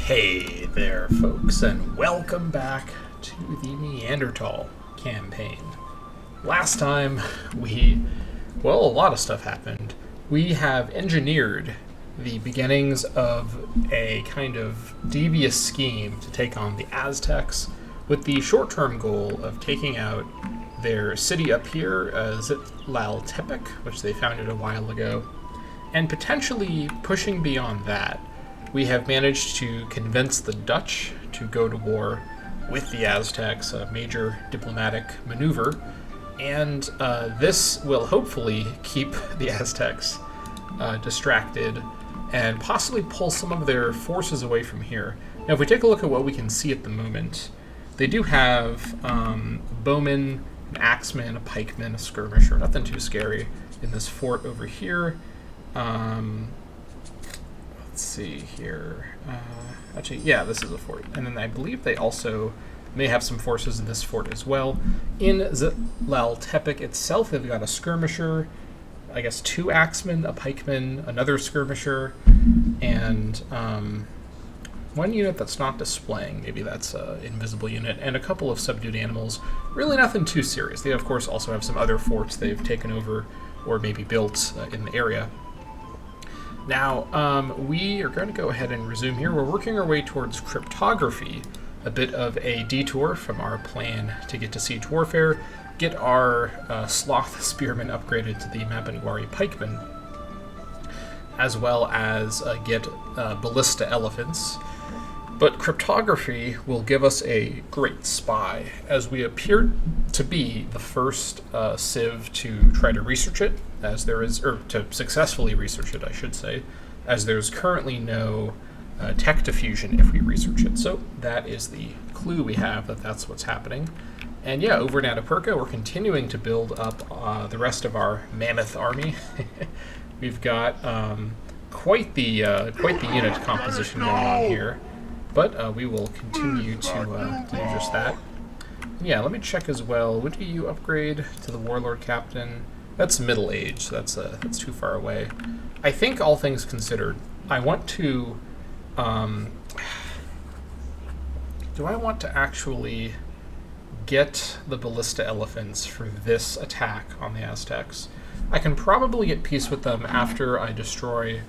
Hey there, folks, and welcome back to the Neanderthal Campaign. Last time a lot of stuff happened. We have engineered the beginnings of a kind of devious scheme to take on the Aztecs with the short-term goal of taking out their city up here, Zitlaltepec, which they founded a while ago, and potentially pushing beyond that. We have managed to convince the Dutch to go to war with the Aztecs, a major diplomatic maneuver, and this will hopefully keep the Aztecs distracted and possibly pull some of their forces away from here. Now, if we take a look at what we can see at the moment, they do have bowmen, an axeman, a pikeman, a skirmisher, nothing too scary in this fort over here. Let's see here. This is a fort. And then I believe they also may have some forces in this fort as well. In Zitlaltepec itself, they've got a skirmisher, I guess 2 axemen, a pikeman, another skirmisher, and one unit that's not displaying. Maybe that's an invisible unit, and a couple of subdued animals. Really nothing too serious. They, of course, also have some other forts they've taken over or maybe built in the area. Now, we are going to go ahead and resume here. We're working our way towards cryptography, a bit of a detour from our plan to get to siege warfare, get our sloth spearmen upgraded to the Mapinguari pikemen, as well as get ballista elephants. But cryptography will give us a great spy, as we appear to be the first civ to try to research it, as there is, or to successfully research it, I should say, as there's currently no tech diffusion if we research it. So that is the clue we have that that's what's happening. And yeah, over in Atapuerca, we're continuing to build up the rest of our mammoth army. We've got quite the unit composition going on here. But we will continue to do just that. Yeah, let me check as well. When do you upgrade to the Warlord Captain? That's middle age, so that's too far away. I think, all things considered, I want to... do I want to actually get the ballista elephants for this attack on the Aztecs? I can probably get peace with them after I destroy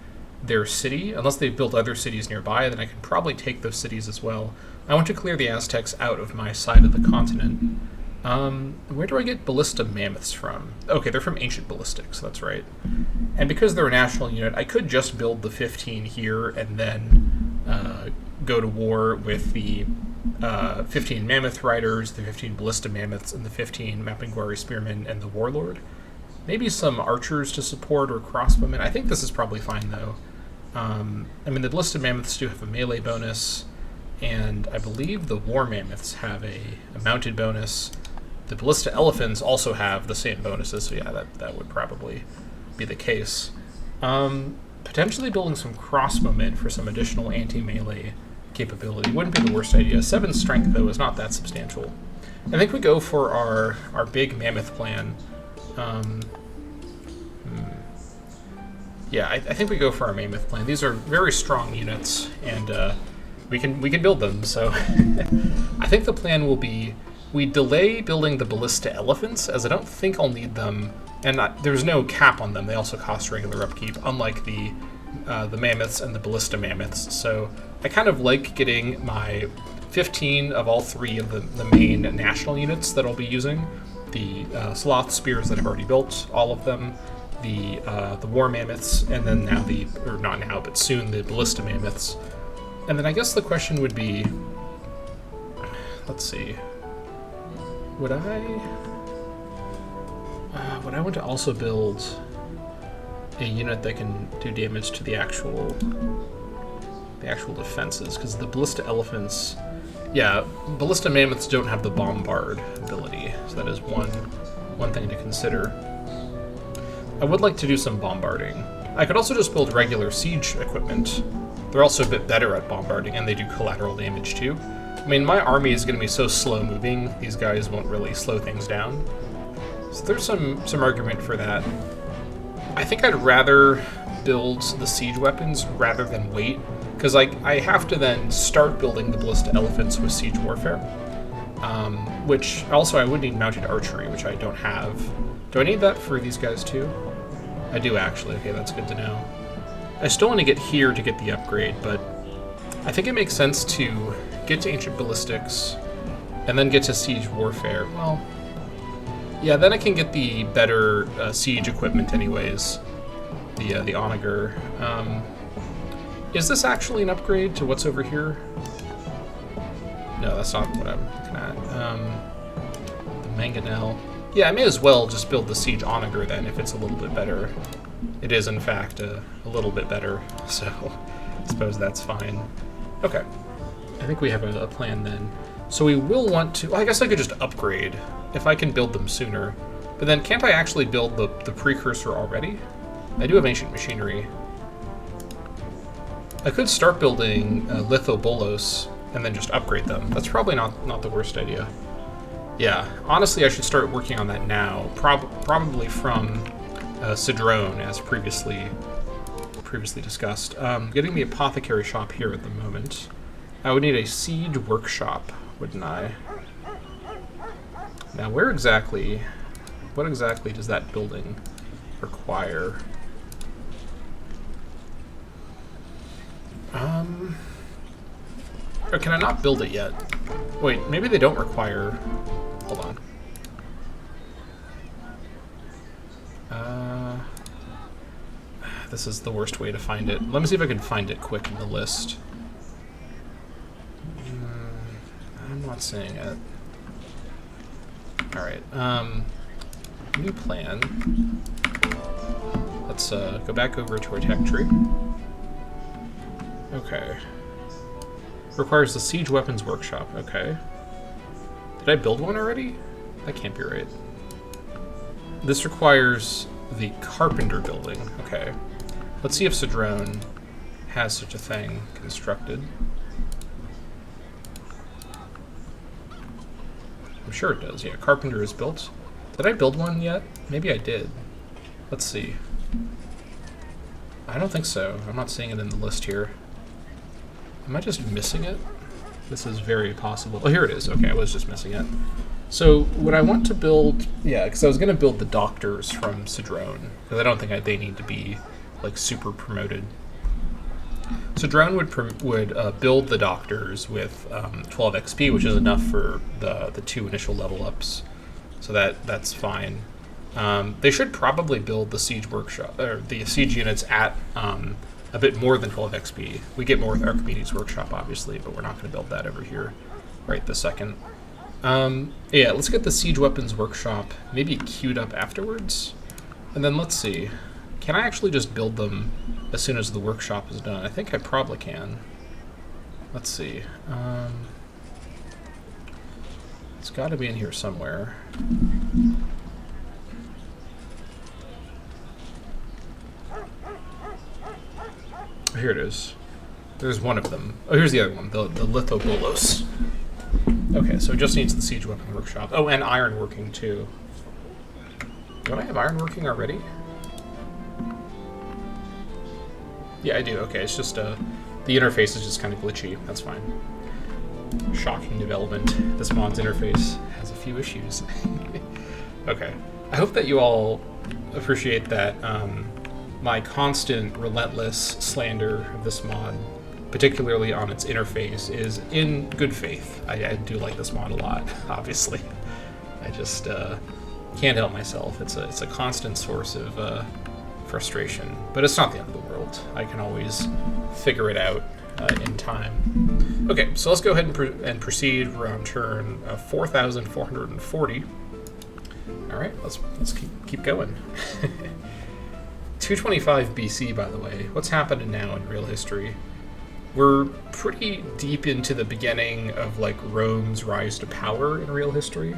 their city. Unless they've built other cities nearby, then I can probably take those cities as well. I want to clear the Aztecs out of my side of the continent. Where do I get ballista mammoths from? Okay, they're from Ancient Ballistics, that's right. And because they're a national unit, I could just build the 15 here and then go to war with the 15 mammoth riders, the 15 ballista mammoths, and the 15 Mapinguari spearmen and the warlord. Maybe some archers to support or crossbowmen. I think this is probably fine, though. The ballista mammoths do have a melee bonus, and I believe the war mammoths have a mounted bonus. The ballista elephants also have the same bonuses, so yeah, that would probably be the case. Potentially building some crossbowmen for some additional anti-melee capability wouldn't be the worst idea. 7 strength, though, is not that substantial. I think we go for our big mammoth plan. Yeah, I think we go for our mammoth plan. These are very strong units, and we can build them. So I think the plan will be we delay building the ballista elephants, as I don't think I'll need them, and there's no cap on them. They also cost regular upkeep, unlike the mammoths and the ballista mammoths. So I kind of like getting my 15 of all 3 of the main national units that I'll be using. The sloth spears that I've already built, all of them, the war mammoths, and then soon the ballista mammoths. And then I guess the question would be, let's see, would I want to also build a unit that can do damage to the actual defenses? Because the ballista elephants... Yeah, ballista mammoths don't have the bombard ability, so that is one thing to consider. I would like to do some bombarding. I could also just build regular siege equipment. They're also a bit better at bombarding, and they do collateral damage too. I mean, my army is going to be so slow-moving, these guys won't really slow things down. So there's some argument for that. I think I'd rather build the siege weapons rather than wait, Because I have to then start building the ballista elephants with siege warfare, which also I would need mounted archery, which I don't have. Do I need that for these guys too? I do actually. Okay, that's good to know. I still want to get here to get the upgrade, but I think it makes sense to get to ancient ballistics and then get to siege warfare. Well, yeah, then I can get the better siege equipment anyways. The onager. Is this actually an upgrade to what's over here? No, that's not what I'm looking at. The mangonel. Yeah, I may as well just build the siege onager then if it's a little bit better. It is, in fact, a little bit better, so I suppose that's fine. Okay. I think we have a plan then. So we will want to... Well, I guess I could just upgrade if I can build them sooner. But then can't I actually build the precursor already? I do have ancient machinery. I could start building lithobolos and then just upgrade them. That's probably not the worst idea. Yeah, honestly, I should start working on that now. Probably from Cedrone, as previously discussed. Getting the apothecary shop here at the moment. I would need a siege workshop, wouldn't I? Now, what exactly does that building require? Or can I not build it yet? Wait, maybe they don't require... Hold on. This is the worst way to find it. Let me see if I can find it quick in the list. I'm not seeing it. Alright, new plan. Let's go back over to our tech tree. Okay. Requires the siege weapons workshop. Okay. Did I build one already? That can't be right. This requires the carpenter building. Okay. Let's see if Cedrone has such a thing constructed. I'm sure it does. Yeah, carpenter is built. Did I build one yet? Maybe I did. Let's see. I don't think so. I'm not seeing it in the list here. Am I just missing it? This is very possible. Oh, here it is. Okay, I was just missing it. So, would I want to build... Yeah, because I was going to build the doctors from Cedrone, because I don't think they need to be, like, super promoted. Cedrone would build the doctors with 12 XP, which is enough for the 2 initial level ups. So that's fine. They should probably build the siege workshop, or the siege units at a bit more than 12 XP. We get more with Archimedes' workshop, obviously, but we're not going to build that over here right this second. Yeah, let's get the siege weapons workshop maybe queued up afterwards. And then let's see. Can I actually just build them as soon as the workshop is done? I think I probably can. Let's see. It's got to be in here somewhere. Here it is. There's one of them. Oh, here's the other one, the lithobolos. Okay, so it just needs the siege weapon workshop. Oh, and ironworking too. Don't I have ironworking already? Yeah, I do. Okay, it's just the interface is just kind of glitchy. That's fine. Shocking development. This mod's interface has a few issues. Okay. I hope that you all appreciate that my constant, relentless slander of this mod, particularly on its interface, is in good faith. I do like this mod a lot, obviously. I just can't help myself. It's a constant source of frustration, but it's not the end of the world. I can always figure it out in time. Okay, so let's go ahead and proceed. We're on turn 4,440. All right, let's keep going. 225 BC, by the way. What's happening now in real history? We're pretty deep into the beginning of like Rome's rise to power in real history.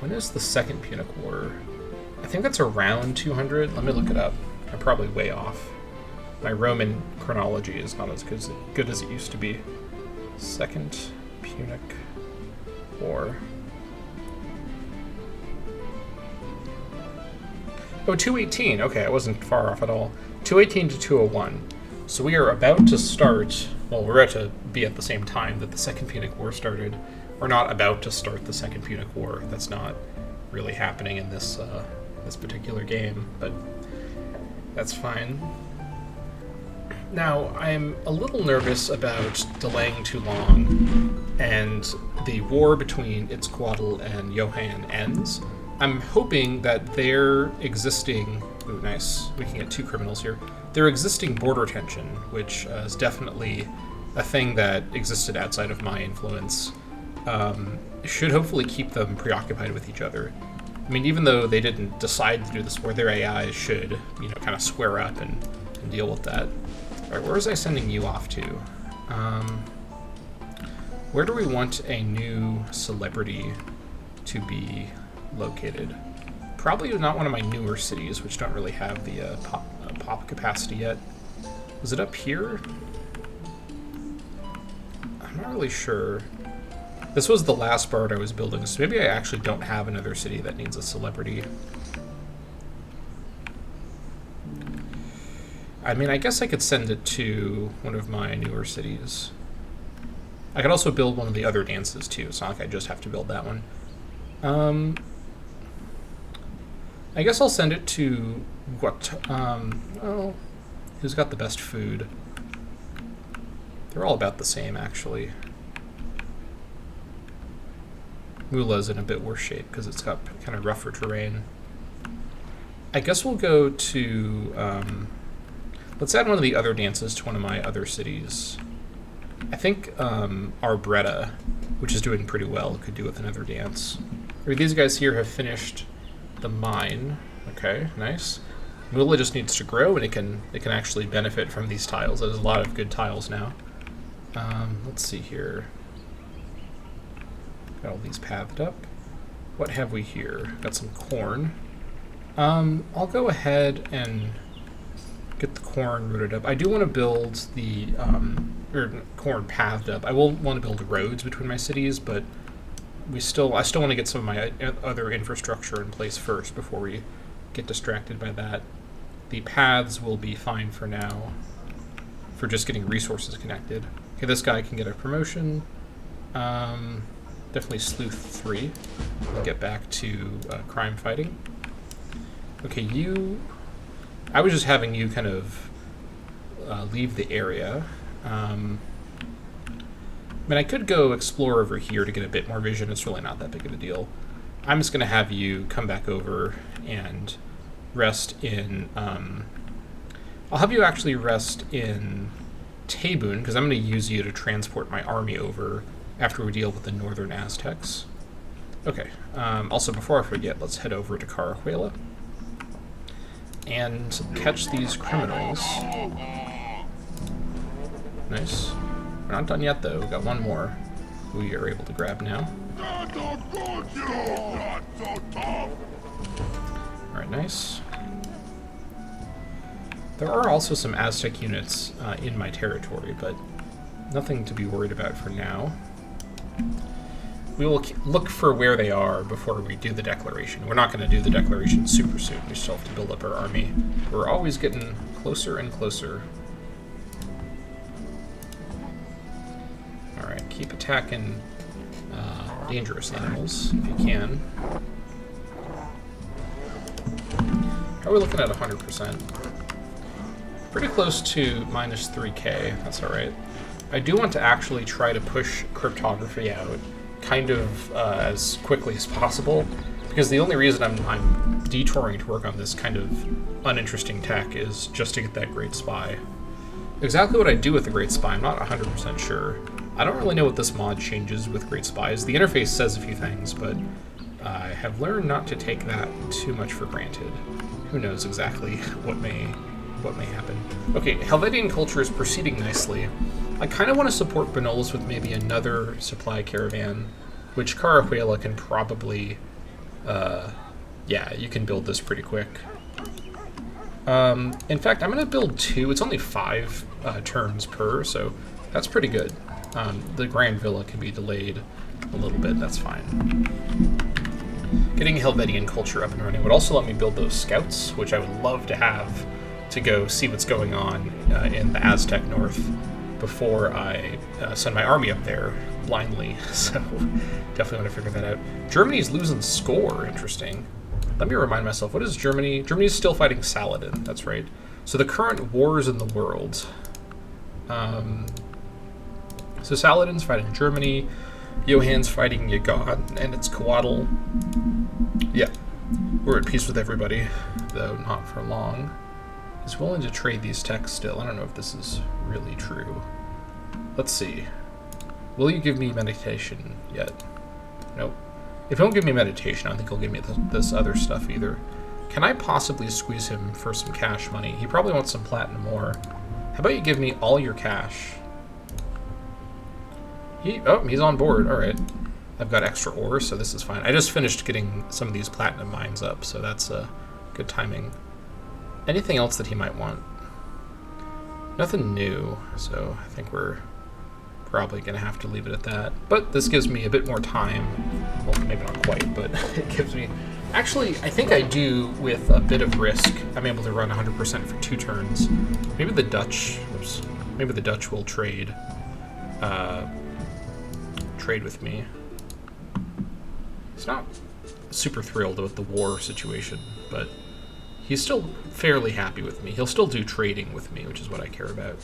When is the Second Punic War? I think that's around 200. Let me look it up. I'm probably way off. My Roman chronology is not as good as it used to be. Second Punic War. Oh, 218. Okay, I wasn't far off at all. 218 to 201. So we are about to start, well, we're about to be at the same time that the Second Punic War started. We're not about to start the Second Punic War. That's not really happening in this this particular game, but that's fine. Now, I'm a little nervous about delaying too long and the war between Itzcoatl and Johann ends. I'm hoping that their existing... Ooh, nice. We can get 2 criminals here. Their existing border tension, which is definitely a thing that existed outside of my influence, should hopefully keep them preoccupied with each other. I mean, even though they didn't decide to do this war, their AI should, you know, kind of square up and deal with that. All right, where was I sending you off to? Where do we want a new celebrity to be located? Probably not one of my newer cities, which don't really have the pop capacity yet. Was it up here? I'm not really sure. This was the last part I was building, so maybe I actually don't have another city that needs a celebrity. I mean, I guess I could send it to one of my newer cities. I could also build one of the other dances, too. It's not like I just have to build that one. I guess I'll send it to what? Well, who's got the best food? They're all about the same, actually. Mula's in a bit worse shape because it's got kind of rougher terrain. I guess we'll go to... let's add one of the other dances to one of my other cities. I think Arbretta, which is doing pretty well, could do with another dance. These guys here have finished the mine. Okay, nice. Mula just needs to grow, and it can actually benefit from these tiles. There's a lot of good tiles now. Let's see here. Got all these pathed up. What have we here? Got some corn. I'll go ahead and get the corn rooted up. I do want to build the corn pathed up. I will want to build roads between my cities, but I still want to get some of my other infrastructure in place first before we get distracted by that. The paths will be fine for now, for just getting resources connected. Okay, this guy can get a promotion. Definitely Sleuth 3. We'll get back to crime fighting. Okay, you... I was just having you kind of leave the area. I mean, I could go explore over here to get a bit more vision. It's really not that big of a deal. I'm just going to have you come back over and rest in... I'll have you actually rest in Tabun, because I'm going to use you to transport my army over after we deal with the northern Aztecs. Okay. Also, before I forget, let's head over to Carajuela and catch these criminals. Nice. We're not done yet, though. We've got one more who we are able to grab now. Alright, nice. There are also some Aztec units in my territory, but nothing to be worried about for now. We will look for where they are before we do the declaration. We're not going to do the declaration super soon. We still have to build up our army. We're always getting closer and closer. Alright, keep attacking dangerous animals if you can. How are we looking at 100%? Pretty close to minus 3k. That's alright. I do want to actually try to push cryptography out kind of as quickly as possible, because the only reason I'm detouring to work on this kind of uninteresting tech is just to get that Great Spy. Exactly what I do with the Great Spy, I'm not 100% sure. I don't really know what this mod changes with Great Spies. The interface says a few things, but I have learned not to take that too much for granted. Who knows exactly what may happen. Okay, Helvetian culture is proceeding nicely. I kind of want to support Benolis with maybe another supply caravan, which Carajuela can probably... yeah, you can build this pretty quick. In fact, I'm going to build 2. It's only 5 turns per, so that's pretty good. The Grand Villa can be delayed a little bit, that's fine. Getting Helvetian culture up and running would also let me build those scouts, which I would love to have to go see what's going on in the Aztec North before I send my army up there blindly. So definitely want to figure that out. Germany's losing score. Interesting. Let me remind myself, what is Germany? Germany's still fighting Saladin. That's right. So the current wars in the world. So Saladin's fighting Germany. Johann's fighting Yagan, and it's Coatl. Yeah, we're at peace with everybody, though not for long. He's willing to trade these techs still. I don't know if this is really true. Let's see. Will you give me meditation yet? Nope. If you don't give me meditation, I don't think he'll give me this other stuff either. Can I possibly squeeze him for some cash money? He probably wants some platinum ore. How about you give me all your cash? He's on board. All right. I've got extra ore, so this is fine. I just finished getting some of these platinum mines up, so that's good timing. Anything else that he might want? Nothing new, so I think we're probably going to have to leave it at that. But this gives me a bit more time. Well, maybe not quite, but it gives me... Actually, I think I do with a bit of risk. I'm able to run 100% for 2 turns. Maybe the Dutch... Oops. Maybe the Dutch will trade... trade with me. He's not super thrilled with the war situation, but he's still fairly happy with me. He'll still do trading with me, which is what I care about.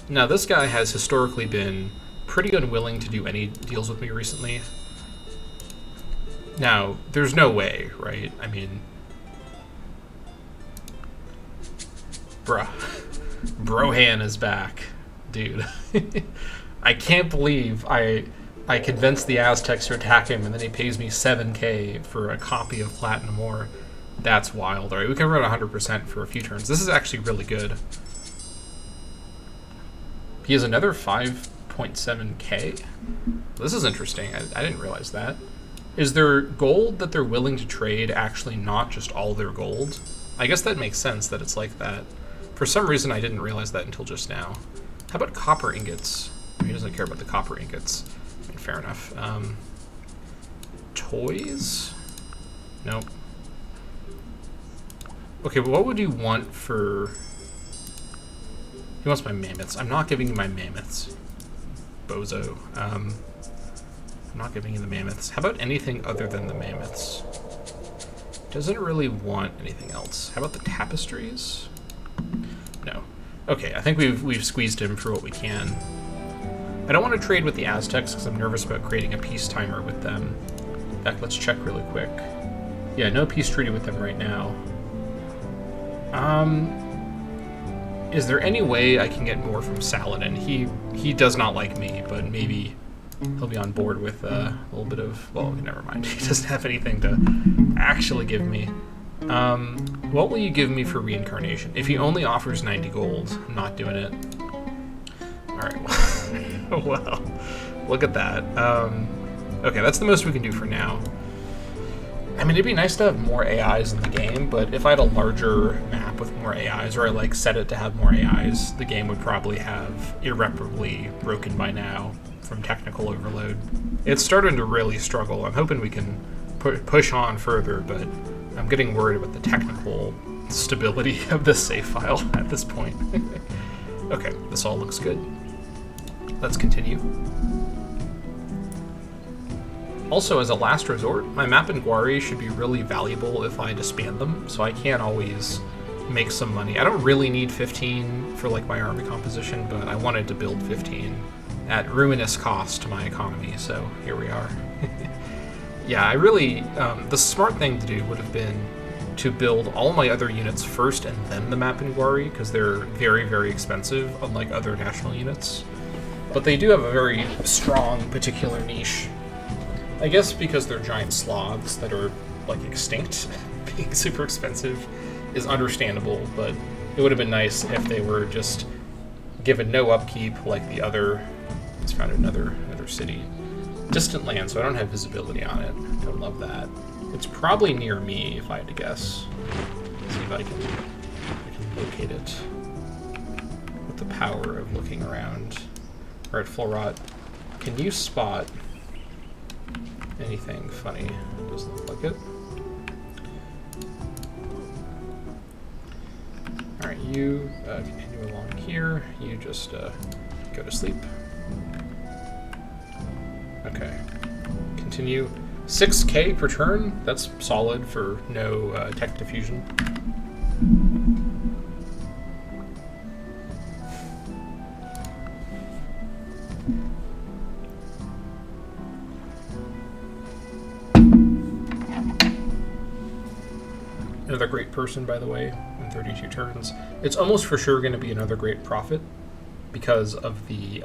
Now, this guy has historically been pretty unwilling to do any deals with me recently. Now, there's no way, right? I mean... Bruh. Brohan is back. Dude. I can't believe I convinced the Aztecs to attack him, and then he pays me 7k for a copy of Platinum Ore. That's wild. Alright, we can run 100% for a few turns. This is actually really good. He has another 5.7k? This is interesting. I didn't realize that. Is their gold that they're willing to trade actually not just all their gold? I guess that makes sense that it's like that. For some reason, I didn't realize that until just now. How about copper ingots? He doesn't care about the copper ingots. I mean, fair enough. Toys? Nope. Okay, but what would you want for... He wants my mammoths. I'm not giving you my mammoths. Bozo. I'm not giving you the mammoths. How about anything other than the mammoths? Doesn't really want anything else. How about the tapestries? No. Okay, I think we've squeezed him for what we can. I don't want to trade with the Aztecs because I'm nervous about creating a peace timer with them. In fact, let's check really quick. Yeah, no peace treaty with them right now. Is there any way I can get more from Saladin? He does not like me, but maybe he'll be on board with a little bit of... Well, never mind. He doesn't have anything to actually give me. What will you give me for reincarnation? If he only offers 90 gold, I'm not doing it. Alright, well, look at that. Okay, that's the most we can do for now. I mean, it'd be nice to have more AIs in the game, but if I had a larger map with more AIs, or I like set it to have more AIs, the game would probably have irreparably broken by now from technical overload. It's starting to really struggle. I'm hoping we can push on further, but I'm getting worried about the technical stability of this save file at this point. Okay, this all looks good. Let's continue. Also, as a last resort, my map and Gwari should be really valuable if I disband them, so I can always make some money. I don't really need 15 for like my army composition, but I wanted to build 15 at ruinous cost to my economy, so here we are. Yeah, I really, the smart thing to do would have been to build all my other units first and then the map and Gwari, because they're very, very expensive, unlike other national units. But they do have a very strong particular niche. I guess because they're giant sloths that are, like, extinct, being super expensive is understandable, but it would have been nice if they were just given no upkeep like the other... Let's find another city. Distant land, so I don't have visibility on it. Don't love that. It's probably near me, if I had to guess. Let's see if I can locate it. With the power of looking around. All right, Florot, can you spot anything funny? Doesn't look like it. All right, You continue along here. You just go to sleep. Okay. Continue. 6k per turn. That's solid for no tech diffusion. Another great person, by the way, in 32 turns. It's almost for sure going to be another great prophet because of the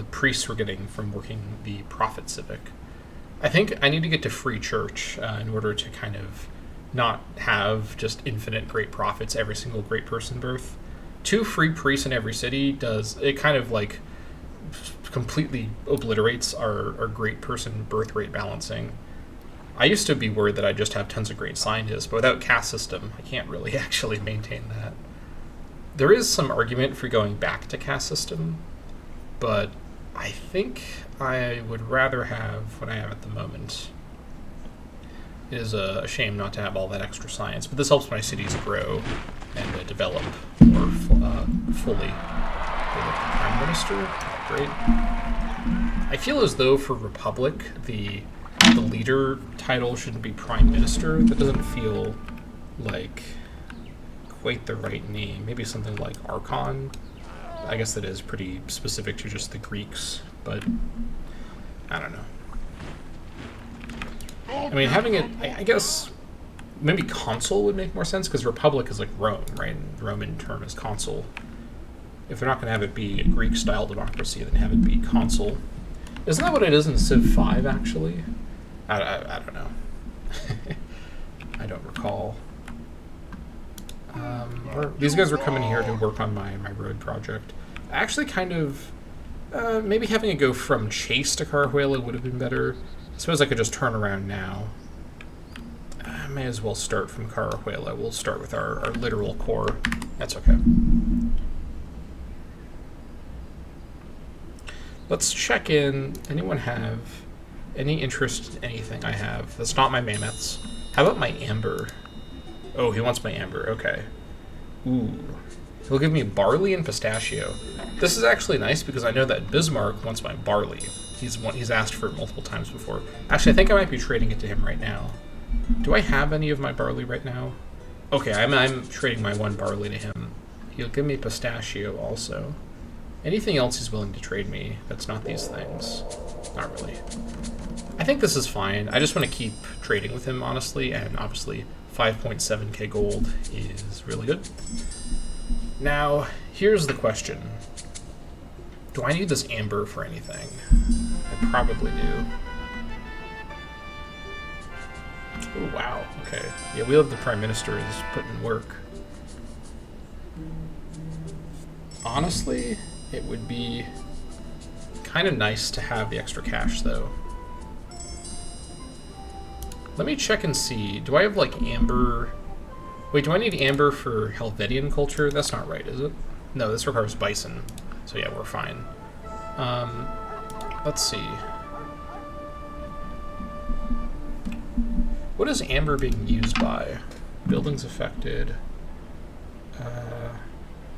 priests we're getting from working the prophet civic. I think I need to get to free church in order to kind of not have just infinite great prophets every single great person birth. 2 free priests in every city does it kind of like completely obliterates our great person birth rate balancing. I used to be worried that I'd just have tons of great scientists, but without caste system, I can't really actually maintain that. There is some argument for going back to caste system, but I think I would rather have what I have at the moment. It is a shame not to have all that extra science, but this helps my cities grow and develop more fully. Prime Minister? Great. I feel as though for Republic, the leader title shouldn't be Prime Minister. That doesn't feel like quite the right name. Maybe something like Archon. I guess that is pretty specific to just the Greeks, but I don't know. I mean, having it, I guess, maybe consul would make more sense, because Republic is like Rome, right? And the Roman term is consul. If they're not going to have it be a Greek-style democracy, then have it be consul. Isn't that what it is in Civ 5, actually? I don't know. I don't recall. These guys were coming here to work on my road project. Actually, kind of, maybe having it go from Chase to Carahuela would have been better. I suppose I could just turn around now. I may as well start from Carahuela. We'll start with our literal core. That's okay. Let's check in. Anyone have any interest in anything I have? That's not my mammoths. How about my amber? Oh, he wants my amber. Okay. Ooh. He'll give me barley and pistachio. This is actually nice because I know that Bismarck wants my barley. He's asked for it multiple times before. Actually, I think I might be trading it to him right now. Do I have any of my barley right now? Okay, I'm trading my 1 barley to him. He'll give me pistachio also. Anything else he's willing to trade me that's not these things? Not really. I think this is fine. I just want to keep trading with him, honestly, and obviously 5.7k gold is really good. Now, here's the question. Do I need this amber for anything? I probably do. Oh, wow. Okay. Yeah, we love the Prime Minister is putting in work. Honestly, it would be kind of nice to have the extra cash, though. Let me check and see. Do I have, like, amber... Wait, do I need amber for Helvetian culture? That's not right, is it? No, this requires bison. So yeah, we're fine. Let's see. What is amber being used by? Buildings affected.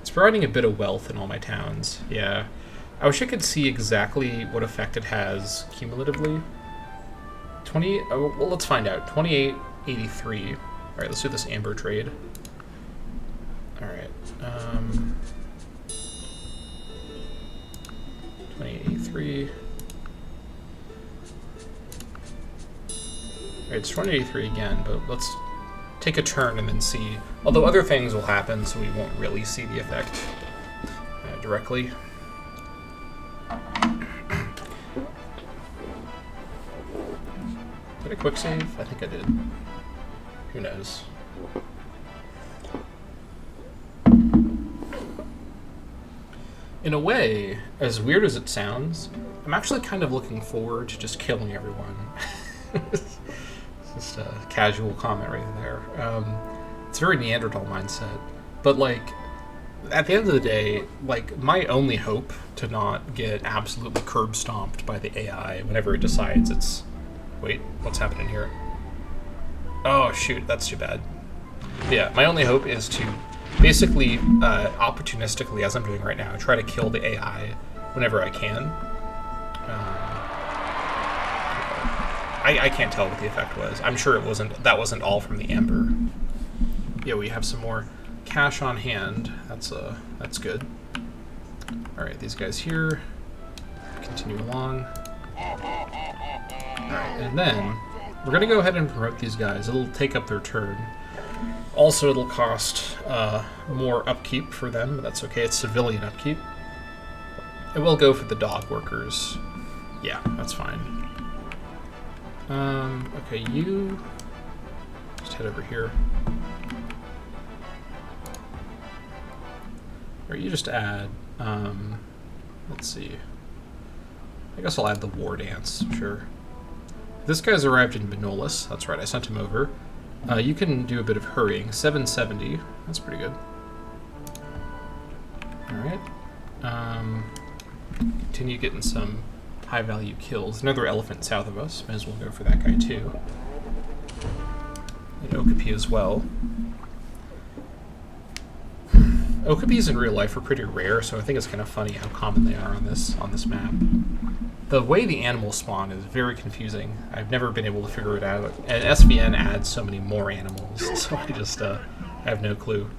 It's providing a bit of wealth in all my towns. Yeah. I wish I could see exactly what effect it has cumulatively. Well, let's find out. 2883. All right, let's do this amber trade. All right. 2883. All right, it's 2883 again, but let's take a turn and then see. Although other things will happen, so we won't really see the effect directly. Did I quick save? I think I did. Who knows? In a way, as weird as it sounds, I'm actually kind of looking forward to just killing everyone. It's just a casual comment right there. It's very Neanderthal mindset. But, like, at the end of the day, like, my only hope to not get absolutely curb stomped by the AI whenever it decides it's... Wait, what's happening here? Oh, shoot, that's too bad. Yeah, my only hope is to basically, opportunistically, as I'm doing right now, try to kill the AI whenever I can. I can't tell what the effect was. I'm sure that wasn't all from the amber. Yeah, we have some more cash on hand. That's good. All right, these guys here. Continue along. All right, and then we're gonna go ahead and promote these guys. It'll take up their turn. Also, it'll cost more upkeep for them, but that's okay. It's civilian upkeep. It will go for the dog workers. Yeah, that's fine. Okay, you just head over here. Or you just add, let's see. I guess I'll add the war dance, sure. This guy's arrived in Manolis. That's right, I sent him over. You can do a bit of hurrying. 770. That's pretty good. Alright. Continue getting some high-value kills. Another elephant south of us. May as well go for that guy, too. And Okapi as well. Okapis in real life are pretty rare, so I think it's kind of funny how common they are on this map. The way the animals spawn is very confusing. I've never been able to figure it out. And SVN adds so many more animals, so I just have no clue.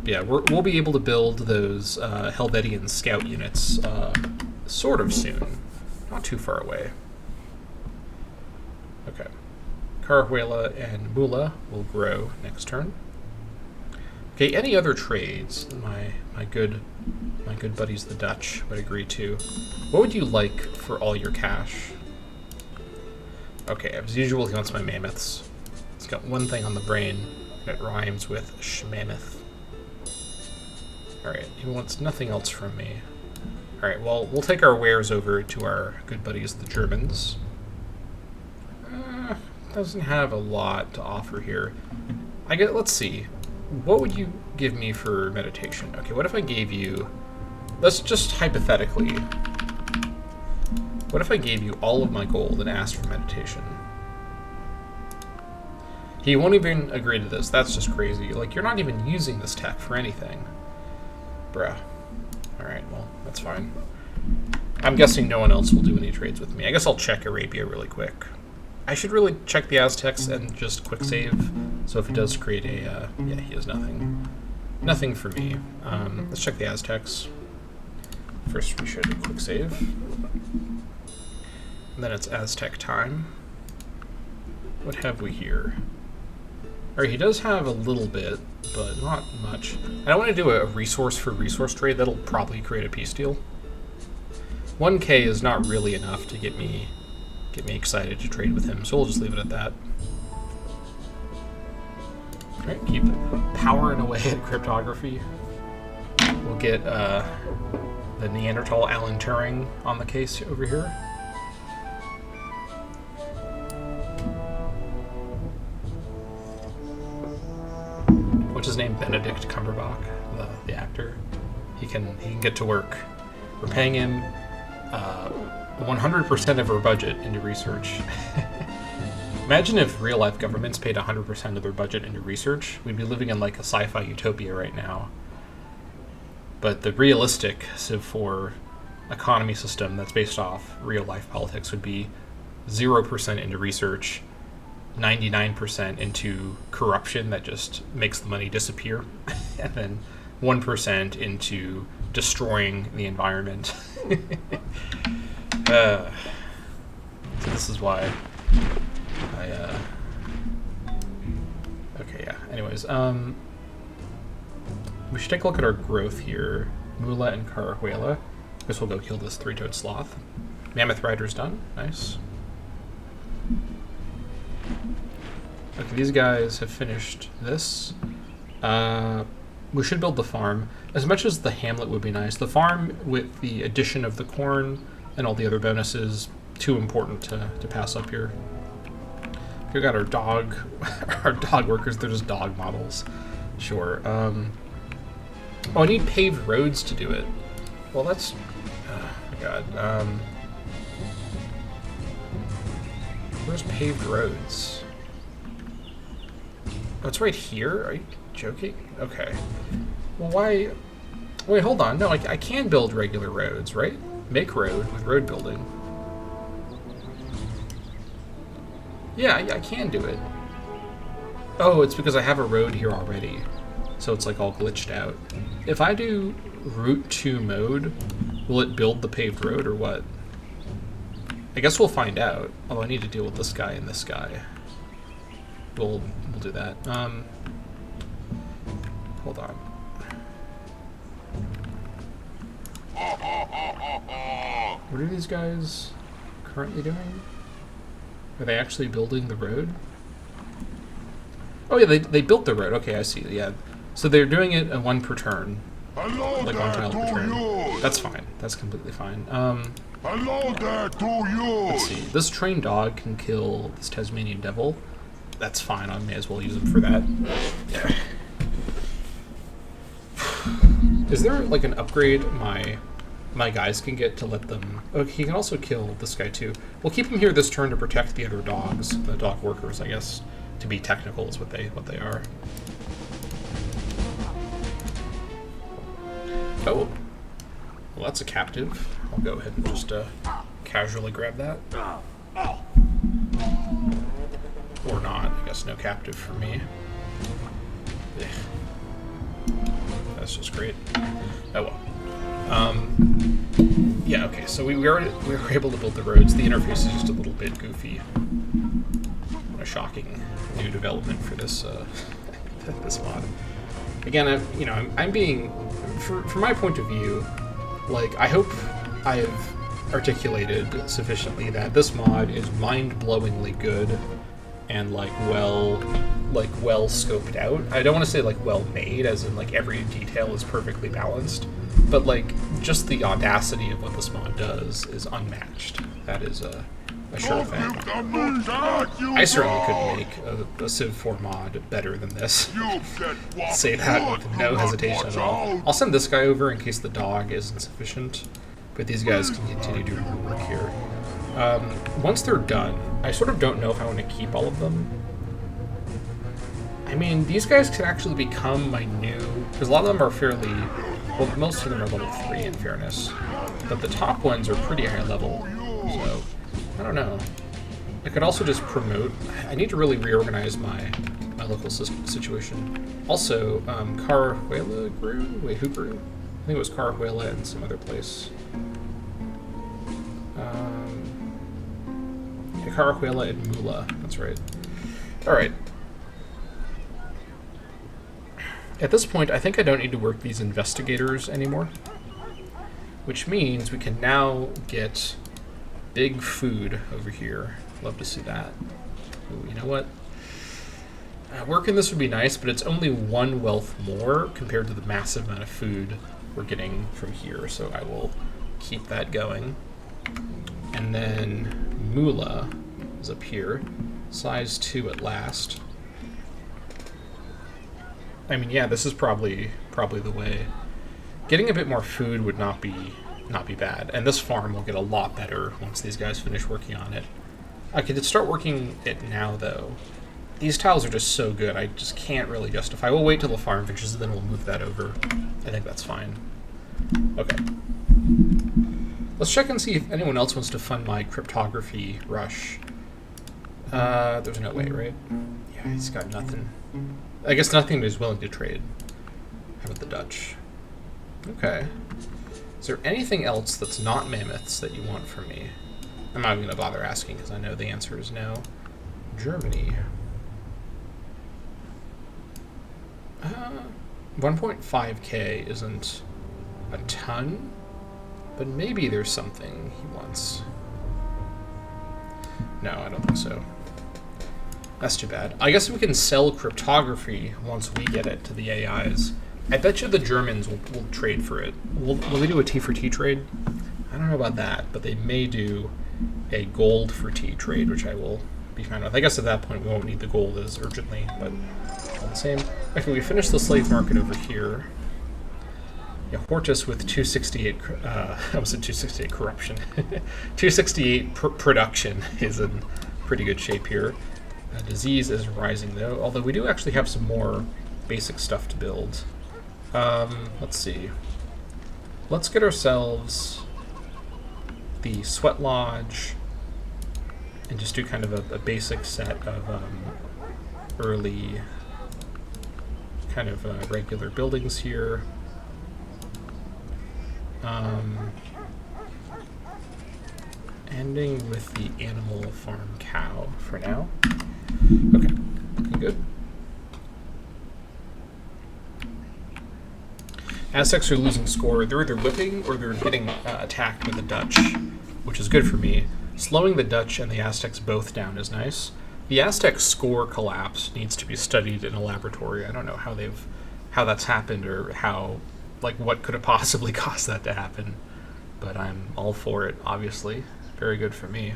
But yeah, we'll be able to build those Helvetian scout units sort of soon. Not too far away. Okay. Carahuela and Mula will grow next turn. Okay, any other trades my good buddies the Dutch would agree to? What would you like for all your cash? Okay, as usual, he wants my mammoths. He's got one thing on the brain that rhymes with shmammoth. Alright, he wants nothing else from me. Alright, well, we'll take our wares over to our good buddies the Germans. Doesn't have a lot to offer here. Let's see. What would you give me for meditation? Okay, what if I gave you... Let's just hypothetically... What if I gave you all of my gold and asked for meditation? He won't even agree to this. That's just crazy. Like, you're not even using this tech for anything. Bruh. Alright, well, that's fine. I'm guessing no one else will do any trades with me. I guess I'll check Arabia really quick. I should really check the Aztecs and just quick save. So if it does create a... yeah, he has nothing. Nothing for me. Let's check the Aztecs. First we should quick save. And then it's Aztec time. What have we here? Alright, he does have a little bit, but not much. I don't want to do a resource for resource trade. That'll probably create a peace deal. 1k is not really enough to get me excited to trade with him, so we'll just leave it at that. Alright, keep powering away at cryptography. We'll get the Neanderthal Alan Turing on the case over here. What's his name? Benedict Cumberbatch, the actor. He can get to work. We're paying him 100% of our budget into research. Imagine if real-life governments paid 100% of their budget into research. We'd be living in like a sci-fi utopia right now. But the realistic Civ 4 economy system that's based off real-life politics would be 0% into research, 99% into corruption that just makes the money disappear, and then 1% into destroying the environment. So this is why okay, yeah. Anyways, we should take a look at our growth here. Mula and Carahuela. Guess we'll go kill this three-toed sloth. Mammoth Rider's done. Nice. Okay, these guys have finished this. We should build the farm. As much as the hamlet would be nice, the farm with the addition of the corn and all the other bonuses, too important to pass up here. We got our dog workers. They're just dog models. Sure. Oh, I need paved roads to do it. Well, that's... oh, my God. Where's paved roads? Oh, it's right here? Are you joking? Okay. Well, why... Wait, hold on. No, I can build regular roads, right? Make road with road building. Yeah, I can do it. Oh, it's because I have a road here already. So it's like all glitched out. If I do Route 2 mode, will it build the paved road or what? I guess we'll find out. Although I need to deal with this guy and this guy. We'll do that. Hold on. What are these guys currently doing? Are they actually building the road? Oh yeah, they built the road. Okay, I see. Yeah, so they're doing it at one per turn, like one tile per turn. That's fine. That's completely fine. Hello there to you. Let's see. This trained dog can kill this Tasmanian devil. That's fine. I may as well use him for that. Yeah. Is there like an upgrade my guys can get to let them... Oh, he can also kill this guy too. We'll keep him here this turn to protect the other dogs, the dog workers, I guess. To be technical is what they are. Oh, well that's a captive. I'll go ahead and just casually grab that. Or not. I guess no captive for me. Ugh. That's just great. Oh well. Yeah, okay, so we were able to build the roads. The interface is just a little bit goofy. What a shocking new development for this this mod. Again, I'm being, from my point of view, like, I hope I have articulated sufficiently that this mod is mind-blowingly good and well scoped out. I don't want to say like well made, as in like every detail is perfectly balanced, but like just the audacity of what this mod does is unmatched. That is a sure thing. I certainly couldn't make a Civ 4 mod better than this. Say that with no hesitation at all. I'll send this guy over in case the dog isn't sufficient, but these guys can continue doing their work here. Once they're done, I sort of don't know if I want to keep all of them. I mean, these guys could actually become my new... Because a lot of them are fairly... Well, most of them are level 3 in fairness. But the top ones are pretty high level. So, I don't know. I could also just promote... I need to really reorganize my local situation. Also, Carahuela grew? Wait, who grew? I think it was Carahuela and some other place. Carahuela and Mula. That's right. Alright. At this point, I think I don't need to work these investigators anymore. Which means we can now get big food over here. Love to see that. Ooh, you know what? Working this would be nice, but it's only 1 wealth more compared to the massive amount of food we're getting from here, so I will keep that going. And then Mula is up here. Size 2 at last. I mean, yeah, this is probably the way. Getting a bit more food would not be bad, and this farm will get a lot better once these guys finish working on it. I could start working it now, though. These tiles are just so good, I just can't really justify. We'll wait till the farm finishes, and then we'll move that over. I think that's fine. Okay. Let's check and see if anyone else wants to fund my cryptography rush. There's no way, right? Yeah, he's got nothing. I guess nothing is willing to trade. How about the Dutch? Okay. Is there anything else that's not mammoths that you want from me? I'm not even going to bother asking because I know the answer is no. Germany. 1.5k isn't a ton, but maybe there's something he wants. No, I don't think so. That's too bad. I guess we can sell cryptography once we get it to the AIs. I bet you the Germans will trade for it. Will they do a T for T trade? I don't know about that, but they may do a gold for T trade, which I will be fine with. I guess at that point we won't need the gold as urgently, but all the same. Okay, we finished the slave market over here. Yeah, Hortus with 268, I was at 268 corruption. 268 production is in pretty good shape here. Disease is rising though, although we do actually have some more basic stuff to build. Let's see. Let's get ourselves the Sweat Lodge and just do kind of a basic set of early kind of regular buildings here. Ending with the animal farm cow for now. Okay, looking good. Aztecs are losing score. They're either whipping or they're getting attacked with the Dutch, which is good for me. Slowing the Dutch and the Aztecs both down is nice. The Aztec score collapse needs to be studied in a laboratory. I don't know how that's happened or what could have possibly caused that to happen, but I'm all for it, obviously. Very good for me.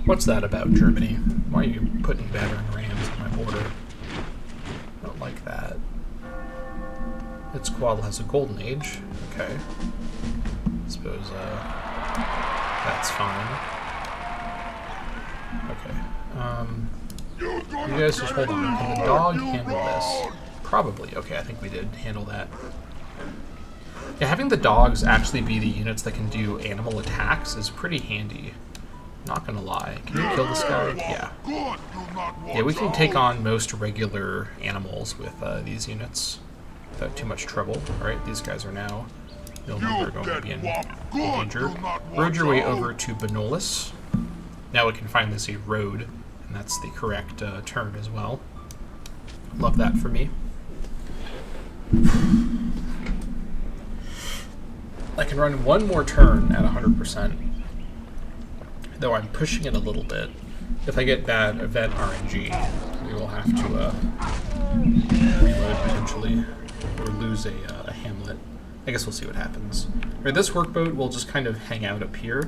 What's that about, Germany? Why are you putting battering rams on my border? I don't like that. Its squabble has a golden age. Okay. I suppose that's fine. Okay. You guys just hold on. Can the dog handle this? Probably. Okay, I think we did handle that. Yeah, having the dogs actually be the units that can do animal attacks is pretty handy. Not gonna lie. Can you kill this guy? Yeah. Yeah, we can take on most regular animals with these units without too much trouble. Alright, these guys are now no longer going to be in danger. Road your way over to Benolis. Now we can finally see road, and that's the correct turn as well. Love that for me. I can run one more turn at 100%. Though I'm pushing it a little bit. If I get bad event RNG, we will have to reload potentially, or lose a hamlet. I guess we'll see what happens. Right, this workboat will just kind of hang out up here.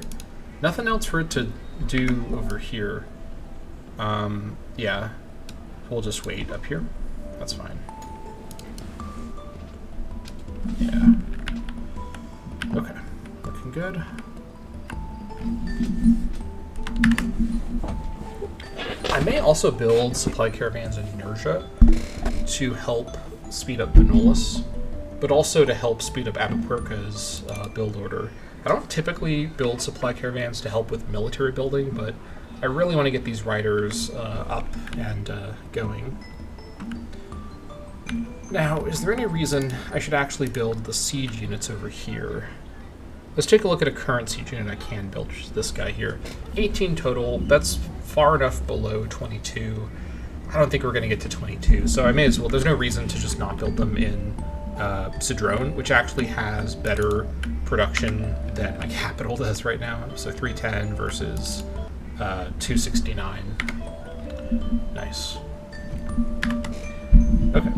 Nothing else for it to do over here. Yeah, we'll just wait up here. That's fine. Yeah. Okay, looking good. I may also build supply caravans in Inertia to help speed up Benolis, but also to help speed up Atapuerca's build order. I don't typically build supply caravans to help with military building, but I really want to get these riders up and going. Now, is there any reason I should actually build the siege units over here? Let's take a look at a current siege unit I can build, which is this guy here. 18 total, that's far enough below 22. I don't think we're going to get to 22, so I may as well, there's no reason to just not build them in Cedrone, which actually has better production than my capital does right now. So 310 versus 269. Nice. Okay,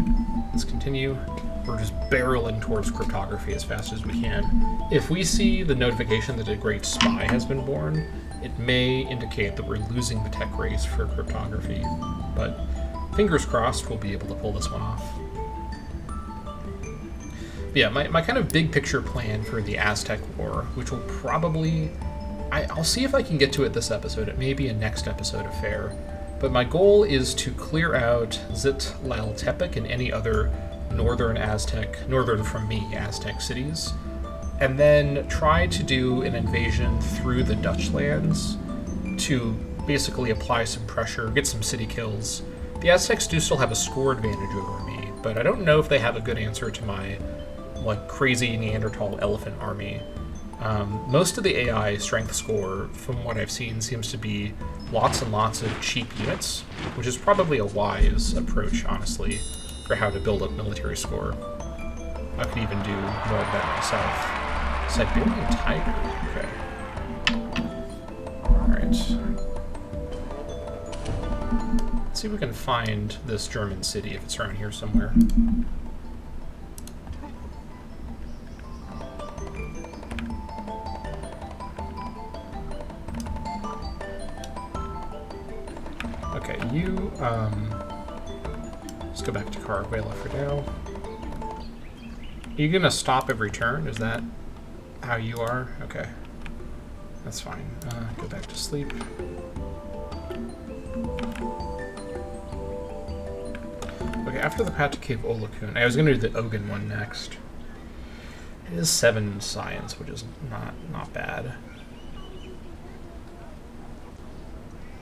let's continue. We're just barreling towards cryptography as fast as we can. If we see the notification that a great spy has been born, it may indicate that we're losing the tech race for cryptography, but fingers crossed we'll be able to pull this one off. But yeah, my kind of big picture plan for the Aztec War, which will probably... I'll see if I can get to it this episode. It may be a next episode affair. But my goal is to clear out Zitlaltepec and any other northern from me, Aztec cities, and then try to do an invasion through the Dutch lands to basically apply some pressure, get some city kills. The Aztecs do still have a score advantage over me, but I don't know if they have a good answer to my crazy Neanderthal elephant army. Most of the AI strength score, from what I've seen, seems to be lots and lots of cheap units, which is probably a wise approach, honestly, for how to build up military score. I could even do more of that myself. Siberian Tiger, okay. Alright. Let's see if we can find this German city, if it's around here somewhere. Okay, you, let's go back to Carguela for now. Are you gonna stop every turn? Is that how you are? Okay. That's fine. Go back to sleep. Okay, after the path to Cave Olakun, I was gonna do the Ogun one next. It is 7 science, which is not bad.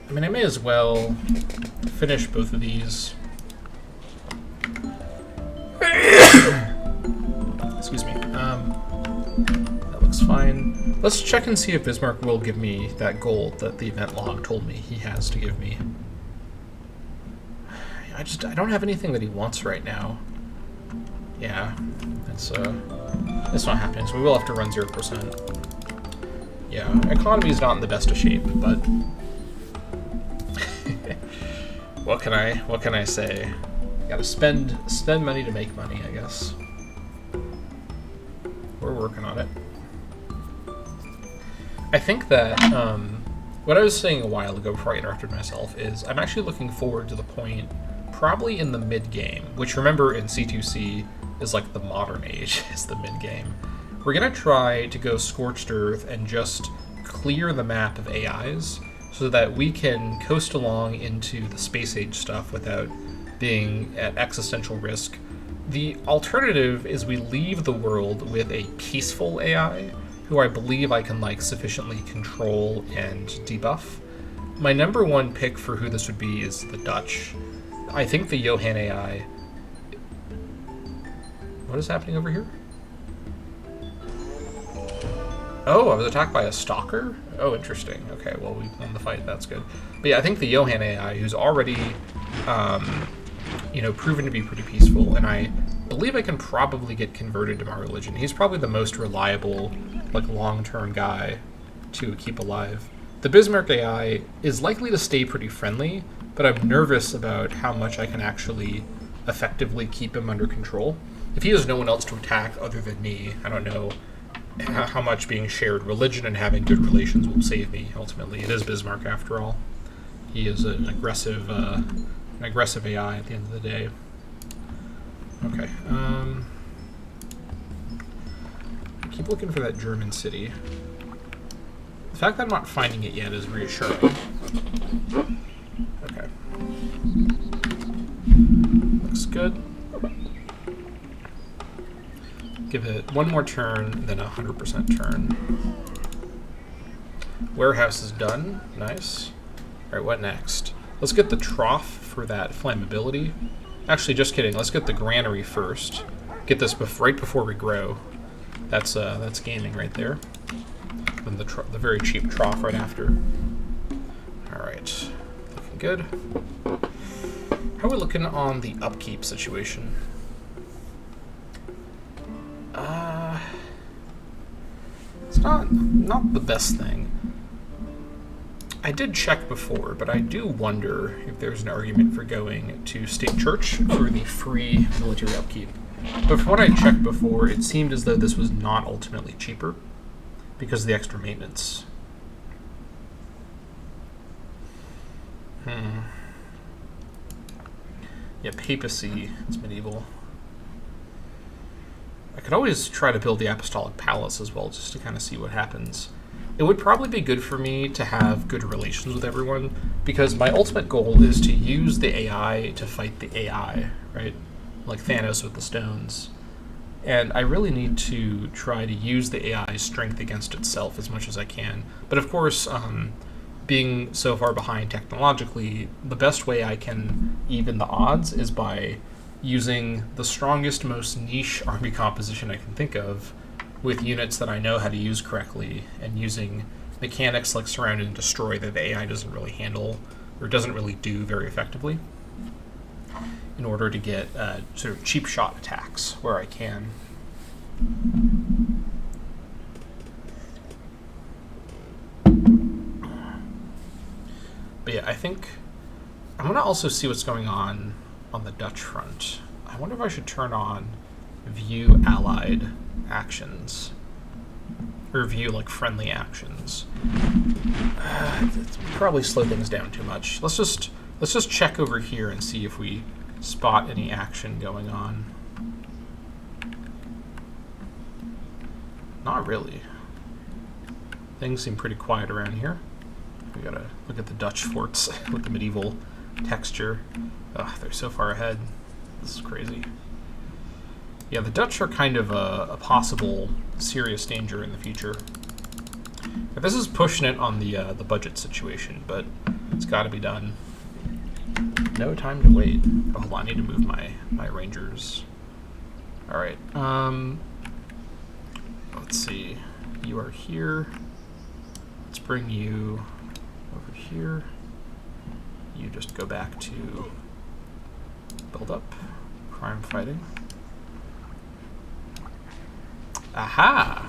I mean, I may as well finish both of these. Excuse me. That looks fine. Let's check and see if Bismarck will give me that gold that the event log told me he has to give me. I don't have anything that he wants right now. Yeah, it's not happening, so we will have to run 0%. Yeah, economy is not in the best of shape, but what can I say? Gotta spend money to make money, I guess. We're working on it. I think that what I was saying a while ago before I interrupted myself is I'm actually looking forward to the point probably in the mid-game, which remember in C2C is like the modern age, is the mid-game. We're gonna try to go Scorched Earth and just clear the map of AIs so that we can coast along into the space age stuff without being at existential risk. The alternative is we leave the world with a peaceful AI who I believe I can like sufficiently control and debuff. My number one pick for who this would be is the Dutch. I think the Johan AI... What is happening over here? Oh, I was attacked by a stalker? Oh, interesting. Okay, well, we won the fight. That's good. But yeah, I think the Johan AI, who's already, proven to be pretty peaceful, and I believe I can probably get converted to my religion. He's probably the most reliable, like, long-term guy to keep alive. The Bismarck AI is likely to stay pretty friendly, but I'm nervous about how much I can actually effectively keep him under control. If he has no one else to attack other than me, I don't know how much being shared religion and having good relations will save me, ultimately. It is Bismarck, after all. He is an aggressive AI at the end of the day. Okay, I keep looking for that German city. The fact that I'm not finding it yet is reassuring. Okay. Looks good. Give it one more turn, then a 100% turn. Warehouse is done. Nice. Alright, what next? Let's get the trough for that flammability. Actually, just kidding. Let's get the granary first. Get this right before we grow. That's gaming right there. And the very cheap trough right after. Alright. Looking good. How are we looking on the upkeep situation? It's not the best thing. I did check before, but I do wonder if there's an argument for going to State Church for the free military upkeep. But from what I checked before, it seemed as though this was not ultimately cheaper because of the extra maintenance. Yeah, papacy is medieval. I could always try to build the Apostolic Palace as well, just to kind of see what happens. It would probably be good for me to have good relations with everyone, because my ultimate goal is to use the AI to fight the AI, right? Like Thanos with the stones. And I really need to try to use the AI's strength against itself as much as I can. But of course, being so far behind technologically, the best way I can even the odds is by using the strongest, most niche army composition I can think of with units that I know how to use correctly, and using mechanics like Surround and Destroy that the AI doesn't really handle or doesn't really do very effectively, in order to get sort of cheap shot attacks where I can. But yeah, I think I'm going to also see what's going on the Dutch front. I wonder if I should turn on view allied actions, or view like friendly actions. It's probably slow things down too much. Let's just Let's just check over here and see if we spot any action going on. Not really. Things seem pretty quiet around here. We gotta look at the Dutch forts with the medieval texture. Ugh, they're so far ahead. This is crazy. Yeah, the Dutch are kind of a possible serious danger in the future. But this is pushing it on the budget situation, but it's got to be done. No time to wait. Oh, hold on, I need to move my rangers. All right. Let's see. You are here. Let's bring you over here. You just go back to build up, crime fighting. Aha!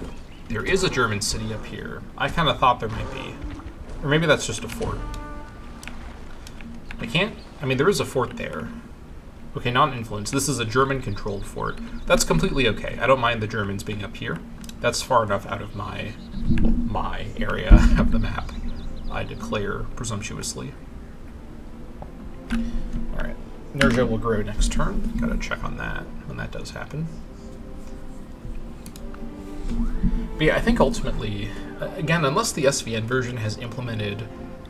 There is a German city up here. I kind of thought there might be. Or maybe that's just a fort. I mean, there is a fort there. Okay, non-influence. This is a German-controlled fort. That's completely okay. I don't mind the Germans being up here. That's far enough out of my area of the map, I declare presumptuously. Alright. Inertia will grow next turn. Gotta check on that when that does happen. But yeah, I think ultimately, again, unless the SVN version has implemented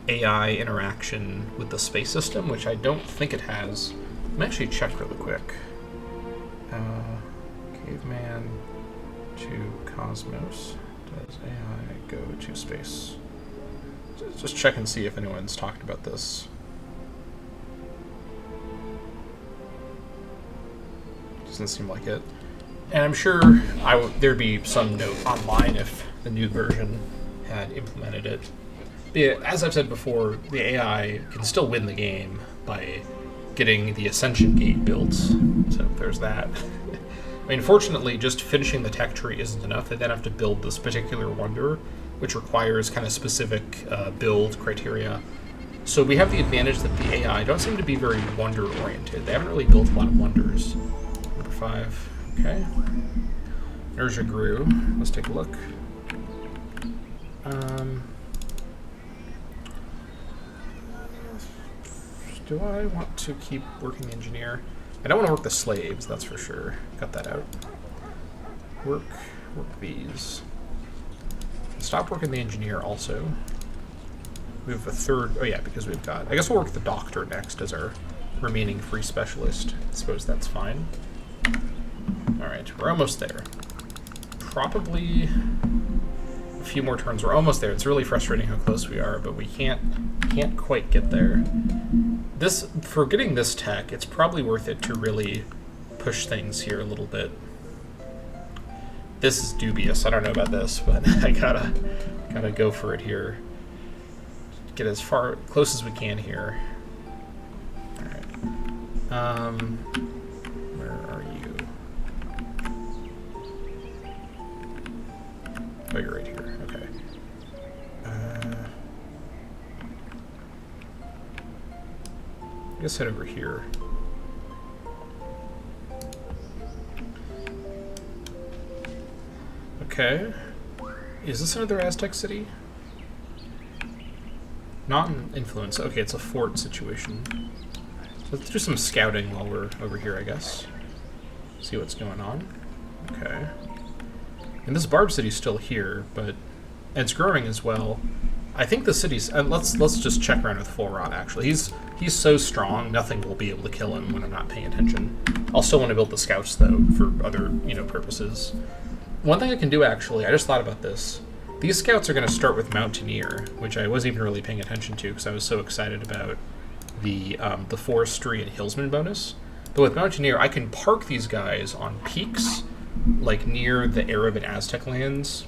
AI interaction with the space system, which I don't think it has. Let me actually check really quick. Caveman to Cosmos. Does AI go to space? Just check and see if anyone's talked about this. Doesn't seem like it. And I'm sure there'd be some note online if the new version had implemented it. As I've said before, the AI can still win the game by getting the Ascension Gate built. So there's that. I mean, fortunately, just finishing the tech tree isn't enough. They then have to build this particular wonder, which requires kind of specific build criteria. So we have the advantage that the AI don't seem to be very wonder-oriented. They haven't really built a lot of wonders. Number 5. Okay. Inertia grew. Let's take a look. Do I want to keep working the engineer? I don't want to work the slaves, that's for sure. Cut that out. Work these. Stop working the engineer also. We have a third, oh yeah, because we've got, I guess we'll work the doctor next as our remaining free specialist. I suppose that's fine. All right, we're almost there. Probably a few more turns. We're almost there. It's really frustrating how close we are, but we can't quite get there. For getting this tech, it's probably worth it to really push things here a little bit. This is dubious. I don't know about this, but I gotta go for it here. Get as close as we can here. All right. Where are you? Oh, you're right here. Okay. I guess head over here. Okay. Is this another Aztec city? Not an influence. Okay, it's a fort situation. So let's do some scouting while we're over here, I guess. See what's going on. Okay. And this Barb city's still here, but it's growing as well. I think the city's... let's just check around with Full Rot, actually. He's so strong, nothing will be able to kill him when I'm not paying attention. I'll still want to build the scouts, though, for other, purposes. One thing I can do, actually, I just thought about this. These scouts are going to start with Mountaineer, which I wasn't even really paying attention to because I was so excited about the Forestry and Hillsman bonus. But with Mountaineer, I can park these guys on peaks, like near the Arab and Aztec lands,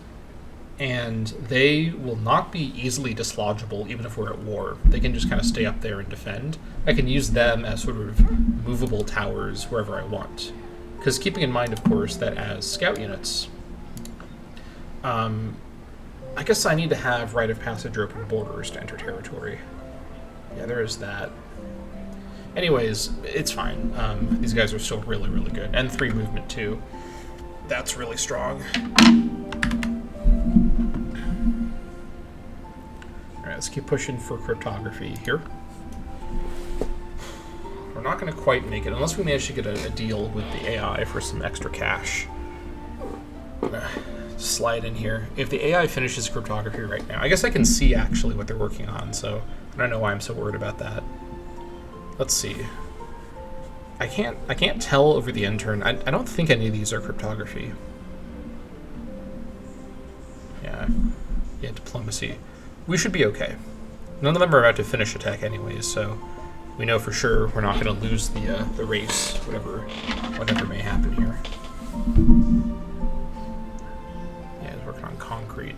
and they will not be easily dislodgeable even if we're at war. They can just kind of stay up there and defend. I can use them as sort of movable towers wherever I want. Because keeping in mind, of course, that as scout units, I guess I need to have rite of passage or open borders to enter territory. Yeah, there is that. Anyways, it's fine. These guys are still really, really good. And 3 movement, too. That's really strong. Alright, let's keep pushing for cryptography here. not going to quite make it unless we manage to get a deal with the AI for some extra cash. I'm gonna slide in here. If the AI finishes cryptography right now, I guess I can see actually what they're working on, so I don't know why I'm so worried about that. Let's see. I can't tell over the intern. I don't think any of these are cryptography. Yeah, diplomacy. We should be okay. None of them are about to finish a tech anyways, so we know for sure we're not going to lose the race, whatever may happen here. Yeah, he's working on concrete.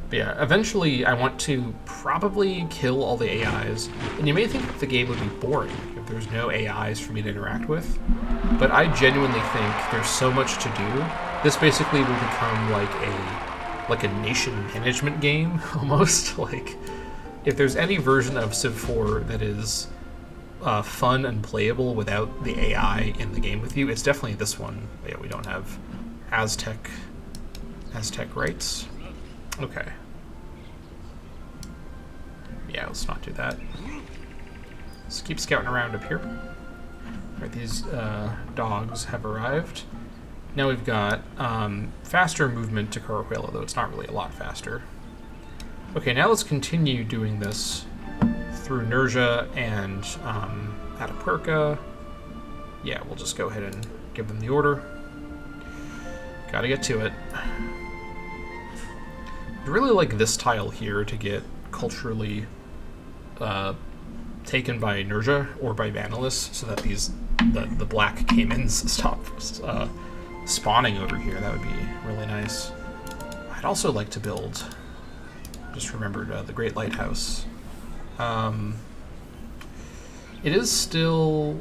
But yeah, eventually I want to probably kill all the AIs, and you may think that the game would be boring if there's no AIs for me to interact with, but I genuinely think there's so much to do. This basically will become like a nation management game, almost. Like, if there's any version of Civ 4 that is fun and playable without the AI in the game with you, it's definitely this one. But yeah, we don't have Aztec rights. Okay. Yeah, let's not do that. Let's keep scouting around up here. Alright, these dogs have arrived. Now we've got faster movement to Corahuila, though it's not really a lot faster. Okay, now let's continue doing this through Nerja and Atapuerca. Yeah, we'll just go ahead and give them the order. Gotta get to it. I really like this tile here to get culturally taken by Nerja or by Vanillus, so that the black caimans stop spawning over here. That would be really nice. I'd also like to build, just remembered, the Great Lighthouse. It is still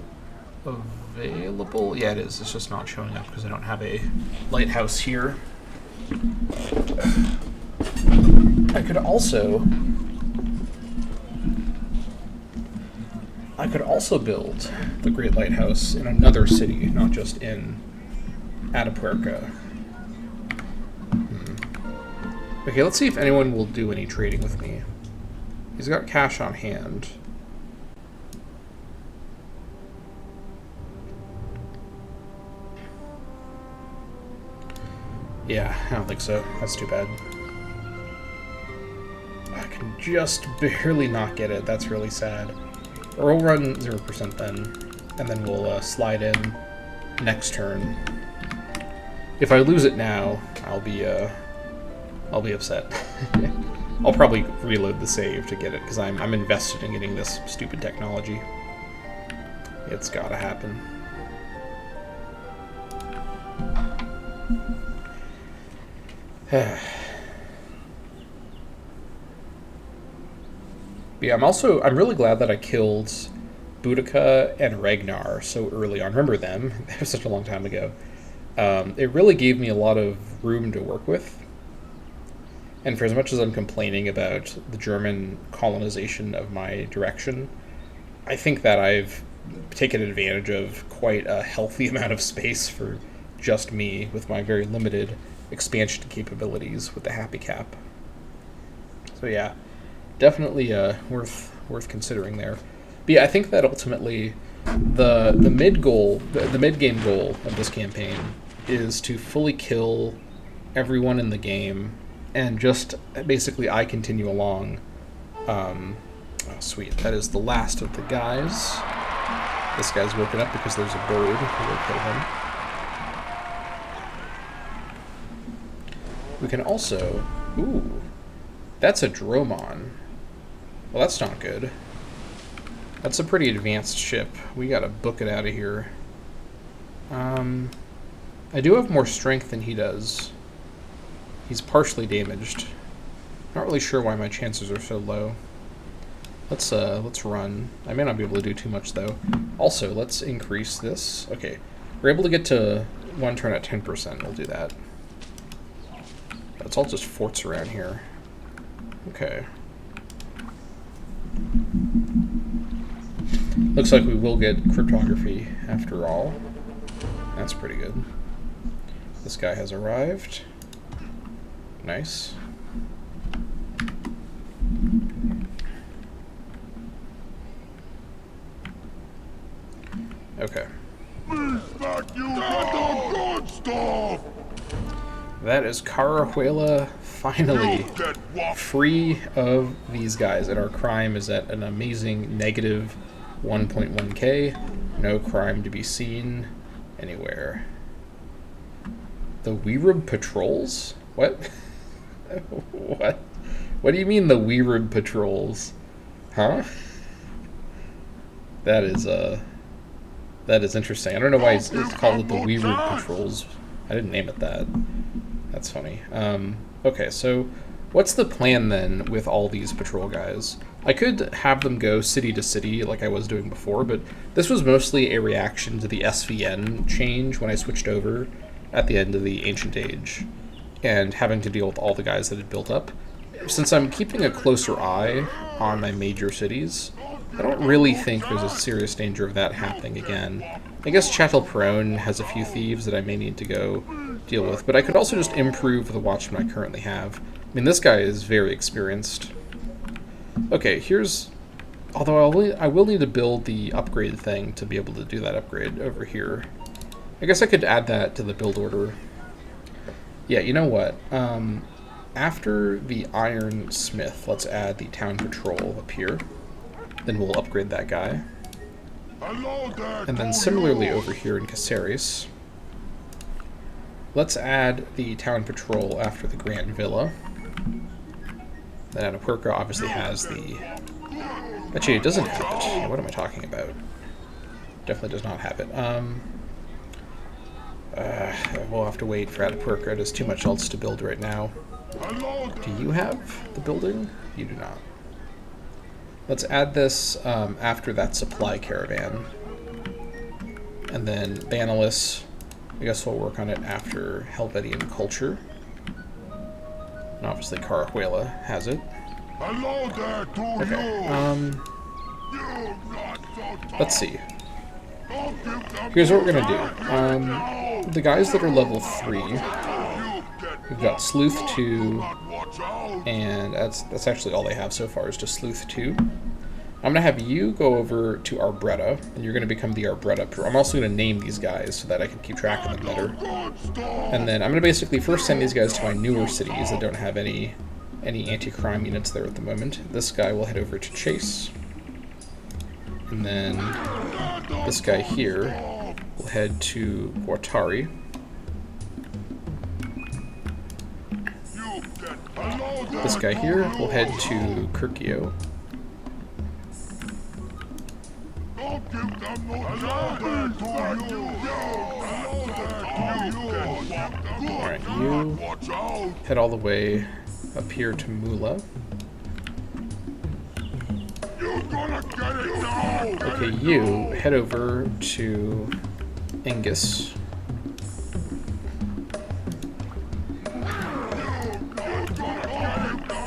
available. Yeah, it is. It's just not showing up because I don't have a lighthouse here. I could also build the Great Lighthouse in another city, not just in Atapuerca. Okay, let's see if anyone will do any trading with me. He's got cash on hand. Yeah, I don't think so. That's too bad. I can just barely not get it. That's really sad. Or we'll run 0% then, and then we'll slide in next turn. If I lose it now, I'll be upset. I'll probably reload the save to get it, because I'm invested in getting this stupid technology. It's gotta happen. Yeah, I'm really glad that I killed Boudica and Ragnar so early on. Remember them? That was such a long time ago. It really gave me a lot of room to work with. And for as much as I'm complaining about the German colonization of my direction, I think that I've taken advantage of quite a healthy amount of space for just me with my very limited expansion capabilities with the Happy Cap. So yeah, definitely worth considering there. But yeah, I think that ultimately the mid game goal of this campaign is to fully kill everyone in the game, and just basically I continue along. Oh sweet, that is the last of the guys. This guy's woken up because there's a bird who will kill him. We can also... Ooh. That's a Dromon. Well, that's not good. That's a pretty advanced ship. We gotta book it out of here. I do have more strength than he does. He's partially damaged. Not really sure why my chances are so low. Let's run. I may not be able to do too much, though. Also, let's increase this. Okay. We're able to get to one turn at 10%. We'll do that. It's all just forts around here. Okay. Looks like we will get cryptography after all. That's pretty good. This guy has arrived. Nice. Okay. Back you get the good stuff! That is Carahuela finally You get whopped! free of these guys, and our crime is at an amazing negative 1.1k. No crime to be seen anywhere. The Weerub patrols? What? What? What do you mean the Weerub patrols? Huh? That is interesting. I don't know why it's called the Weerub patrols. I didn't name it that. That's funny. Okay, so what's the plan then with all these patrol guys? I could have them go city to city like I was doing before, but this was mostly a reaction to the SVN change when I switched over at the end of the Ancient Age and having to deal with all the guys that had built up. Since I'm keeping a closer eye on my major cities, I don't really think there's a serious danger of that happening again. I guess Châtelperron has a few thieves that I may need to go deal with, but I could also just improve the watchman I currently have. I mean, this guy is very experienced. Okay, here's... Although I will need to build the upgrade thing to be able to do that upgrade over here. I guess I could add that to the build order. Yeah, you know what? After the Iron Smith, let's add the town patrol up here. Then we'll upgrade that guy. And then similarly over here in Caceres, let's add the town patrol after the Grand Villa. Then Anapuerca obviously has the... Actually, it doesn't have it. What am I talking about? Definitely does not have it. We'll have to wait for Anapuerca. There's too much else to build right now. Do you have the building? You do not. Let's add this after that supply caravan. And then Banalis, I guess we'll work on it after Helvetian culture. And obviously Carahuela has it. Hello there to Okay, let's see. Here's what we're gonna do. The guys that are level 3, we've got Sleuth 2, and that's actually all they have so far is just Sleuth 2. I'm going to have you go over to Arbretta, and you're going to become the Arbretta Pro. I'm also going to name these guys so that I can keep track of them better. And then I'm going to basically first send these guys to my newer cities that don't have any anti-crime units there at the moment. This guy will head over to Chase. And then this guy here will head to Guattari. This guy here will head to Kirkio. Alright, you head all the way up here to Mula. Okay, you head over to Angus.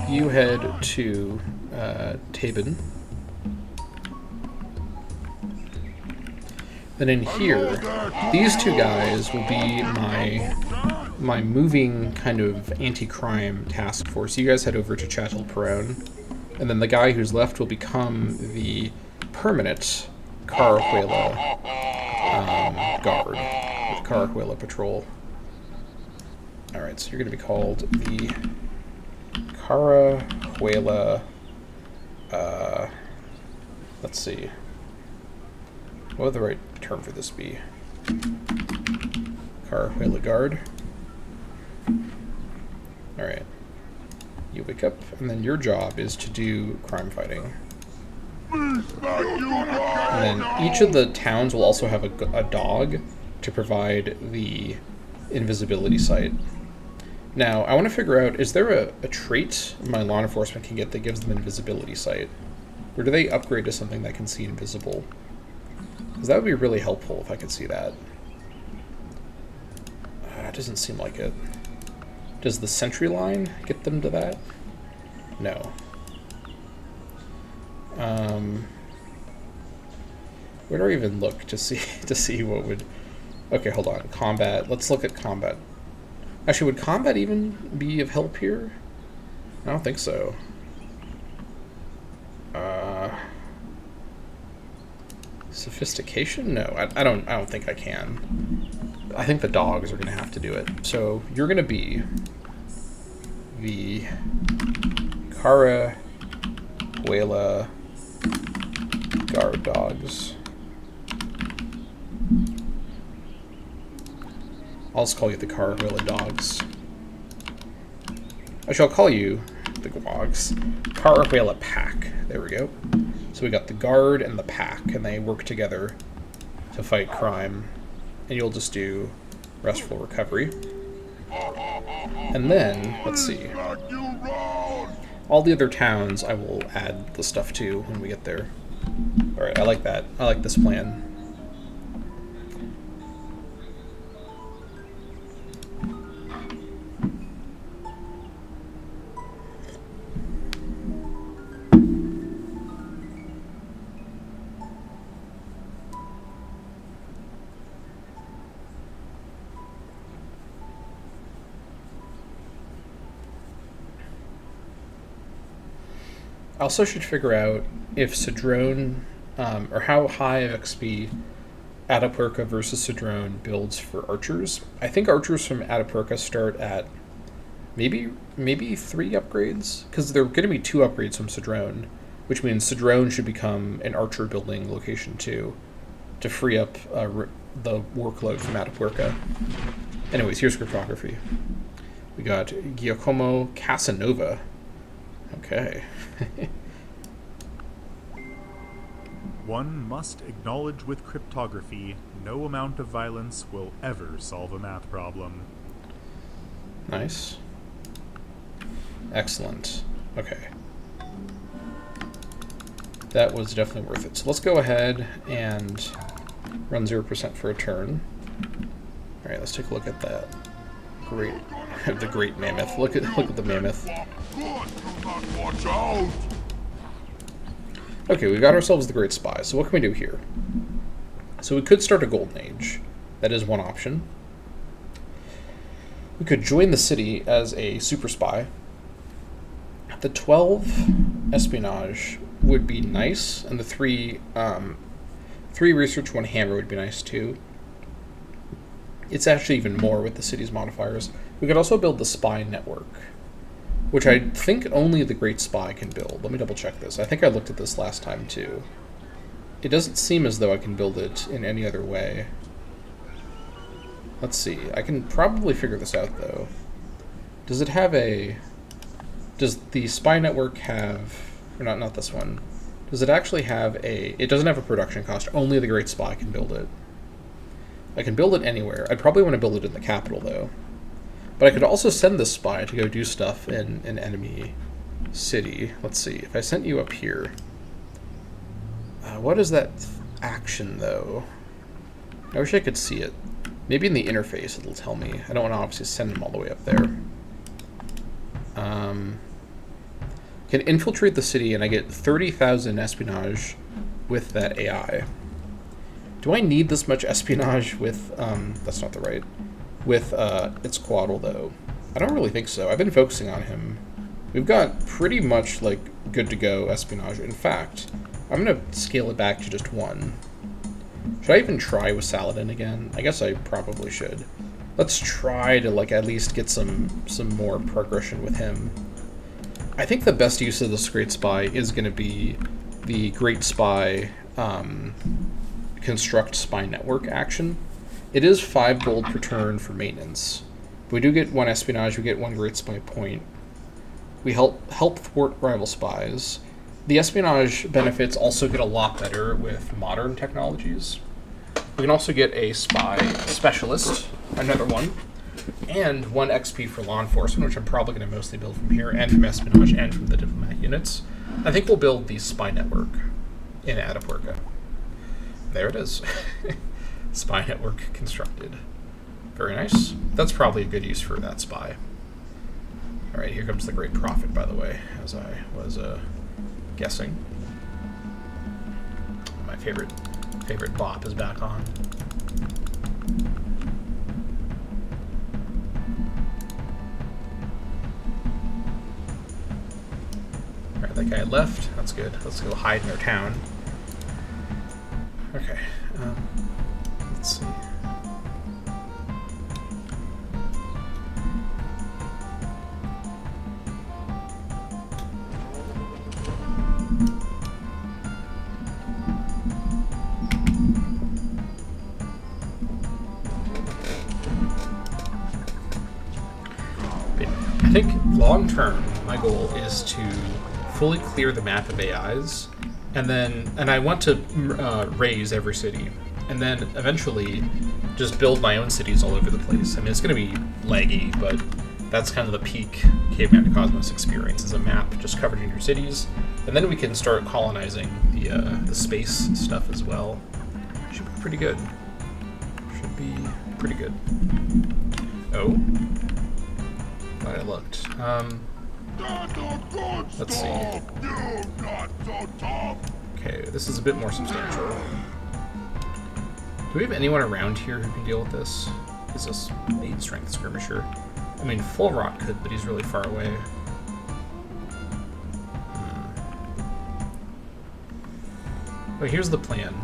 You head to Tabin. Then in here, these two guys will be my moving kind of anti-crime task force. You guys head over to Châtelperron, and then the guy who's left will become the permanent Carahuela guard with Carahuela patrol. Alright, so you're going to be called the Carahuela, let's see, what would the right term for this be? Carahuela guard. Alright. You wake up, and then your job is to do crime fighting. And then each of the towns will also have a dog to provide the invisibility sight. Now, I want to figure out, is there a trait my law enforcement can get that gives them invisibility sight? Or do they upgrade to something that can see invisible? Because that would be really helpful if I could see that. It doesn't seem like it. Does the sentry line get them to that? No. Where do I even look to see what would... Okay, hold on. Combat. Let's look at combat. Actually, would combat even be of help here? I don't think so. Sophistication? No, I don't think I can. I think the dogs are going to have to do it. So you're going to be the Carahuela guard dogs. I'll just call you the Carahuela dogs. I shall call you the Gwogs. Carahuela pack. There we go. So we got the guard and the pack, and they work together to fight crime. And you'll just do restful recovery. And then, let's see. All the other towns I will add the stuff to when we get there. Alright, I like that. I like this plan. I also should figure out if Cedrone, or how high of XP Atapuerca versus Cedrone builds for archers. I think archers from Atapuerca start at maybe 3 upgrades, because there are going to be 2 upgrades from Cedrone, which means Cedrone should become an archer building location too, to free up the workload from Atapuerca. Anyways, here's cryptography. We got Giacomo Casanova. Okay. One must acknowledge with cryptography, no amount of violence will ever solve a math problem. Nice. Excellent. Okay. That was definitely worth it. So let's go ahead and run 0% for a turn. Alright, let's take a look at that. Great. The great mammoth. Look at the mammoth. Watch out! Okay, we got ourselves the Great Spy. So what can we do here? So we could start a Golden Age. That is one option. We could join the city as a super spy. The 12 espionage would be nice, and the 3 research, 1 hammer would be nice too. It's actually even more with the city's modifiers. We could also build the spy network, which I think only the Great Spy can build. Let me double check this. I think I looked at this last time too. It doesn't seem as though I can build it in any other way. Let's see. I can probably figure this out though. Does it have a... Does the spy network have... Or not this one. Does it actually have a... It doesn't have a production cost. Only the Great Spy can build it. I can build it anywhere. I'd probably want to build it in the capital though. But I could also send this spy to go do stuff in an enemy city. Let's see. If I sent you up here... what is that action, though? I wish I could see it. Maybe in the interface it'll tell me. I don't want to obviously send him all the way up there. Can infiltrate the city, and I get 30,000 espionage with that AI. Do I need this much espionage with... that's not the right... With Itzcoatl, though? I don't really think so. I've been focusing on him. We've got pretty much, like, good-to-go espionage. In fact, I'm going to scale it back to just 1. Should I even try with Saladin again? I guess I probably should. Let's try to, like, at least get some more progression with him. I think the best use of this Great Spy is going to be the Great Spy construct spy network action. It is 5 gold per turn for maintenance. We do get 1 espionage, we get 1 Great Spy point. We help thwart rival spies. The espionage benefits also get a lot better with modern technologies. We can also get a spy specialist, another one, and 1 XP for law enforcement, which I'm probably going to mostly build from here, and from espionage, and from the diplomatic units. I think we'll build the spy network in Atapuerca. There it is. Spy network constructed. Very nice. That's probably a good use for that spy. Alright, here comes the Great Prophet, by the way, as I was guessing. My favorite bop is back on. Alright, that guy left. That's good. Let's go hide in our town. Okay. Let's see. I think long term, my goal is to fully clear the map of AIs, and I want to raise every city, and then eventually just build my own cities all over the place. I mean, it's going to be laggy, but that's kind of the peak Caveman to Cosmos experience, is a map just covered in your cities, and then we can start colonizing the space stuff as well. Should be pretty good. Should be pretty good. Oh. Glad I looked. Let's see. Okay, this is a bit more substantial. Do we have anyone around here who can deal with this? Is this 8 strength skirmisher? I mean, Full Rot could, but he's really far away. Well, here's the plan.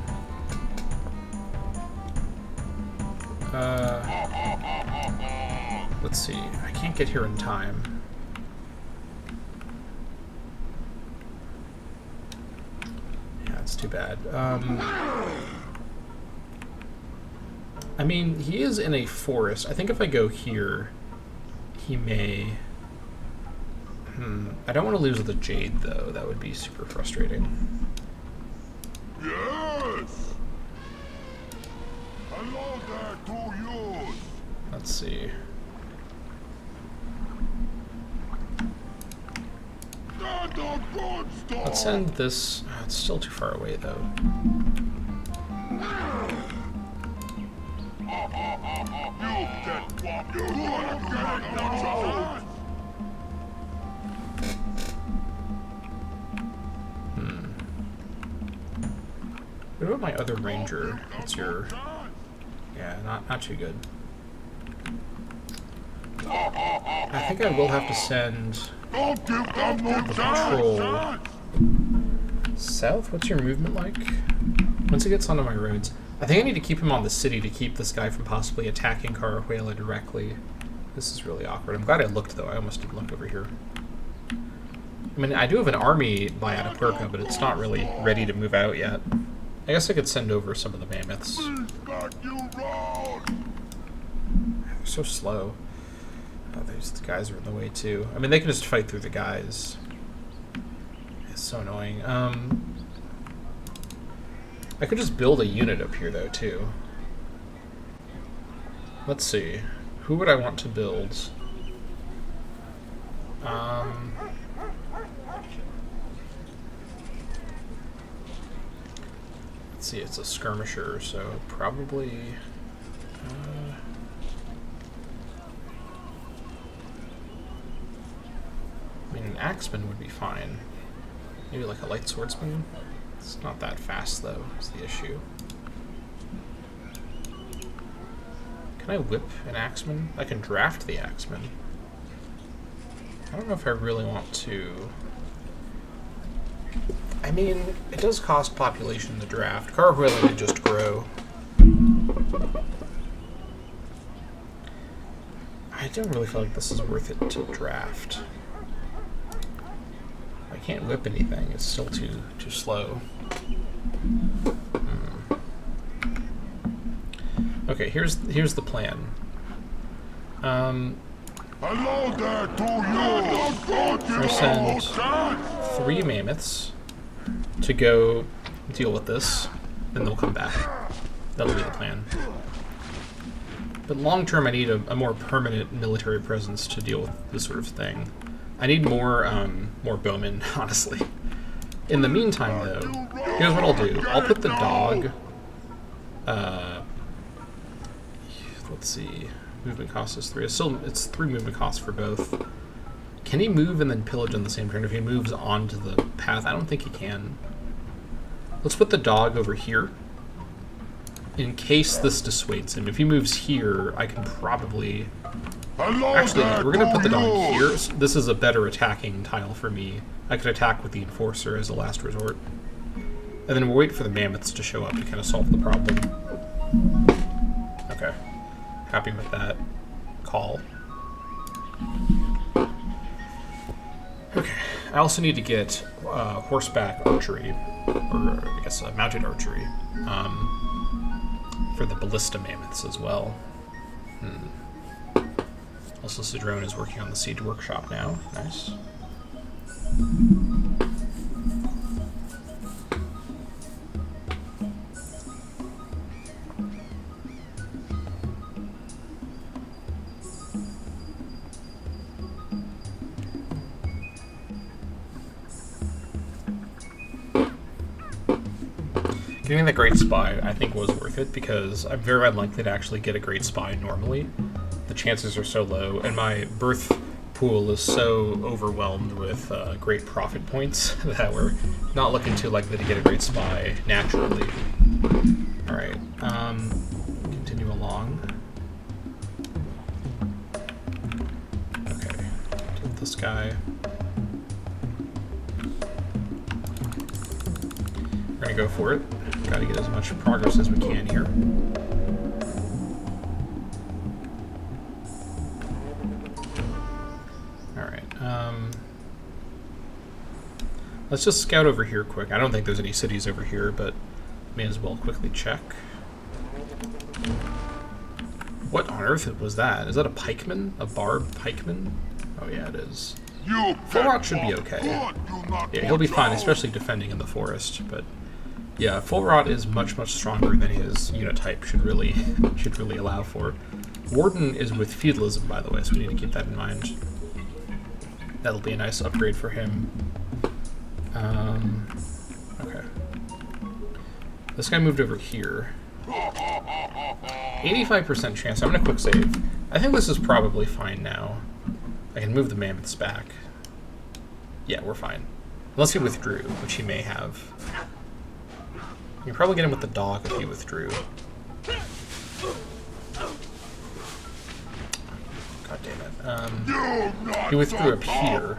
Let's see. I can't get here in time. Yeah, it's too bad. I mean, he is in a forest. I think if I go here, he may... I don't want to lose the Jade, though. That would be super frustrating. Yes! Hello there to you! Let's see. Let's send this... Oh, it's still too far away, though. What about my other ranger? What's your... Yeah, not too good. I think I will have to send the patrol south. What's your movement like? Once he gets onto my roads, I think I need to keep him on the city to keep this guy from possibly attacking Carahuela directly. This is really awkward. I'm glad I looked, though. I almost didn't look over here. I mean, I do have an army by Atapuerca, but it's not really ready to move out yet. I guess I could send over some of the mammoths. They're so slow. Oh, these guys are in the way, too. I mean, they can just fight through the guys. It's so annoying. I could just build a unit up here, though, too. Let's see. Who would I want to build? Let's see, it's a skirmisher, so probably... I mean, an axeman would be fine. Maybe like a light swordsman? It's not that fast, though, is the issue. Can I whip an axeman? I can draft the axeman. I don't know if I really want to... I mean, it does cost population to draft. Carahuela would just grow. I don't really feel like this is worth it to draft. I can't whip anything. It's still too slow. Okay, here's the plan. Hello there to you! I send 3 mammoths to go deal with this, then they'll come back. That'll be the plan. But long term, I need a more permanent military presence to deal with this sort of thing. I need more bowmen, honestly. In the meantime, though, here's what I'll do. I'll put the dog... let's see. Movement cost is 3. It's 3 movement costs for both. Can he move and then pillage on the same turn if he moves onto the path? I don't think he can. Let's put the dog over here in case this dissuades him. If he moves here, I can probably... Actually, we're going to put the dog here. This is a better attacking tile for me. I could attack with the Enforcer as a last resort. And then we'll wait for the mammoths to show up to kind of solve the problem. Okay. Happy with that call. Okay. I also need to get horseback archery, or I guess mounted archery, for the ballista mammoths as well. Also, Cedrone is working on the siege workshop now. Nice. Getting the Great Spy, I think, was worth it because I'm very unlikely to actually get a Great Spy normally. The chances are so low, and my birth pool is so overwhelmed with great profit points that we're not looking too likely to get a Great Spy naturally. Alright, continue along. Okay, deal with this guy. We're gonna go for it. Gotta get as much progress as we can here. Alright, let's just scout over here quick. I don't think there's any cities over here, but may as well quickly check. What on earth was that? Is that a pikeman? A barbed pikeman? Oh yeah, it is. Full rot should be okay. Yeah, he'll be fine, especially defending in the forest, but yeah, full rot is much stronger than his unit type should really allow for. Warden is with feudalism, by the way, so we need to keep that in mind. That'll be a nice upgrade for him. Okay. This guy moved over here. 85% chance. I'm gonna quick save. I think this is probably fine now. I can move the mammoths back. Yeah, we're fine. Unless he withdrew, which he may have. You can probably get him with the dog if he withdrew. God damn it. He withdrew up here.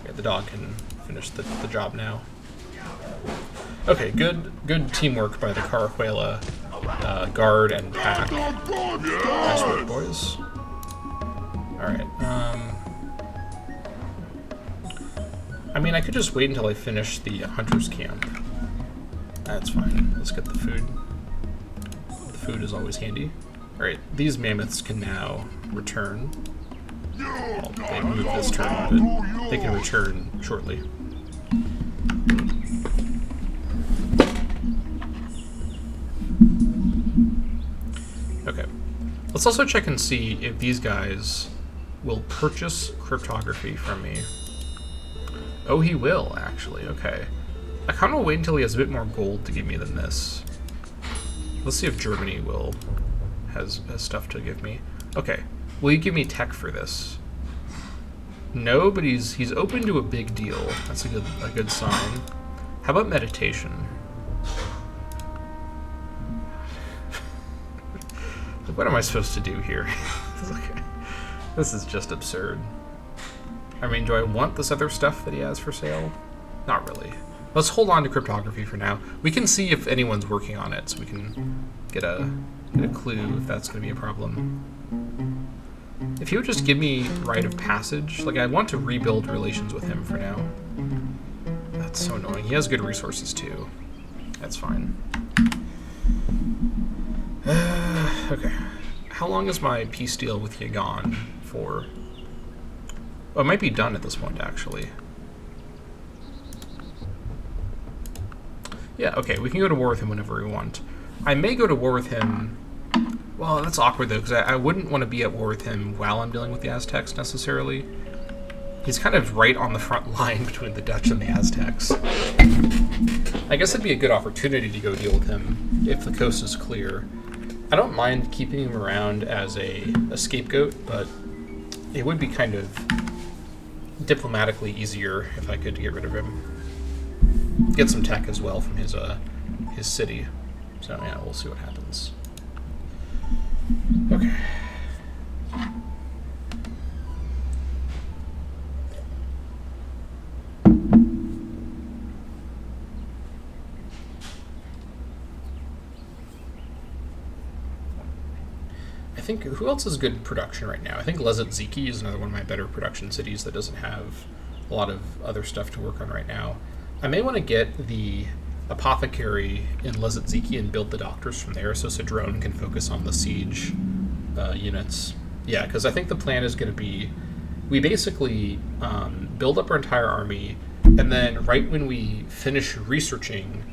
Yeah, the dog can finish the job now. Okay, good teamwork by the Carahuela guard and pack. Nice work, boys. Alright, I mean, I could just wait until I finish the hunter's camp. That's fine. Let's get the food. The food is always handy. Alright, these mammoths can now return. Well, they moved this turn, but they can return shortly. Okay. Let's also check and see if these guys will purchase cryptography from me. Oh, he will, actually. Okay. I kind of want to wait until he has a bit more gold to give me than this. Let's see if Germany has stuff to give me. Okay. Will you give me tech for this? No, but he's open to a big deal. That's a good sign. How about meditation? What am I supposed to do here? This is just absurd. I mean, do I want this other stuff that he has for sale? Not really. Let's hold on to cryptography for now. We can see if anyone's working on it, so we can get a clue if that's going to be a problem. If he would just give me rite of passage, like I want to rebuild relations with him for now. That's so annoying. He has good resources too. That's fine. Okay. How long is my peace deal with Yagan for? Oh, it might be done at this point, actually. Yeah, okay, we can go to war with him whenever we want. I may go to war with him... Well, that's awkward, though, because I wouldn't want to be at war with him while I'm dealing with the Aztecs, necessarily. He's kind of right on the front line between the Dutch and the Aztecs. I guess it'd be a good opportunity to go deal with him if the coast is clear. I don't mind keeping him around as a scapegoat, but it would be kind of diplomatically easier if I could get rid of him. Get some tech as well from his city. So yeah, we'll see what happens. Okay. think, who else is good production right now? I think Lezetziki is another one of my better production cities that doesn't have a lot of other stuff to work on right now. I may want to get the apothecary in Lezetziki and build the doctors from there so Cedrone can focus on the siege units. Yeah, because I think the plan is going to be, we basically build up our entire army, and then right when we finish researching,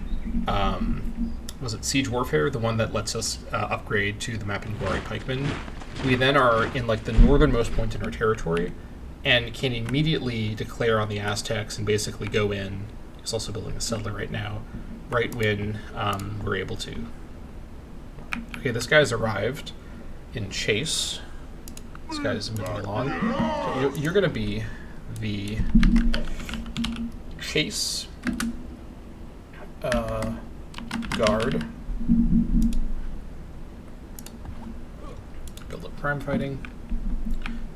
was it Siege Warfare, the one that lets us upgrade to the Mapinguari Pikemen, we then are in like the northernmost point in our territory and can immediately declare on the Aztecs and basically go in. He's also building a settler right now, right when we're able to. Okay, this guy's arrived in Chase. This guy's moving along. So you're going to be the Chase guard. Build up crime fighting.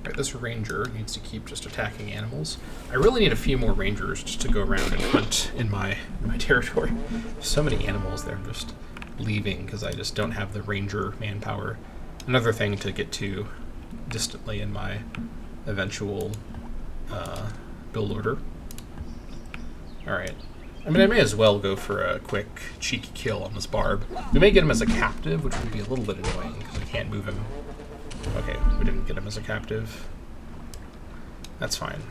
Right, this ranger needs to keep just attacking animals. I really need a few more rangers just to go around and hunt in my territory. There's so many animals there. I'm just leaving because I just don't have the ranger manpower. Another thing to get to distantly in my eventual build order. Alright. I mean, I may as well go for a quick, cheeky kill on this barb. We may get him as a captive, which would be a little bit annoying because we can't move him. Okay, we didn't get him as a captive. That's fine.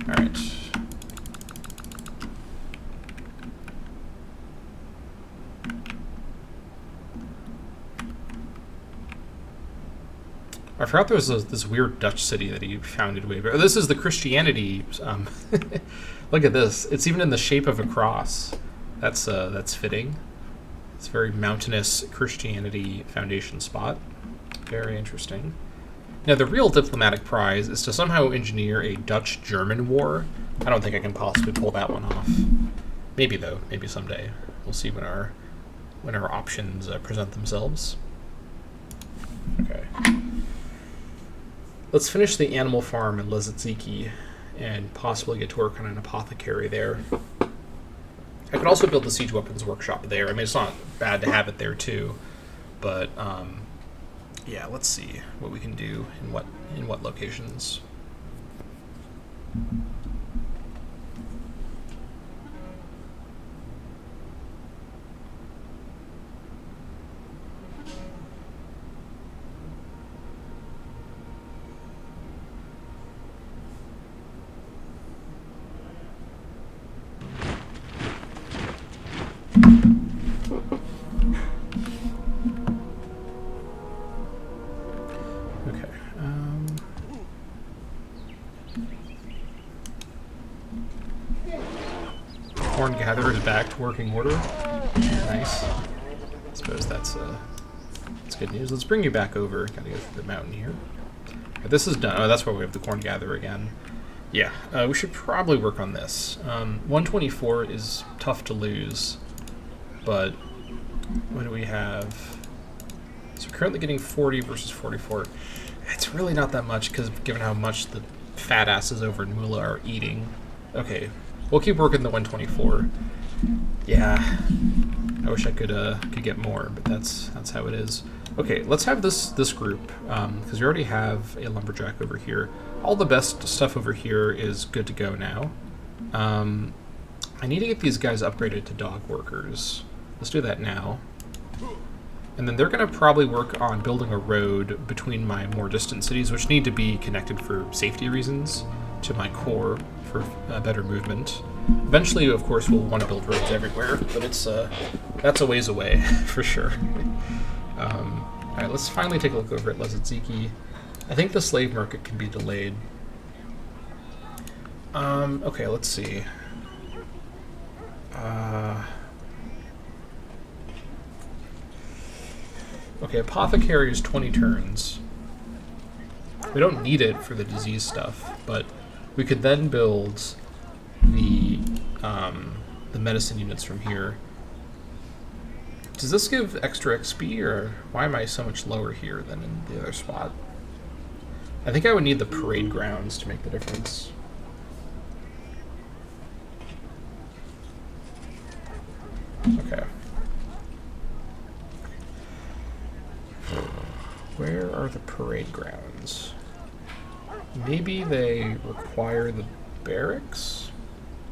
Alright. I forgot there was this weird Dutch city that he founded way back. This is the Christianity. Look at this. It's even in the shape of a cross. That's fitting. It's a very mountainous Christianity foundation spot. Very interesting. Now, the real diplomatic prize is to somehow engineer a Dutch-German war. I don't think I can possibly pull that one off. Maybe, though. Maybe someday. We'll see when our options present themselves. Okay. Let's finish the animal farm in Lezetziki and possibly get to work on an apothecary there. I could also build the siege weapons workshop there. I mean, it's not bad to have it there too, but yeah, let's see what we can do in what locations. Corn gatherer is back to working order. Nice. I suppose that's good news. Let's bring you back over. Gotta go through the mountain here. Okay, this is done. Oh, that's why we have the corn gatherer again. Yeah, we should probably work on this. 124 is tough to lose, but what do we have? So we're currently getting 40 versus 44. It's really not that much, because given how much the fat asses over in Mula are eating. Okay, we'll keep working the 124. Yeah, I wish I could get more, but that's how it is. Okay, let's have this group, because we already have a lumberjack over here. All the best stuff over here is good to go now. I need to get these guys upgraded to dog workers. Let's do that now. And then they're going to probably work on building a road between my more distant cities, which need to be connected for safety reasons to my core for better movement. Eventually, of course, we'll want to build roads everywhere, but that's a ways away for sure. All right, let's finally take a look over at Lezetziki. I think the slave market can be delayed. Okay, let's see. Okay, apothecary is 20 turns. We don't need it for the disease stuff, but we could then build the medicine units from here. Does this give extra XP, or why am I so much lower here than in the other spot? I think I would need the parade grounds to make the difference. Okay. Where are the parade grounds? Maybe they require the barracks?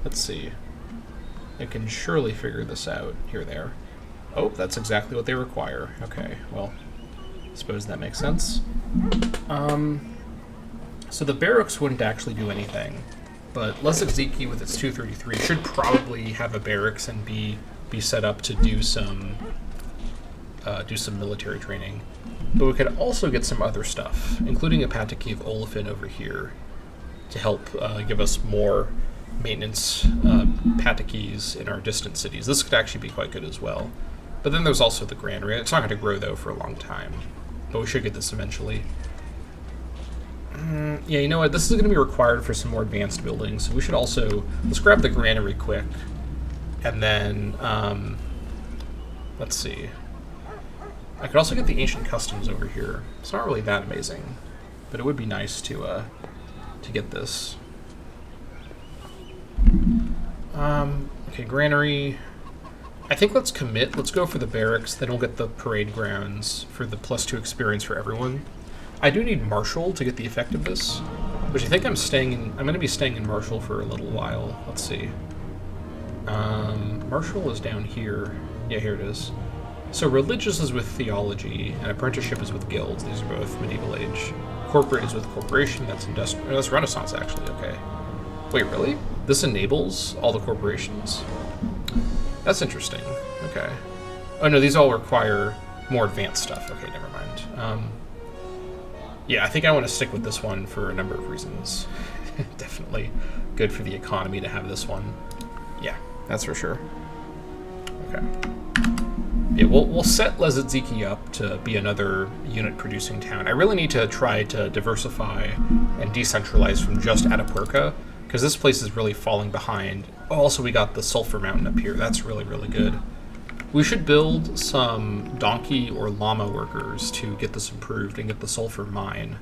Let's see. I can surely figure this out. Here they are. Oh, that's exactly what they require. Okay, well, I suppose that makes sense. So the barracks wouldn't actually do anything, but Lesiziki with its 233 should probably have a barracks and be set up to do some military training. But we could also get some other stuff, including a Pataki of Olafin over here to help give us more maintenance Patakis in our distant cities. This could actually be quite good as well. But then there's also the granary. It's not going to grow, though, for a long time. But we should get this eventually. Yeah, you know what? This is going to be required for some more advanced buildings. So we should also... Let's grab the granary quick. And then... let's see. I could also get the ancient customs over here. It's not really that amazing. But it would be nice to get this. Okay, granary... I think let's commit. Let's go for the barracks. Then we'll get the parade grounds for the +2 experience for everyone. I do need Marshall to get the effect of this, which I think I'm going to be staying in Marshall for a little while. Let's see. Marshall is down here. Yeah, here it is. So religious is with theology, and apprenticeship is with guilds. These are both medieval age. Corporate is with corporation. That's industrial. Oh, that's Renaissance, actually. Okay. Wait, really? This enables all the corporations? That's interesting. Okay. Oh, no, these all require more advanced stuff. Okay, never mind. Yeah, I think I want to stick with this one for a number of reasons. Definitely good for the economy to have this one. Yeah, that's for sure. Okay. Yeah, we'll set Lesiziki up to be another unit-producing town. I really need to try to diversify and decentralize from just Atapuerca, because this place is really falling behind. Oh, also, we got the Sulfur Mountain up here. That's really, really good. We should build some donkey or llama workers to get this improved and get the sulfur mine.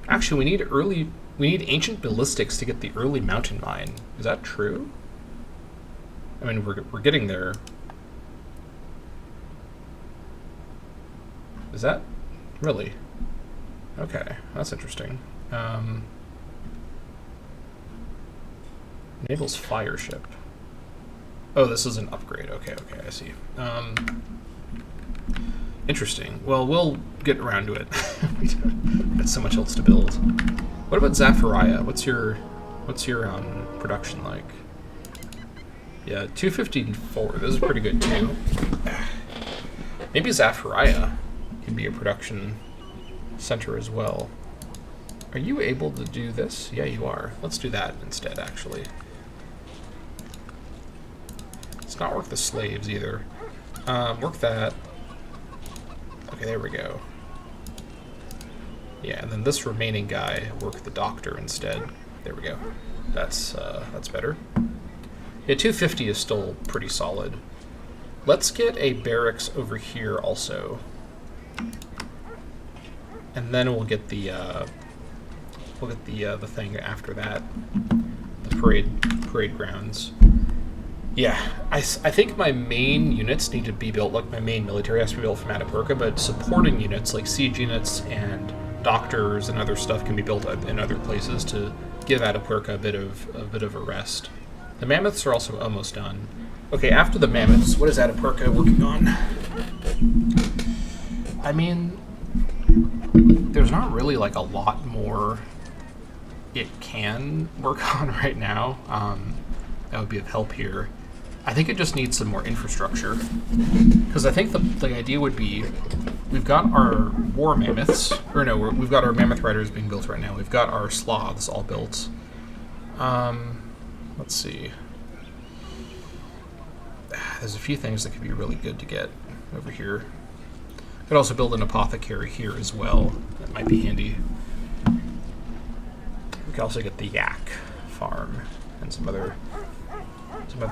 Actually, we need ancient ballistics to get the early mountain mine. Is that true? I mean, we're getting there. Is that really? Okay, that's interesting. Enables fire ship. Oh, this is an upgrade. Okay, I see. Interesting. Well, we'll get around to it. We got so much else to build. What about Zafariah? What's your production like? Yeah, 254. This is pretty good too. Maybe Zafariah can be a production center as well. Are you able to do this? Yeah, you are. Let's do that instead, actually. Let's not work the slaves either. Work that. Okay, there we go. Yeah, and then this remaining guy, work the doctor instead. There we go. That's better. Yeah, 250 is still pretty solid. Let's get a barracks over here also. And then we'll get the thing after that. The parade grounds. Yeah, I think my main units need to be built, like my main military has to be built from Atapuerca, but supporting units like siege units and doctors and other stuff can be built in other places to give Atapuerca a bit of a rest. The mammoths are also almost done. Okay, after the mammoths, what is Atapuerca working on? I mean, there's not really like a lot more it can work on right now. That would be of help here. I think it just needs some more infrastructure, because I think the idea would be we've got our war mammoths, or no, we've got our mammoth riders being built right now. We've got our sloths all built. Let's see. There's a few things that could be really good to get over here. Could also build an apothecary here as well. That might be handy. We could also get the yak farm and some other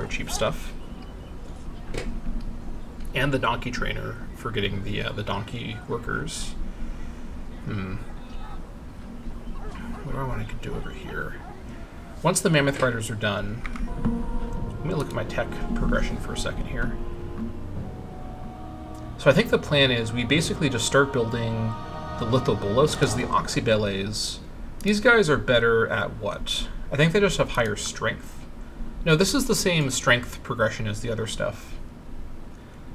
cheap stuff. And the donkey trainer for getting the donkey workers. What do I want to do over here? Once the mammoth riders are done, let me look at my tech progression for a second here. So I think the plan is we basically just start building the lithobolos, because the oxybelets, these guys are better at what? I think they just have higher strength. No, this is the same strength progression as the other stuff.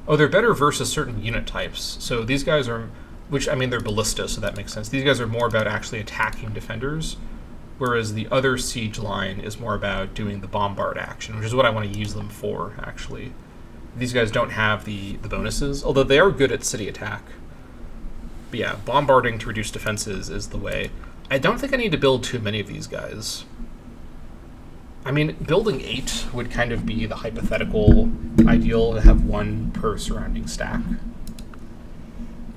Oh, they're better versus certain unit types. So these guys are, which, I mean, they're ballista, so that makes sense. These guys are more about actually attacking defenders, whereas the other siege line is more about doing the bombard action, which is what I want to use them for, actually. These guys don't have the bonuses, although they are good at city attack. But yeah, bombarding to reduce defenses is the way. I don't think I need to build too many of these guys. I mean, building 8 would kind of be the hypothetical ideal, to have 1 per surrounding stack.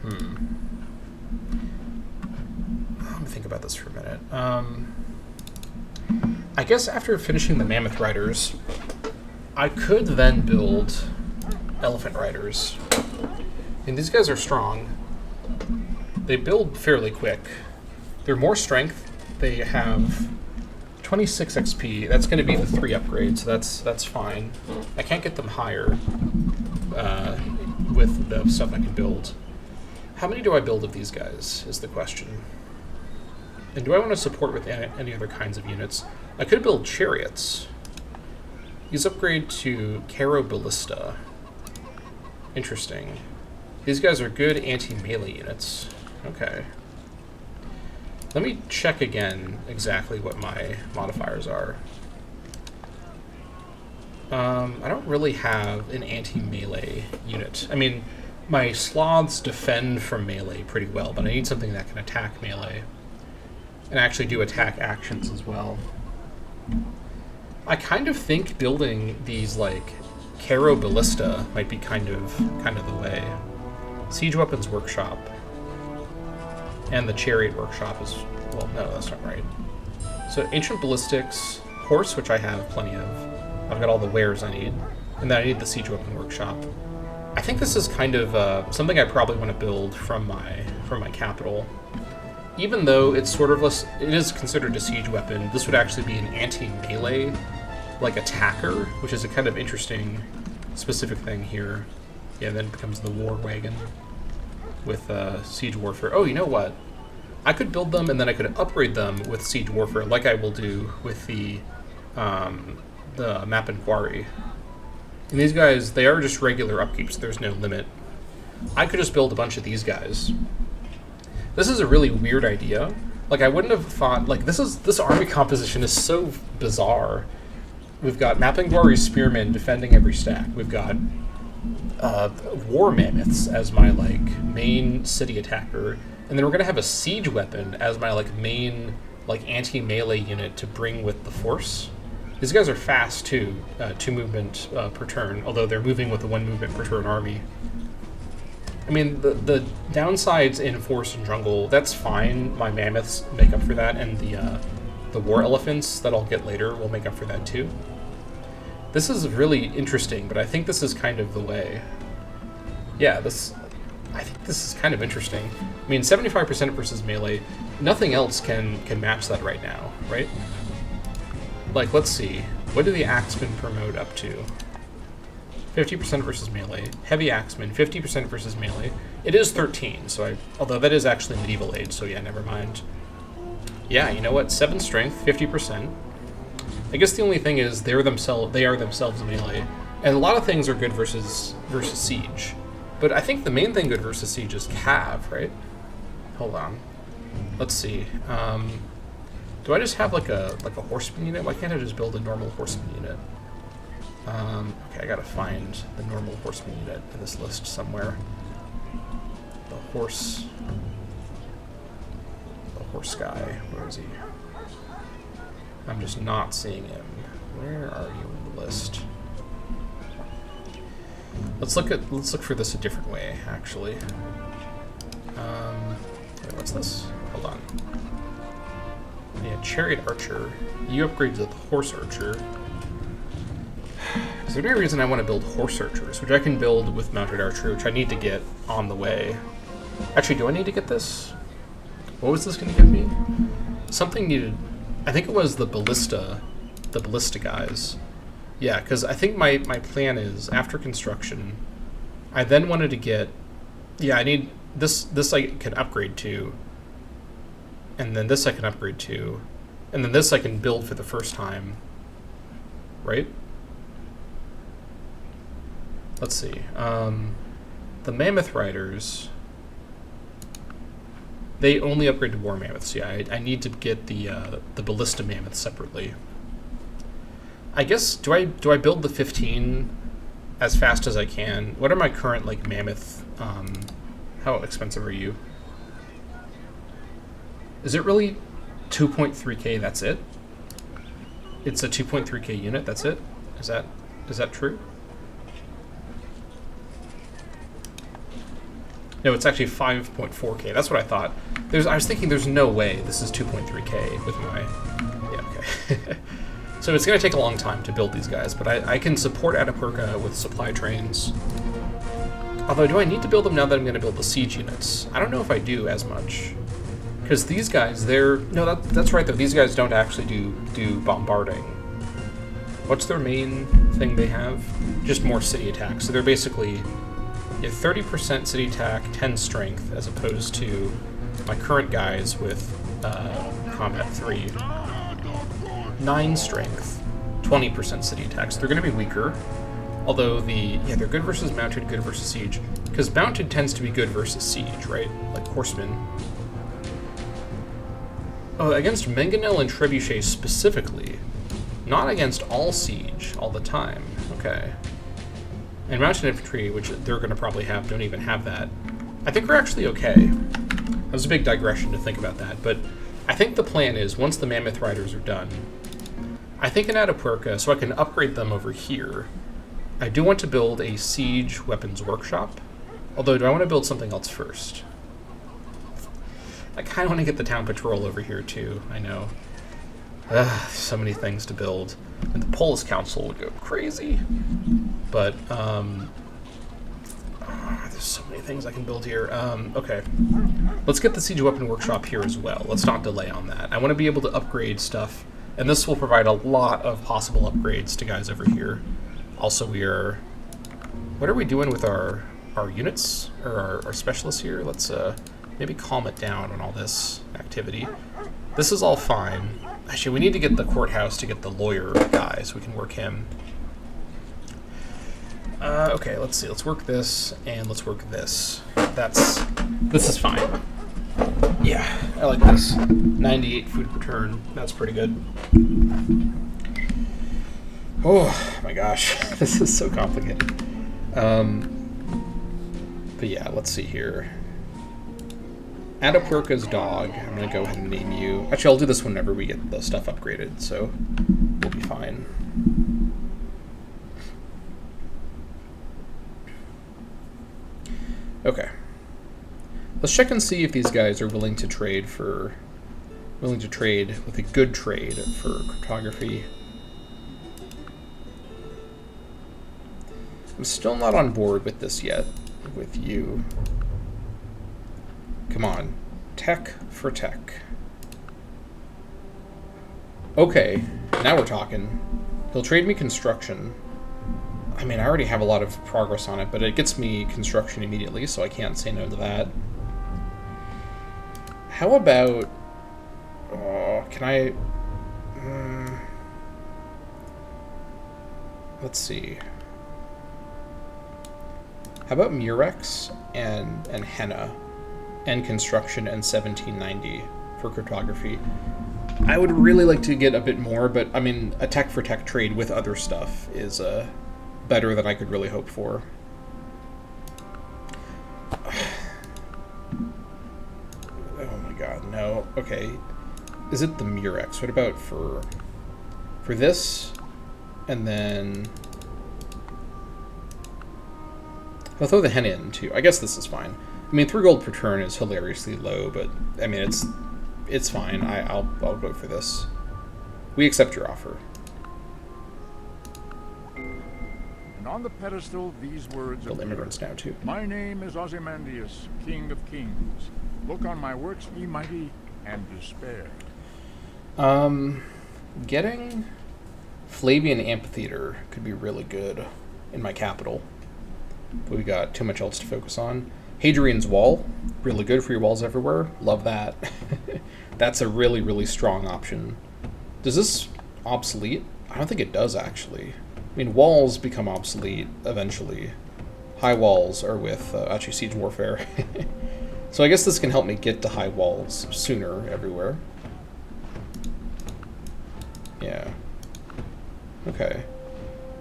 Let me think about this for a minute. I guess after finishing the Mammoth Riders, I could then build Elephant Riders. And these guys are strong. They build fairly quick. They're more strength. They have 26 XP. That's going to be the 3 upgrade, so that's fine. I can't get them higher with the stuff I can build. How many do I build of these guys is the question. And do I want to support with any other kinds of units? I could build chariots. These upgrade to Caro Ballista. Interesting. These guys are good anti-melee units. Okay. Let me check again exactly what my modifiers are. I don't really have an anti-melee unit. I mean, my sloths defend from melee pretty well, but I need something that can attack melee. And actually do attack actions as well. I kind of think building these, like, Caro Ballista might be kind of the way. Siege Weapons Workshop. And the Chariot Workshop is... well, no, that's not right. So, Ancient Ballistics, Horse, which I have plenty of. I've got all the wares I need. And then I need the Siege Weapon Workshop. I think this is kind of something I probably want to build from my capital. Even though it's sort of less... it is considered a siege weapon, this would actually be an anti-melee, like, attacker, which is a kind of interesting specific thing here. Yeah, then it becomes the war wagon with siege warfare. Oh, you know what? I could build them and then I could upgrade them with siege warfare, like I will do with the map and quarry. And these guys, they are just regular upkeep, so there's no limit. I could just build a bunch of these guys. This is a really weird idea. Like, I wouldn't have thought, like, this army composition is so bizarre. We've got Mapping Quarry Spearmen defending every stack. We've got War Mammoths as my, like, main city attacker. And then we're going to have a siege weapon as my, like, main, like, anti-melee unit to bring with the force. These guys are fast, too. 2 movement per turn, although they're moving with a 1 movement per turn army. I mean, the downsides in forest and jungle, that's fine. My mammoths make up for that, and the war elephants that I'll get later will make up for that too. This is really interesting, but I think this is kind of the way. Yeah, I think this is kind of interesting. I mean, 75% versus melee, nothing else can match that right now, right? Like, let's see. What do the axemen promote up to? 50% versus melee. Heavy axemen, 50% versus melee. It is 13, so although that is actually medieval age, so yeah, never mind. Yeah, you know what? 7 strength, 50%. I guess the only thing is they are themselves melee, and a lot of things are good versus siege. But I think the main thing good versus siege is cav, right? Hold on. Let's see. Do I just have like a horseman unit? Why can't I just build a normal horseman unit? Okay, I gotta find the normal horseman unit in this list somewhere. The horse guy. Where is he? I'm just not seeing him. Where are you in the list? Let's look for this a different way, actually. Wait, what's this? Hold on. Yeah, Chariot Archer. You upgrade to the Horse Archer. Is there any reason I want to build Horse Archers, which I can build with Mounted Archer, which I need to get on the way? Actually, do I need to get this? What was this going to give me? Something needed... I think it was the ballista guys. Yeah, because I think my plan is, after construction, I then wanted to get... Yeah, I need this I can upgrade to, and then this I can upgrade to, and then this I can build for the first time, right? Let's see. The Mammoth Riders, they only upgrade to War Mammoths. Yeah, I need to get the Ballista Mammoth separately. I guess, do I build the 15 as fast as I can? What are my current, like, Mammoth, how expensive are you? Is it really 2.3k, that's it? It's a 2.3k unit, that's it? Is that true? No, it's actually 5.4k. That's what I thought. I was thinking there's no way this is 2.3k with my... Yeah, okay. So it's going to take a long time to build these guys, but I can support Atapuerca with supply trains. Although, do I need to build them now that I'm going to build the siege units? I don't know if I do as much. Because these guys, no, that's right, though. These guys don't actually do bombarding. What's their main thing they have? Just more city attacks. So they're basically... Yeah, 30% city attack, 10 strength, as opposed to my current guys with combat 3. 9 strength, 20% city attacks. They're going to be weaker, although they're good versus mounted, good versus siege. Because mounted tends to be good versus siege, right? Like horsemen. Oh, against Mangonel and Trebuchet specifically. Not against all siege all the time. Okay. And mounted infantry, which they're going to probably have, don't even have that. I think we're actually okay. That was a big digression to think about that, but I think the plan is, once the Mammoth Riders are done, I think in Atapuerca, so I can upgrade them over here, I do want to build a siege weapons workshop. Although, do I want to build something else first? I kind of want to get the town patrol over here, too. I know. So many things to build. And the Polish Council would go crazy. But, there's so many things I can build here. Okay. Let's get the Siege Weapon Workshop here as well. Let's not delay on that. I want to be able to upgrade stuff, and this will provide a lot of possible upgrades to guys over here. Also, what are we doing with our units, or our specialists here? Let's, maybe calm it down on all this activity. This is all fine. Actually, we need to get the courthouse to get the lawyer guy so we can work him. Okay, let's see. Let's work this, and let's work this. This is fine. Yeah, I like this. 98 food per turn. That's pretty good. Oh my gosh, this is so complicated. But yeah, let's see here. Atapuerca's dog. I'm going to go ahead and name you. Actually, I'll do this whenever we get the stuff upgraded, so we'll be fine. Okay. Let's check and see if these guys are willing to trade with a good trade for cryptography. I'm still not on board with this yet, with you. Come on. Tech for tech. Okay, now we're talking. He'll trade me construction. I mean, I already have a lot of progress on it, but it gets me construction immediately, so I can't say no to that. How about... can I... let's see. How about Murex and Henna? And construction and 1790 for cryptography. I would really like to get a bit more, but I mean, a tech for tech trade with other stuff is better than I could really hope for. Oh my god, no. Okay. Is it the Murex? What about for this? And then I'll throw the hen in too. I guess this is fine. I mean, 3 gold per turn is hilariously low, but I mean, it's fine. I'll go for this. We accept your offer. And on the pedestal, these words Build appear. immigrants now too. My name is Ozymandias, King of Kings. Look on my works, ye mighty, and despair. Getting Flavian Amphitheater could be really good in my capital. But we got too much else to focus on. Hadrian's Wall, really good for your walls everywhere. Love that. That's a really, really strong option. Does this obsolete? I don't think it does, actually. I mean, walls become obsolete eventually. High walls are with, actually, siege warfare. So I guess this can help me get to high walls sooner everywhere. Yeah. Okay.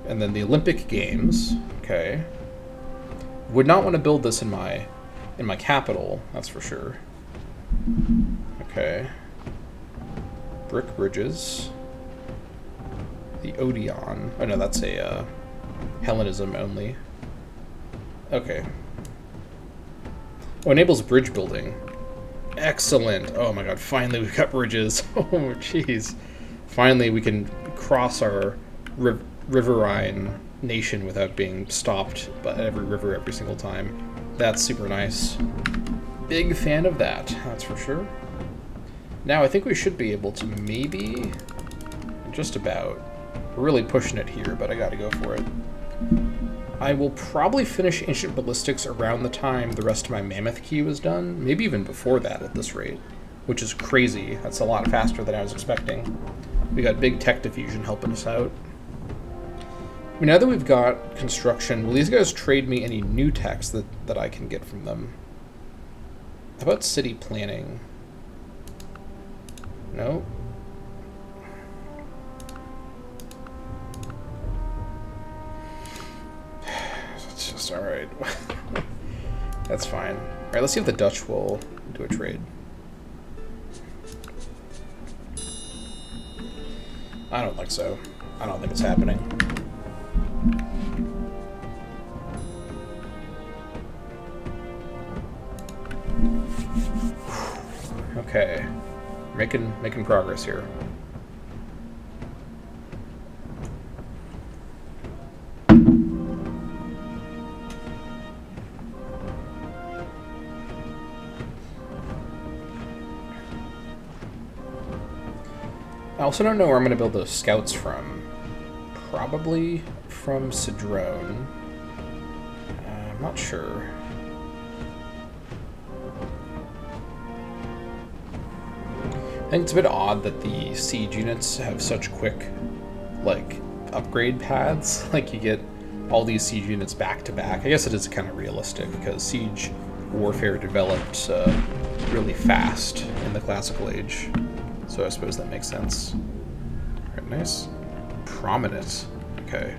And then the Olympic Games. Okay. Would not want to build this in my capital, that's for sure. Okay. Brick bridges. The Odeon. Oh no, that's a Hellenism only. Okay. Oh, enables bridge building. Excellent. Oh my god, finally we've got bridges. Oh jeez. Finally we can cross our riverine nation without being stopped by every river every single time. That's super nice. Big fan of that, that's for sure. Now I think we should be able to maybe, just about, we're really pushing it here, but I gotta go for it. I will probably finish Ancient Ballistics around the time the rest of my Mammoth Key was done, maybe even before that at this rate, which is crazy. That's a lot faster than I was expecting. We got big tech diffusion helping us out. I mean, now that we've got construction, will these guys trade me any new techs that I can get from them? How about city planning? No? It's just alright. That's fine. Alright, let's see if the Dutch will do a trade. I don't think so. I don't think it's happening. Okay. Making progress here. I also don't know where I'm going to build those scouts from. Probably from Cedrone. I'm not sure. I think it's a bit odd that the siege units have such quick, like, upgrade paths. Like, you get all these siege units back to back. I guess it is kind of realistic, because siege warfare developed really fast in the classical age. So I suppose that makes sense. Alright, nice. Prominent. Okay.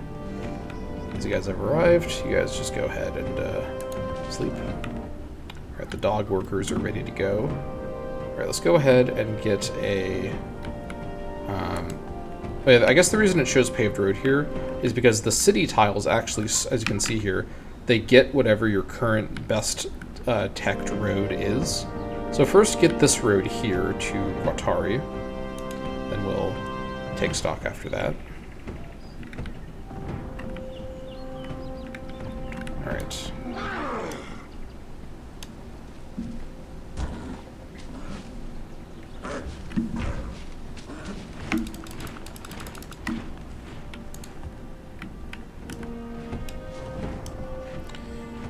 These guys have arrived. You guys just go ahead and sleep. Alright, the dog workers are ready to go. Alright, let's go ahead and get a... I guess the reason it shows paved road here is because the city tiles actually, as you can see here, they get whatever your current best teched road is. So first get this road here to Guattari, then we'll take stock after that. Alright.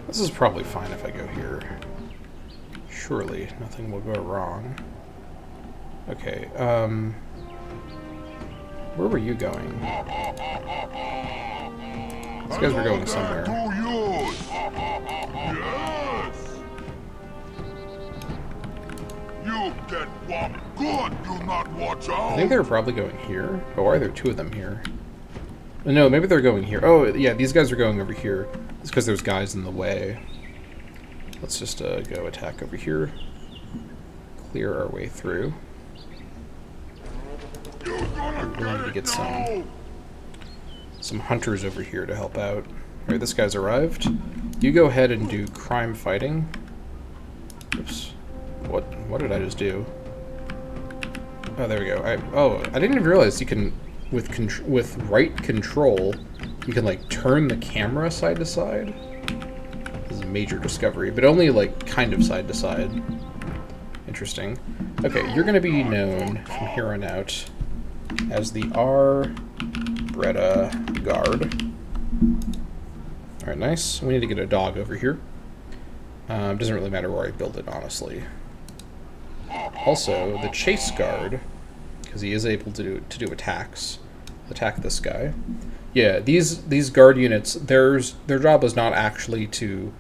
This is probably fine if I go here. Surely, nothing will go wrong. Okay, where were you going? These guys were going somewhere. Yes. You get what good, do not watch out. I think they were probably going here. But why are there two of them here? No, maybe they're going here. Oh, yeah, these guys are going over here. It's because there's guys in the way. Let's just go attack over here. Clear our way through. We need to get some hunters over here to help out. Alright, this guy's arrived. You go ahead and do crime fighting. Oops. What did I just do? Oh, there we go. I didn't even realize you can, with right control, you can like turn the camera side to side. This is a major discovery, but only like kind of side to side. Interesting. Okay, you're going to be known from here on out as the R. Bretta Guard. Alright, nice. We need to get a dog over here. Doesn't really matter where I build it, honestly. Also, the chase guard, because he is able to do attacks. Attack this guy. Yeah, these guard units, their job is not actually to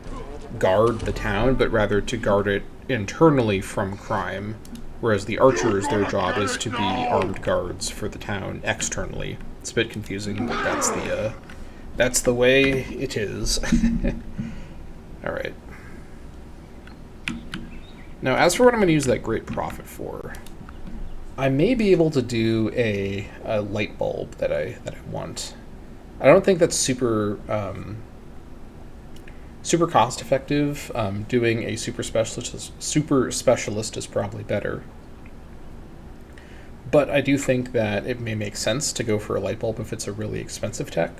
guard the town, but rather to guard it internally from crime, whereas the archers, their job is to be armed guards for the town externally. It's a bit confusing, but that's the way it is. All right. Now, as for what I'm going to use that great profit for, I may be able to do a light bulb that I want. I don't think that's super cost effective. Doing a super specialist is probably better. But I do think that it may make sense to go for a light bulb if it's a really expensive tech.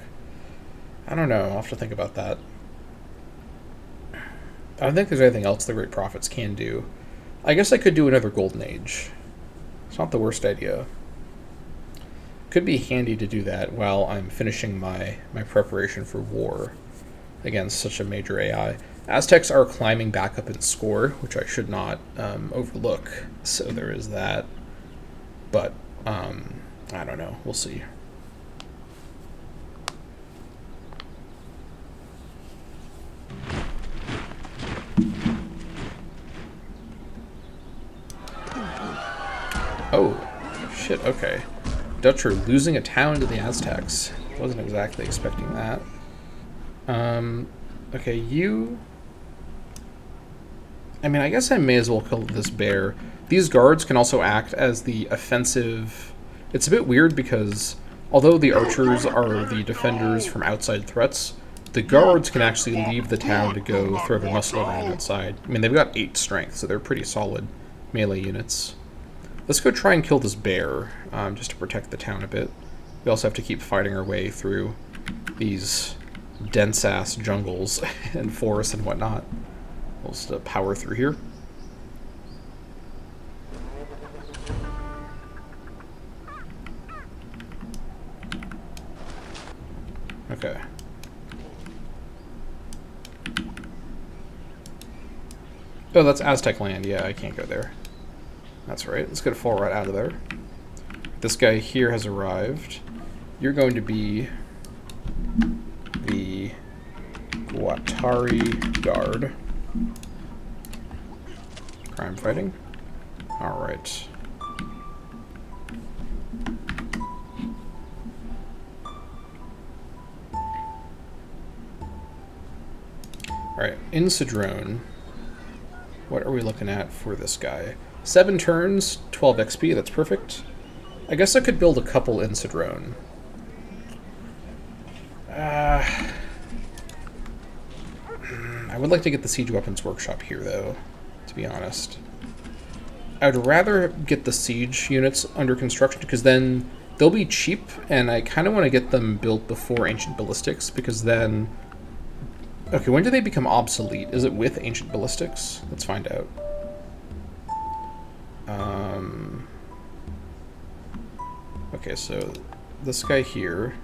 I don't know. I'll have to think about that. I don't think there's anything else the Great Prophets can do. I guess I could do another Golden Age. It's not the worst idea. Could be handy to do that while I'm finishing my preparation for war against such a major AI. Aztecs are climbing back up in score, which I should not overlook. So there is that. But, I don't know. We'll see. Oh, shit, okay. Dutch are losing a town to the Aztecs. Wasn't exactly expecting that. Okay, you... I mean, I guess I may as well kill this bear. These guards can also act as the offensive... It's a bit weird because, although the archers are the defenders from outside threats, the guards can actually leave the town to go throw their muscle around outside. I mean, they've got 8 strength, so they're pretty solid melee units. Let's go try and kill this bear, just to protect the town a bit. We also have to keep fighting our way through these dense-ass jungles and forests and whatnot. We'll just power through here. Okay. Oh, that's Aztec land. Yeah, I can't go there. That's right. Let's get a fall right out of there. This guy here has arrived. You're going to be the Guattari Guard. Crime fighting. Alright. Alright, in Cedrone, what are we looking at for this guy? 7 turns, 12 XP, that's perfect. I guess I could build a couple in Cedrone. I would like to get the Siege Weapons Workshop here, though, to be honest. I would rather get the Siege units under construction, because then they'll be cheap, and I kind of want to get them built before Ancient Ballistics, because then... Okay, when do they become obsolete? Is it with Ancient Ballistics? Let's find out. Okay, so this guy here...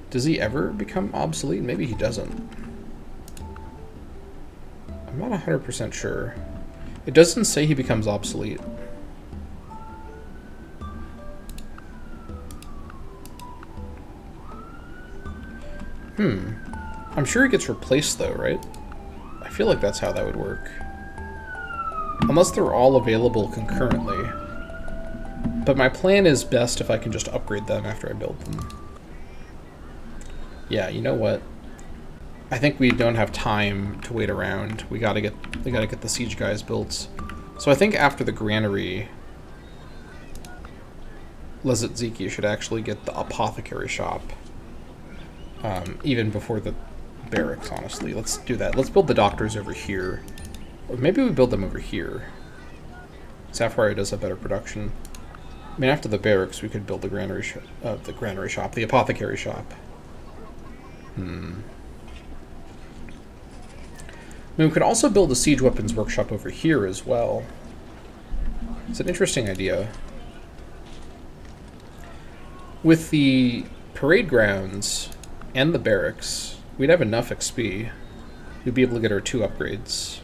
Does he ever become obsolete? Maybe he doesn't. I'm not 100% sure. It doesn't say he becomes obsolete. I'm sure he gets replaced though, right? I feel like that's how that would work. Unless they're all available concurrently. But my plan is best if I can just upgrade them after I build them. Yeah, you know what? I think we don't have time to wait around. We gotta get the siege guys built. So I think after the granary, Lezetziki should actually get the apothecary shop. Even before the barracks, honestly. Let's do that. Let's build the doctors over here. Or maybe we build them over here. Sapphire does have better production. I mean, after the barracks, we could build the granary shop, the apothecary shop. I mean, we could also build a siege weapons workshop over here as well. It's an interesting idea. With the parade grounds and the barracks, we'd have enough XP. we'd be able to get our 2 upgrades.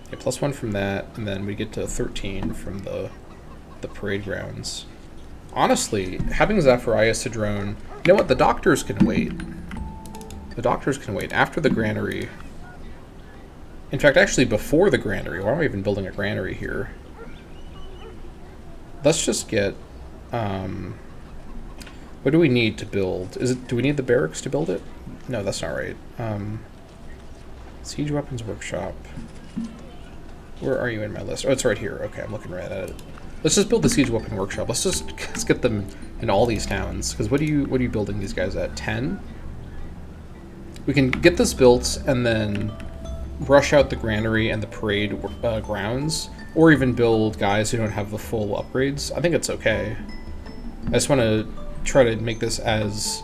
Okay, +1 from that, and then we get to 13 from the parade grounds. Honestly, having Zacharias to drone... You know what? The doctors can wait. The doctors can wait. After the granary... In fact, actually, before the granary. Why am I even building a granary here? Let's just get... what do we need to build? Do we need the barracks to build it? No, that's not right. Siege Weapons Workshop. Where are you in my list? Oh, it's right here. Okay, I'm looking right at it. Let's just build the Siege Weapon Workshop. Let's get them in all these towns. Because what are you building these guys at? 10? We can get this built and then rush out the granary and the parade grounds, or even build guys who don't have the full upgrades. I think it's okay. I just want to try to make this as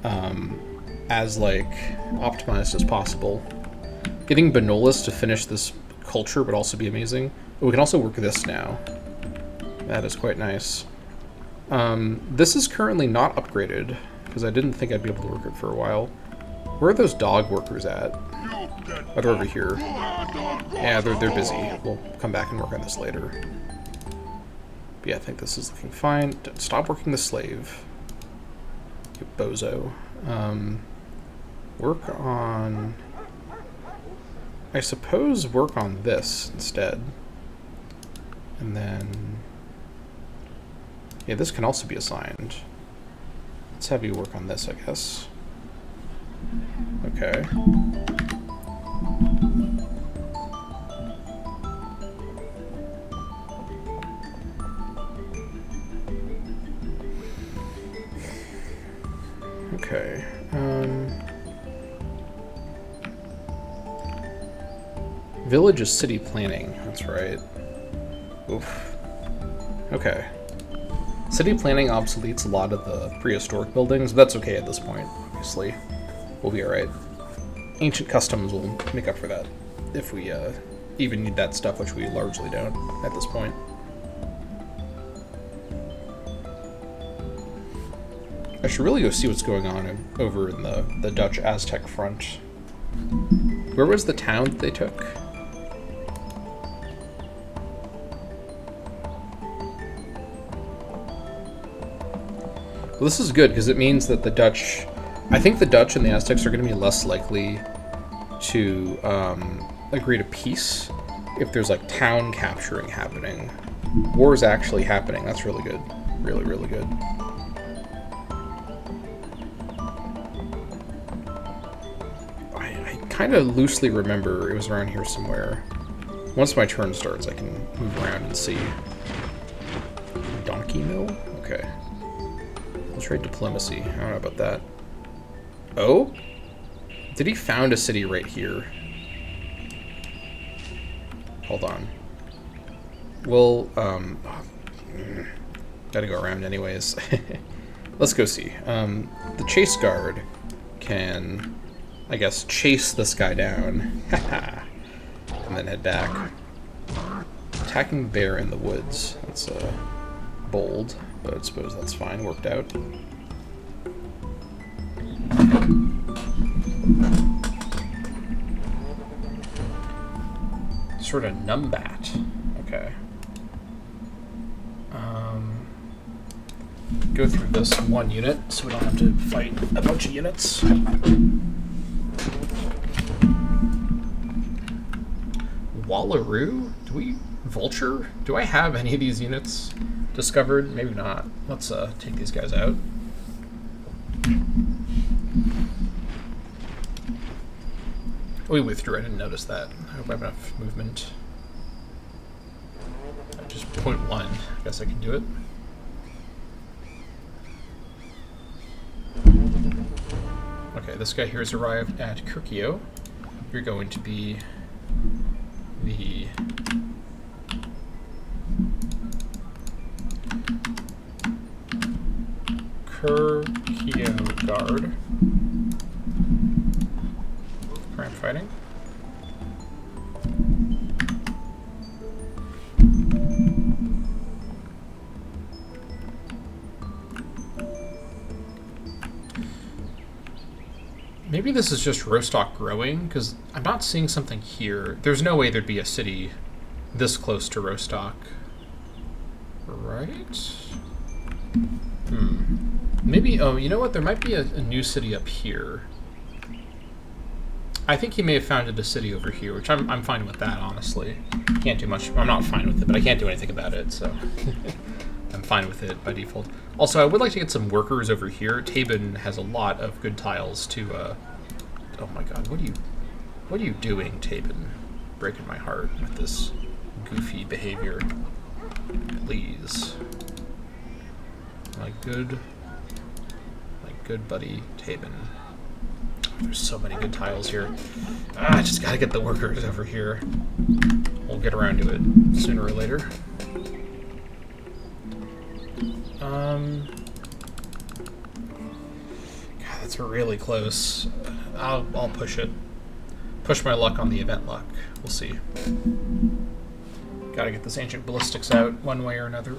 like optimized as possible. Getting Benolis to finish this culture would also be amazing. But we can also work this now. That is quite nice. This is currently not upgraded because I didn't think I'd be able to work it for a while. Where are those dog workers at? Oh, they're over here. Yeah, they're busy. We'll come back and work on this later. But yeah, I think this is looking fine. Stop working the slave. You bozo. Work on... I suppose work on this instead. And then... Yeah, this can also be assigned. Let's have you work on this, I guess. Okay. Okay. Village is city planning. That's right. Oof. Okay. City planning obsoletes a lot of the prehistoric buildings, but that's okay at this point, obviously. We'll be alright. Ancient customs will make up for that, if we even need that stuff, which we largely don't at this point. I should really go see what's going on over in the Dutch Aztec front. Where was the town that they took? Well, this is good, because it means that the Dutch... I think the Dutch and the Aztecs are going to be less likely to agree to peace if there's, like, town capturing happening. War is actually happening. That's really good. Really, really good. I kind of loosely remember it was around here somewhere. Once my turn starts, I can move around and see. Donkey mill? Okay. Let's trade diplomacy. I don't know about that. Oh? Did he found a city right here? Hold on. Well, gotta go around anyways. Let's go see. The chase guard can, I guess, chase this guy down. And then head back. Attacking bear in the woods. That's bold, but I suppose that's fine. Worked out. Sort of numbat. Okay. Go through this one unit so we don't have to fight a bunch of units. Wallaroo? Vulture? Do I have any of these units discovered? Maybe not. Let's take these guys out. We withdrew. I didn't notice that. I hope I have enough movement. Just 0.1. I guess I can do it. Okay, this guy here has arrived at Kirkio. You're going to be the Kirkio Guard. Crime fighting. Maybe this is just Rostock growing, because I'm not seeing something here. There's no way there'd be a city this close to Rostock. Right? Maybe, oh, you know what? There might be a new city up here. I think he may have founded a city over here, which I'm fine with that, honestly. Can't do much. I'm not fine with it, but I can't do anything about it, so I'm fine with it by default. Also, I would like to get some workers over here. Tabin has a lot of good tiles to, oh my god, what are you doing, Tabin? Breaking my heart with this goofy behavior. Please. My good buddy, Tabin. There's so many good tiles here. I just gotta get the workers over here. We'll get around to it sooner or later. God, that's really close. I'll push it. Push my luck on the event luck. We'll see. Gotta get this ancient ballistics out one way or another.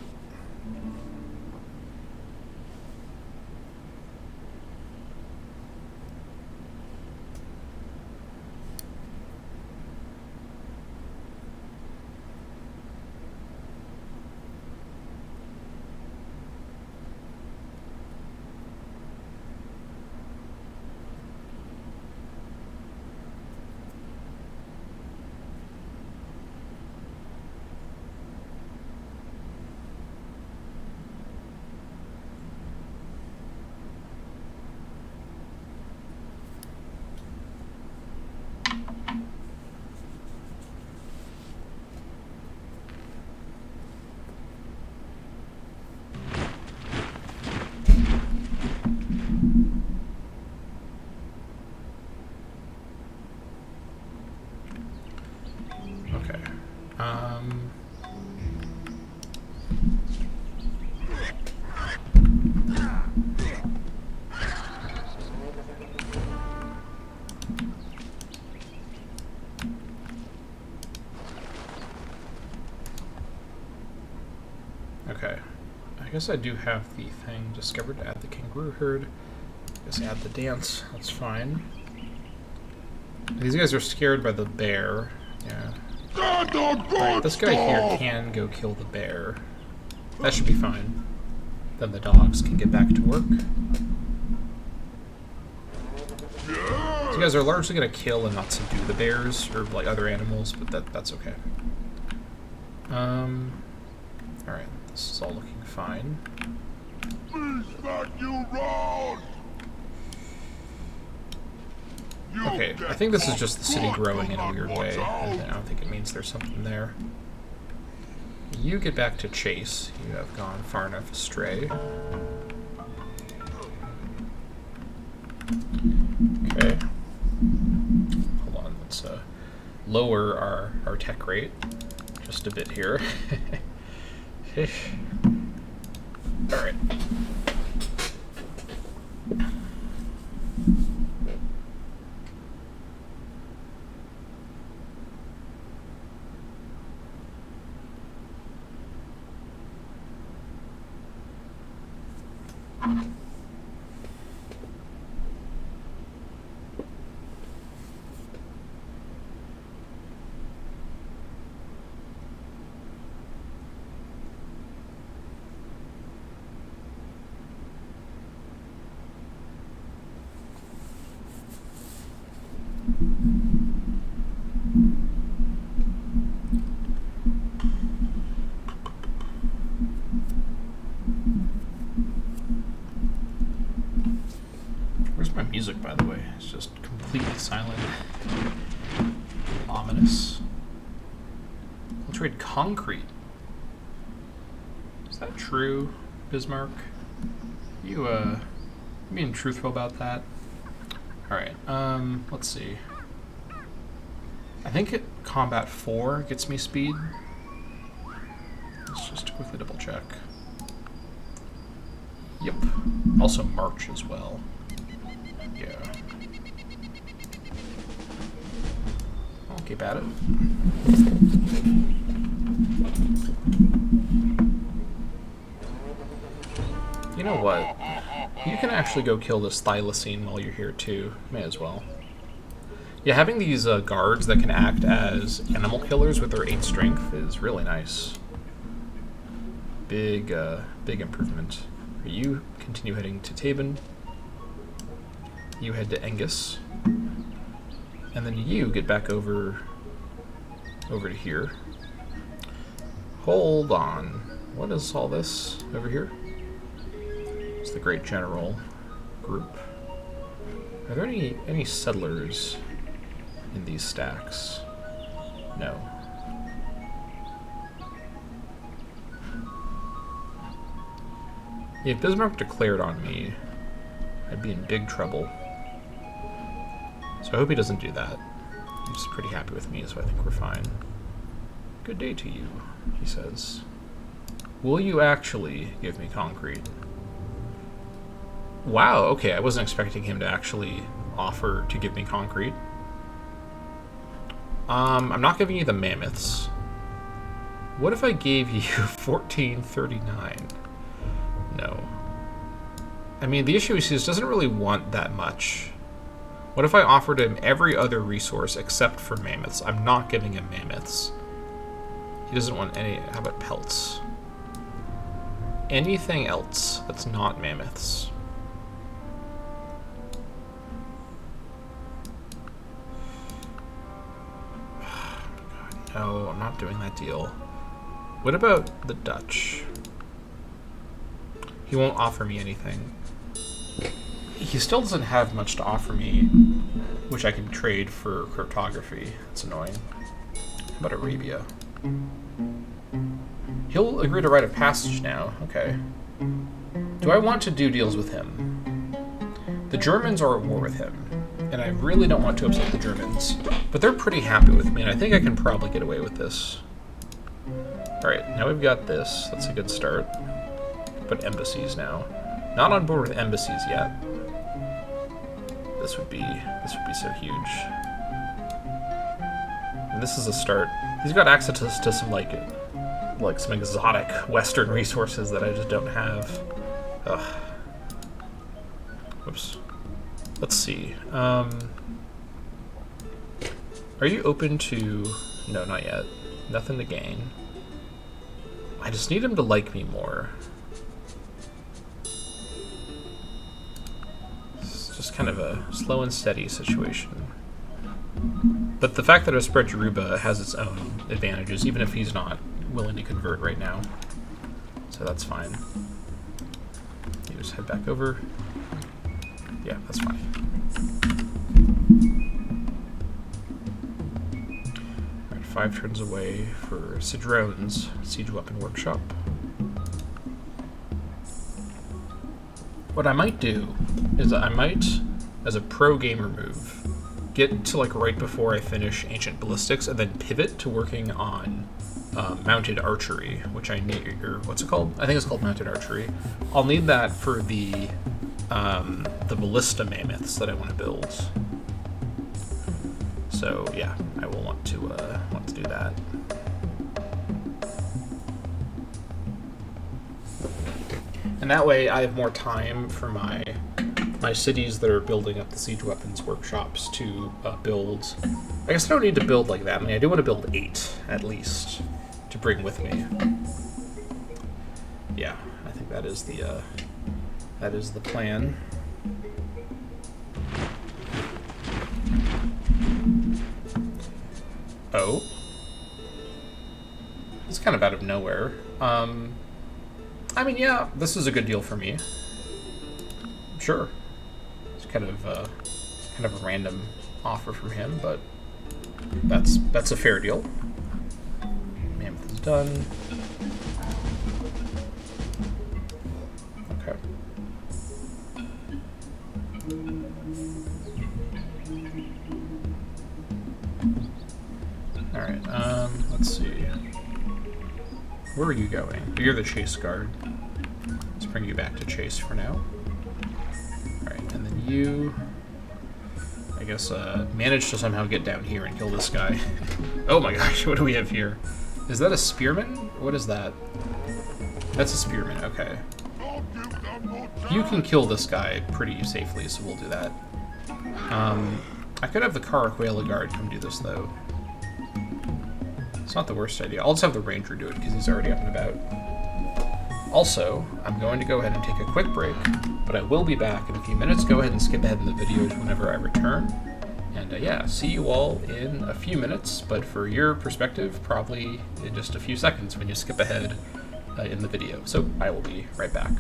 Okay. I guess I do have the thing discovered to add the kangaroo herd. I guess add the dance. That's fine. These guys are scared by the bear. Yeah. Right, this guy here can go kill the bear. That should be fine. Then the dogs can get back to work. These guys are largely going to kill and not subdue the bears or like other animals, but that's okay. Alright, this is all looking fine. Okay, I think this is just the city growing in a weird way, and I don't think it means there's something there. You get back to chase. You have gone far enough astray. Okay. Hold on, let's lower our tech rate just a bit here. Alright. Where's my music, by the way? It's just completely silent. Ominous. We'll trade concrete. Is that true, Bismarck? You being truthful about that? Alright, let's see. I think Combat 4 gets me speed. Let's just quickly double check. Yep. Also March as well. Yeah. I'll keep at it. You know what? You can actually go kill this thylacine while you're here too. May as well. Yeah, having these guards that can act as animal killers with their 8 strength is really nice. Big improvement. You continue heading to Tabin. You head to Angus. And then you get back over to here. Hold on. What is all this over here? It's the Great General group. Are there any settlers in these stacks? No. If Bismarck declared on me, I'd be in big trouble. So I hope he doesn't do that. He's pretty happy with me, so I think we're fine. Good day to you, he says. Will you actually give me concrete? Wow, okay, I wasn't expecting him to actually offer to give me concrete. I'm not giving you the mammoths. What if I gave you 1439? No. I mean, the issue is he doesn't really want that much. What if I offered him every other resource except for mammoths? I'm not giving him mammoths. He doesn't want any. How about pelts? Anything else that's not mammoths. God, no, I'm not doing that deal. What about the Dutch? He won't offer me anything. He still doesn't have much to offer me, which I can trade for cryptography. It's annoying. How about Arabia? He'll agree to write a passage now. Okay. Do I want to do deals with him? The Germans are at war with him, and I really don't want to upset the Germans, but they're pretty happy with me, and I think I can probably get away with this. Alright, now we've got this. That's a good start. But embassies now. Not on board with embassies yet. This would be so huge. And this is a start. He's got access to some like some exotic Western resources that I just don't have. Ugh. Whoops. Let's see. Are you open to... No, not yet. Nothing to gain. I just need him to like me more. Just kind of a slow and steady situation. But the fact that I spread Yoruba has its own advantages, even if he's not willing to convert right now. So that's fine. You just head back over. Yeah, that's fine. Alright, 5 turns away for Sidrone's Siege Weapon Workshop. What I might do is I might, as a pro gamer move, get to like right before I finish Ancient Ballistics and then pivot to working on Mounted Archery, which I need, or what's it called? I think it's called Mounted Archery. I'll need that for the ballista mammoths that I want to build. So yeah, I will want to do that. And that way I have more time for my cities that are building up the siege weapons workshops to build. I guess I don't need to build like that many. I do want to build 8 at least to bring with me. Yeah, I think that is the plan. Oh, it's kind of out of nowhere. I mean, yeah, this is a good deal for me. Sure. It's kind of a random offer from him, but that's a fair deal. Mammoth is done. Okay. All right. Let's see. Where are you going? You're the chase guard. Let's bring you back to chase for now. Alright, and then you, I guess, manage to somehow get down here and kill this guy. Oh my gosh, what do we have here? Is that a spearman? What is that? That's a spearman, okay. Don't give You can kill this guy pretty safely, so we'll do that. I could have the Carahuela guard come do this, though. It's not the worst idea. I'll just have the ranger do it, because he's already up and about. Also, I'm going to go ahead and take a quick break, but I will be back in a few minutes. Go ahead and skip ahead in the video to whenever I return. And yeah, see you all in a few minutes, but for your perspective, probably in just a few seconds when you skip ahead in the video. So I will be right back.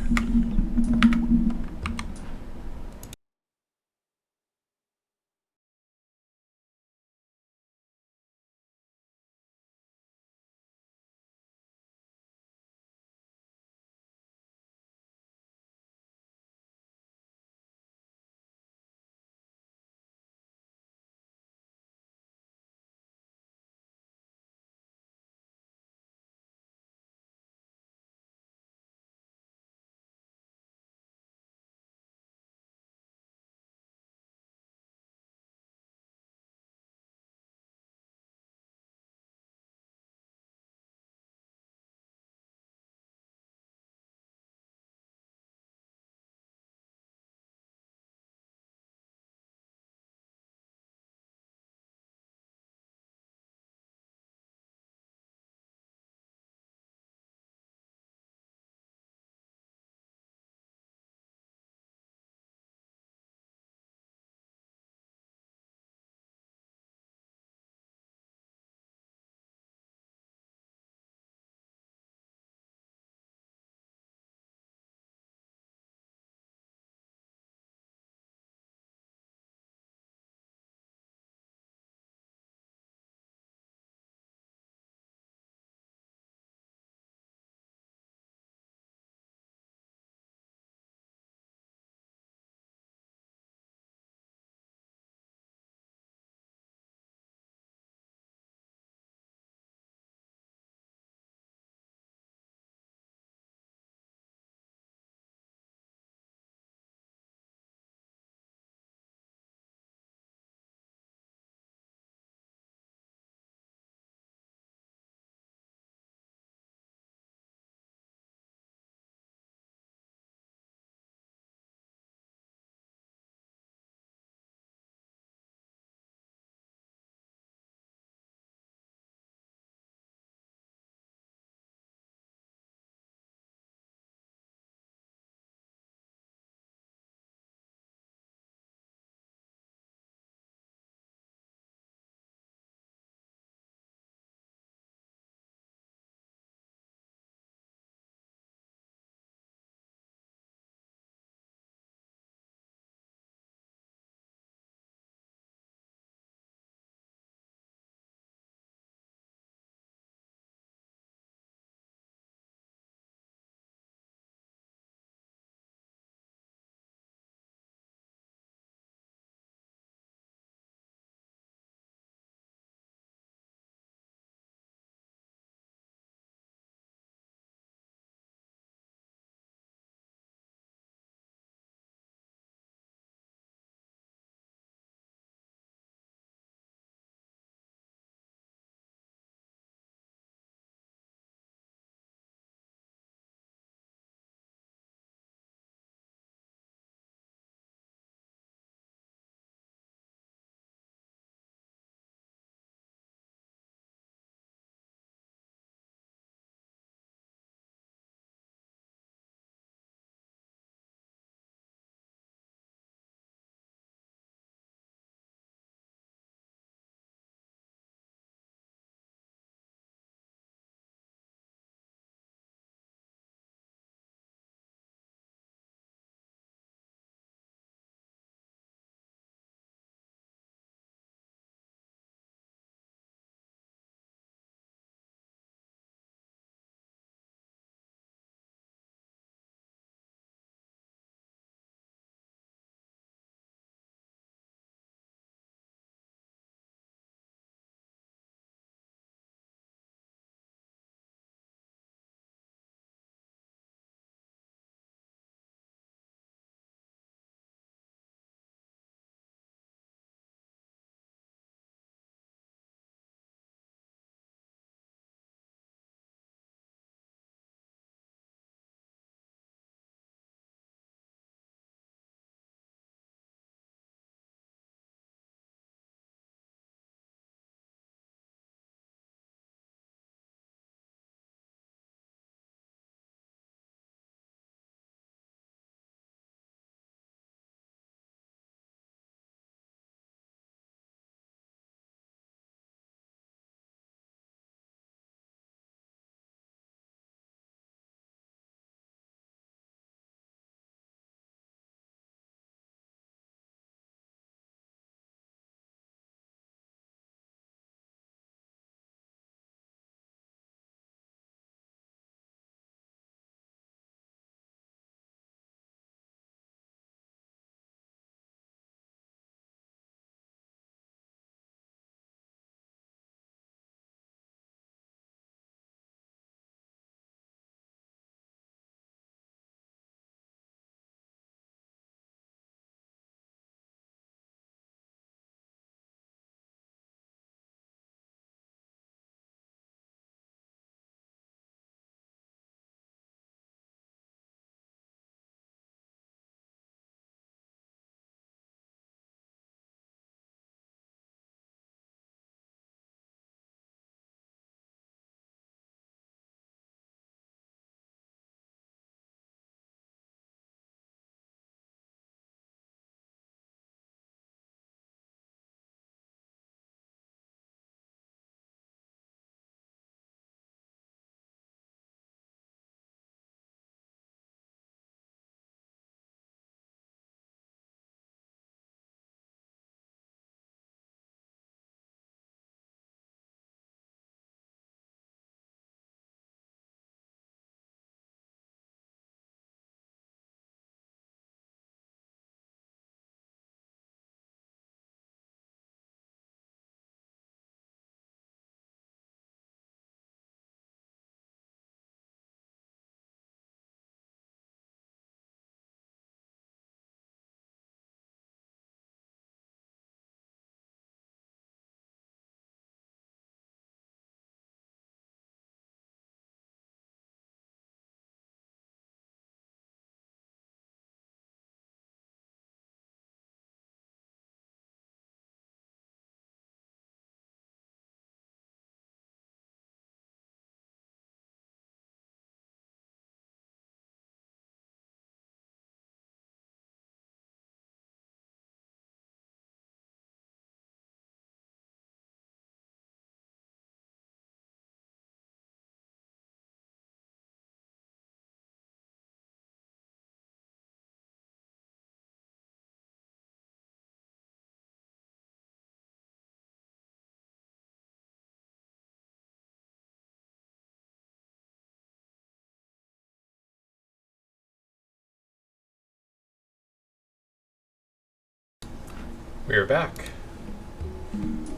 We are back.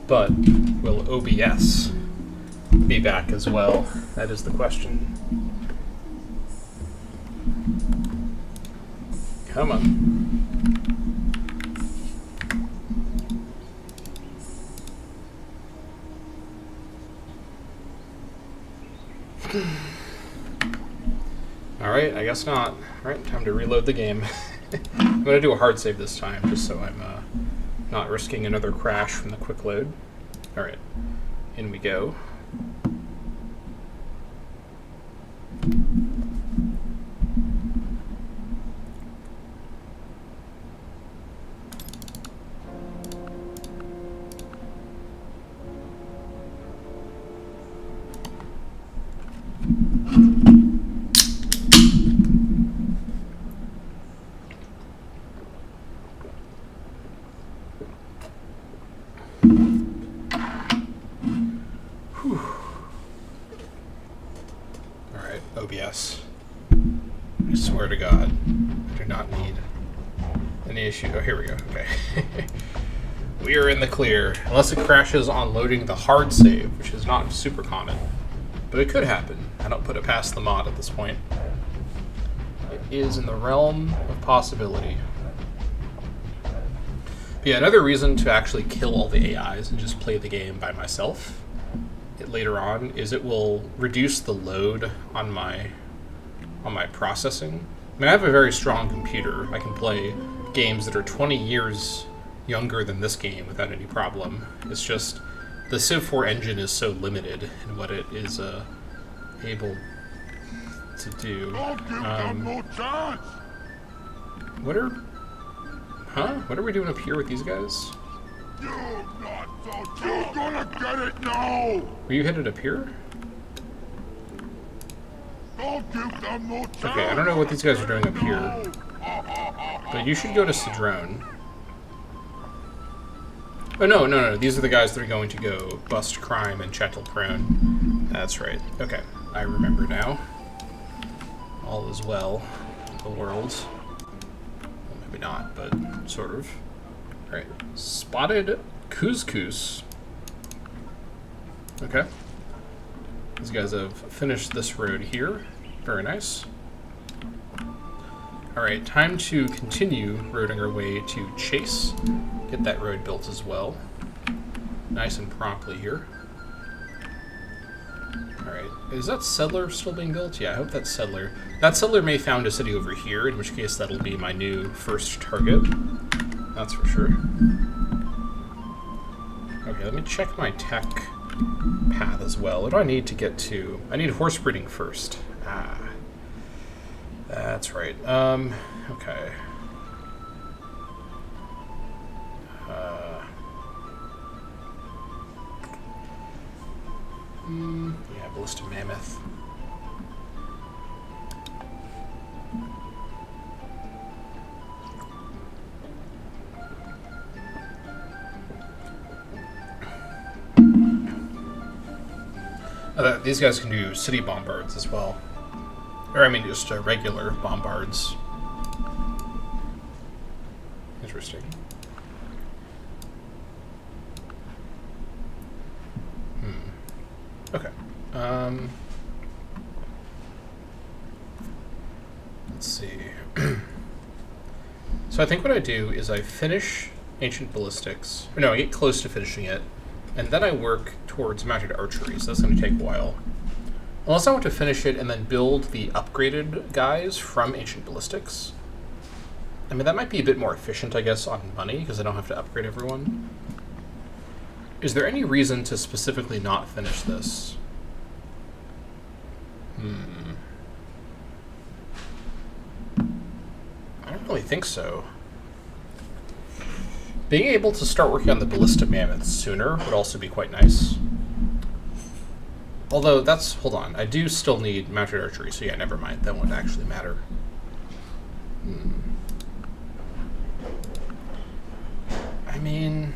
But will OBS be back as well? That is the question. Come on. Alright, I guess not. Alright, time to reload the game. I'm going to do a hard save this time, just so I'm not risking another crash from the quick load. Alright, in we go. OBS. I swear to God, I do not need any issue. Oh, here we go. Okay. We are in the clear. Unless it crashes on loading the hard save, which is not super common. But it could happen. I don't put it past the mod at this point. It is in the realm of possibility. But yeah, another reason to actually kill all the AIs and just play the game by myself later on is it will reduce the load on my processing. I mean, I have a very strong computer. I can play games that are 20 years younger than this game without any problem. It's just the Civ 4 engine is so limited in what it is able to do. Don't give them no chance! What are we doing up here with these guys? You not so you're gonna get it now! Were you headed up here? Don't give them no chance! Okay, I don't know what these guys are doing up here. But you should go to Cedrone. Oh, no. These are the guys that are going to go bust crime and Chattel Prone. That's right. Okay, I remember now. All is well in the world. Well, maybe not, but sort of. Alright. Spotted couscous. Okay. These guys have finished this road here. Very nice. Alright, time to continue roading our way to Chase. Get that road built as well. Nice and promptly here. Alright, is that settler still being built? Yeah, I hope that's settler. That settler may found a city over here, in which case that'll be my new first target. That's for sure. Okay, let me check my tech path as well. What do I need to get to? I need horse breeding first. Ah. That's right. Okay. Yeah, Ballista Mammoth. These guys can do city bombards as well. Or, I mean, just regular bombards. Interesting. Okay. Let's see. So I think what I do is I finish Ancient Ballistics. Or no, I get close to finishing it. And then I work towards mounted archery, so that's going to take a while. Unless I want to finish it and then build the upgraded guys from Ancient Ballistics. I mean, that might be a bit more efficient, I guess, on money, because I don't have to upgrade everyone. Is there any reason to specifically not finish this? I don't really think so. Being able to start working on the Ballista Mammoths sooner would also be quite nice. Although, that's... hold on. I do still need mounted archery, so yeah, never mind. That won't actually matter. I mean...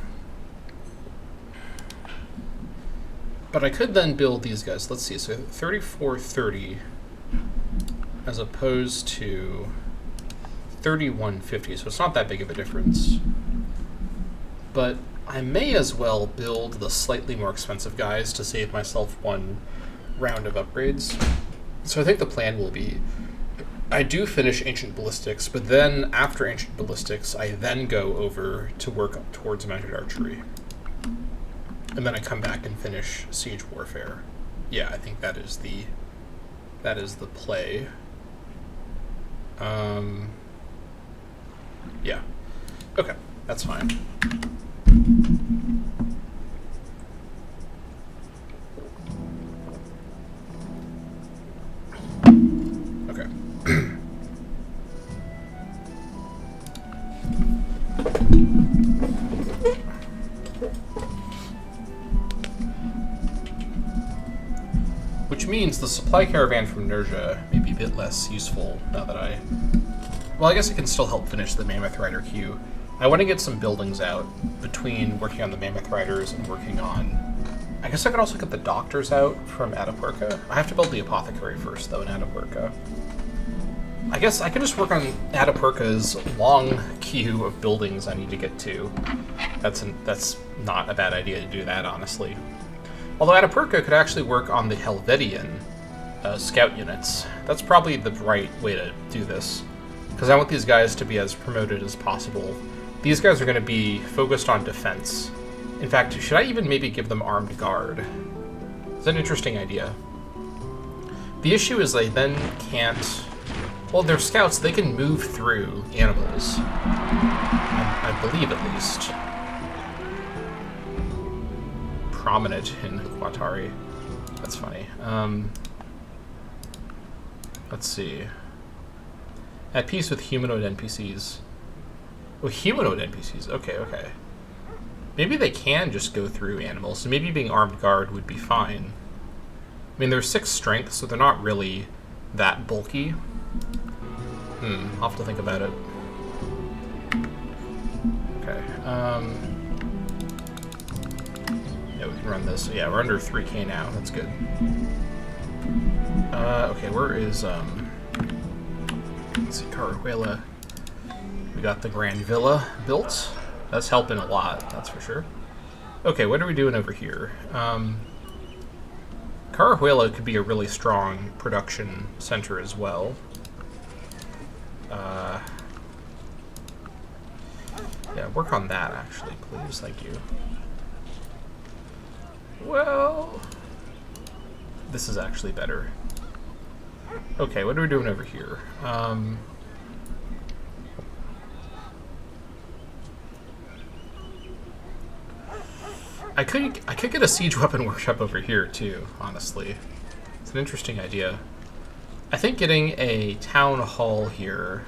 but I could then build these guys. Let's see. So 3430 as opposed to 3150. So it's not that big of a difference. but I may as well build the slightly more expensive guys to save myself one round of upgrades. So I think the plan will be, I do finish Ancient Ballistics, but then after Ancient Ballistics, I then go over to work up towards Mounted Archery. And then I come back and finish Siege Warfare. Yeah, I think that is the play. Yeah. Okay, that's fine. Okay. Which means the supply caravan from Nerja may be a bit less useful now that I... Well, I guess it can still help finish the Mammoth Rider queue. I want to get some buildings out between working on the Mammoth Riders and working on... I guess I could also get the doctors out from Atapuerca. I have to build the apothecary first, though, in Atapuerca. I guess I can just work on Atapuerca's long queue of buildings I need to get to. That's not a bad idea to do that, honestly. Although Atapuerca could actually work on the Helvetian scout units. That's probably the right way to do this, because I want these guys to be as promoted as possible. These guys are going to be focused on defense. In fact, should I even maybe give them armed guard? It's an interesting idea. The issue is they then can't... Well, they're scouts. They can move through animals. I believe, at least. Prominent in Quatari. That's funny. Let's see. At peace with humanoid NPCs. Oh, humanoid NPCs. Okay, okay. Maybe they can just go through animals, so maybe being armed guard would be fine. I mean, they're 6 strength, so they're not really that bulky. I'll have to think about it. Okay, yeah, we can run this. Yeah, we're under 3k now, that's good. Okay, where is, let's see, Carajuela. We got the Grand Villa built. That's helping a lot, that's for sure. Okay, what are we doing over here? Carajuela could be a really strong production center as well. Yeah, work on that, actually, please. Thank you. Well, this is actually better. Okay, what are we doing over here? I could get a siege weapon workshop over here too, honestly. It's an interesting idea. I think getting a town hall here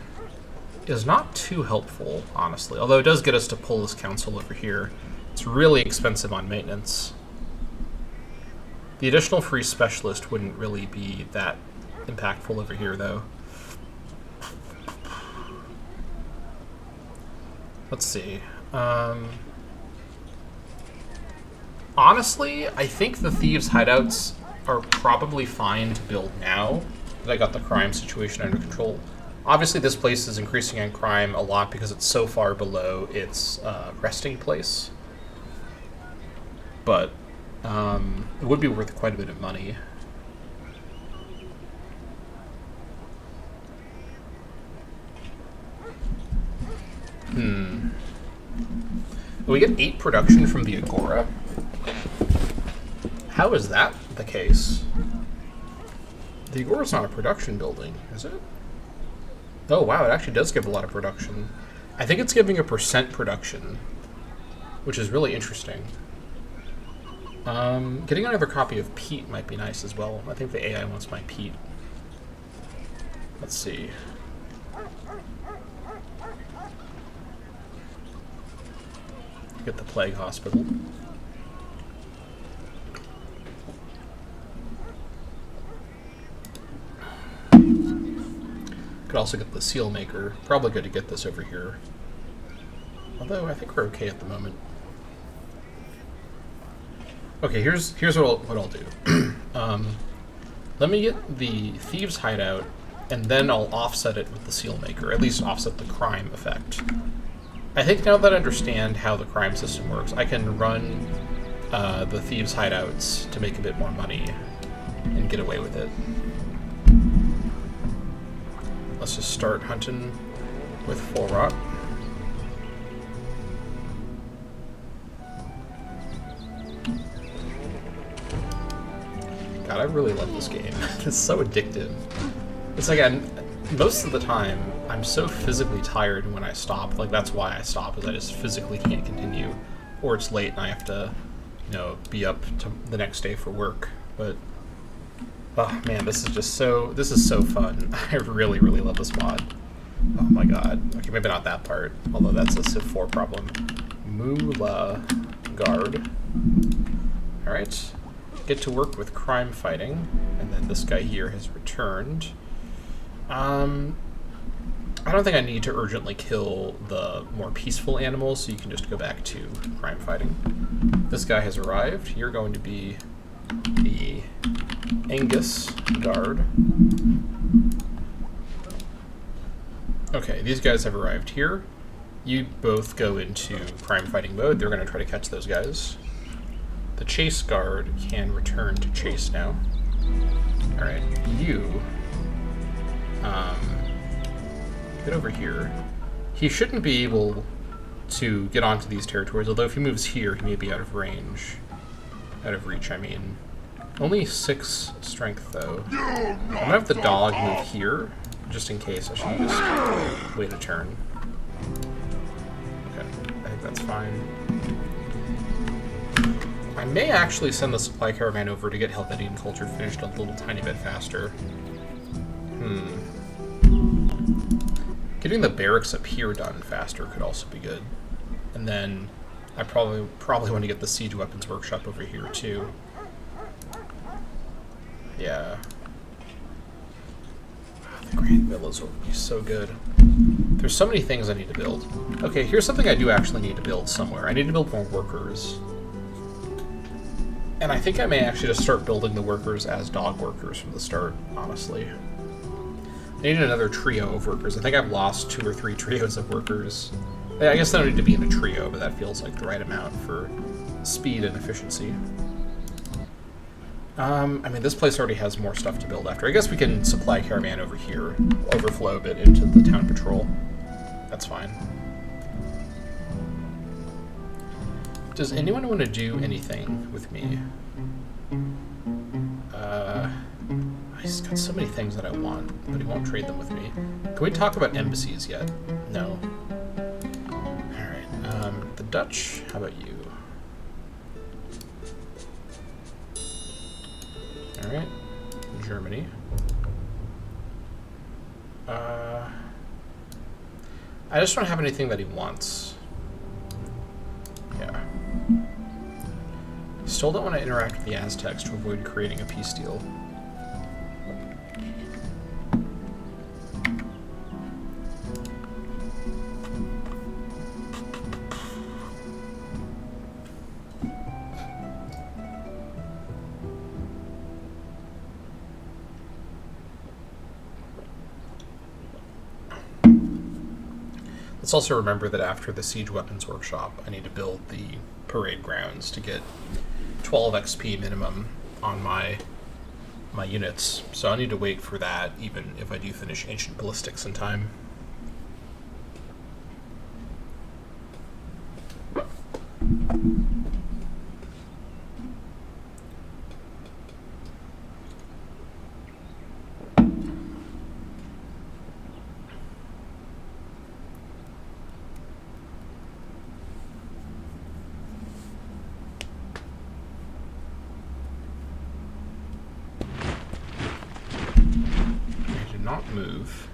is not too helpful, honestly. Although it does get us to pull this council over here. It's really expensive on maintenance. The additional free specialist wouldn't really be that impactful over here, though. Let's see. Honestly, I think the thieves' hideouts are probably fine to build now that I got the crime situation under control. Obviously, this place is increasing in crime a lot because it's so far below its resting place. But it would be worth quite a bit of money. We get 8 production from the Agora. How is that the case? The Agora's not a production building, is it? Oh wow, it actually does give a lot of production. I think it's giving a % production, which is really interesting. Getting another copy of Pete might be nice as well. I think the AI wants my Pete. Let's see. Get the Plague Hospital. Could also get the Seal Maker. Probably good to get this over here. Although I think we're okay at the moment. Okay, here's what I'll do. Let me get the Thieves' Hideout, and then I'll offset it with the Seal Maker. At least offset the crime effect. I think now that I understand how the crime system works, I can run the thieves' hideouts to make a bit more money and get away with it. Let's just start hunting with full rot. God, I really love this game. It's so addictive. It's like most of the time, I'm so physically tired when I stop. Like, that's why I stop, is I just physically can't continue. Or it's late and I have to, you know, be up to the next day for work. But, oh man, this is so fun. I really, really love this mod. Oh my god. Okay, maybe not that part, although that's a Civ 4 problem. Moolah Guard. Alright. Get to work with crime fighting, and then this guy here has returned. I don't think I need to urgently kill the more peaceful animals, so you can just go back to crime fighting. This guy has arrived. You're going to be the Angus Guard. Okay, these guys have arrived here. You both go into crime fighting mode. They're going to try to catch those guys. The Chase Guard can return to chase now. Alright, you... get over here. He shouldn't be able to get onto these territories, although if he moves here, he may be out of range. Out of reach, I mean. Only 6 strength, though. I'm gonna have the dog move here, just in case. I should just wait a turn. Okay, I think that's fine. I may actually send the supply caravan over to get Helvetian culture finished a little tiny bit faster. Getting the barracks up here done faster could also be good. And then I probably want to get the siege weapons workshop over here too. Yeah. The Grand Villas will be so good. There's so many things I need to build. Okay, here's something I do actually need to build somewhere. I need to build more workers. And I think I may actually just start building the workers as dog workers from the start, honestly. I need another trio of workers. I think I've lost 2 or 3 trios of workers. I guess they don't need to be in a trio, but that feels like the right amount for speed and efficiency. I mean, this place already has more stuff to build after. I guess we can supply caravan over here, overflow a bit into the town patrol. That's fine. Does anyone want to do anything with me? He's got so many things that I want, but he won't trade them with me. Can we talk about embassies yet? No. Alright, the Dutch, how about you? Alright, Germany. I just don't have anything that he wants. Yeah. Still don't want to interact with the Aztecs to avoid creating a peace deal. Let's also remember that after the Siege Weapons Workshop, I need to build the parade grounds to get 12 XP minimum on my units. So I need to wait for that, even if I do finish Ancient Ballistics in time. Not move.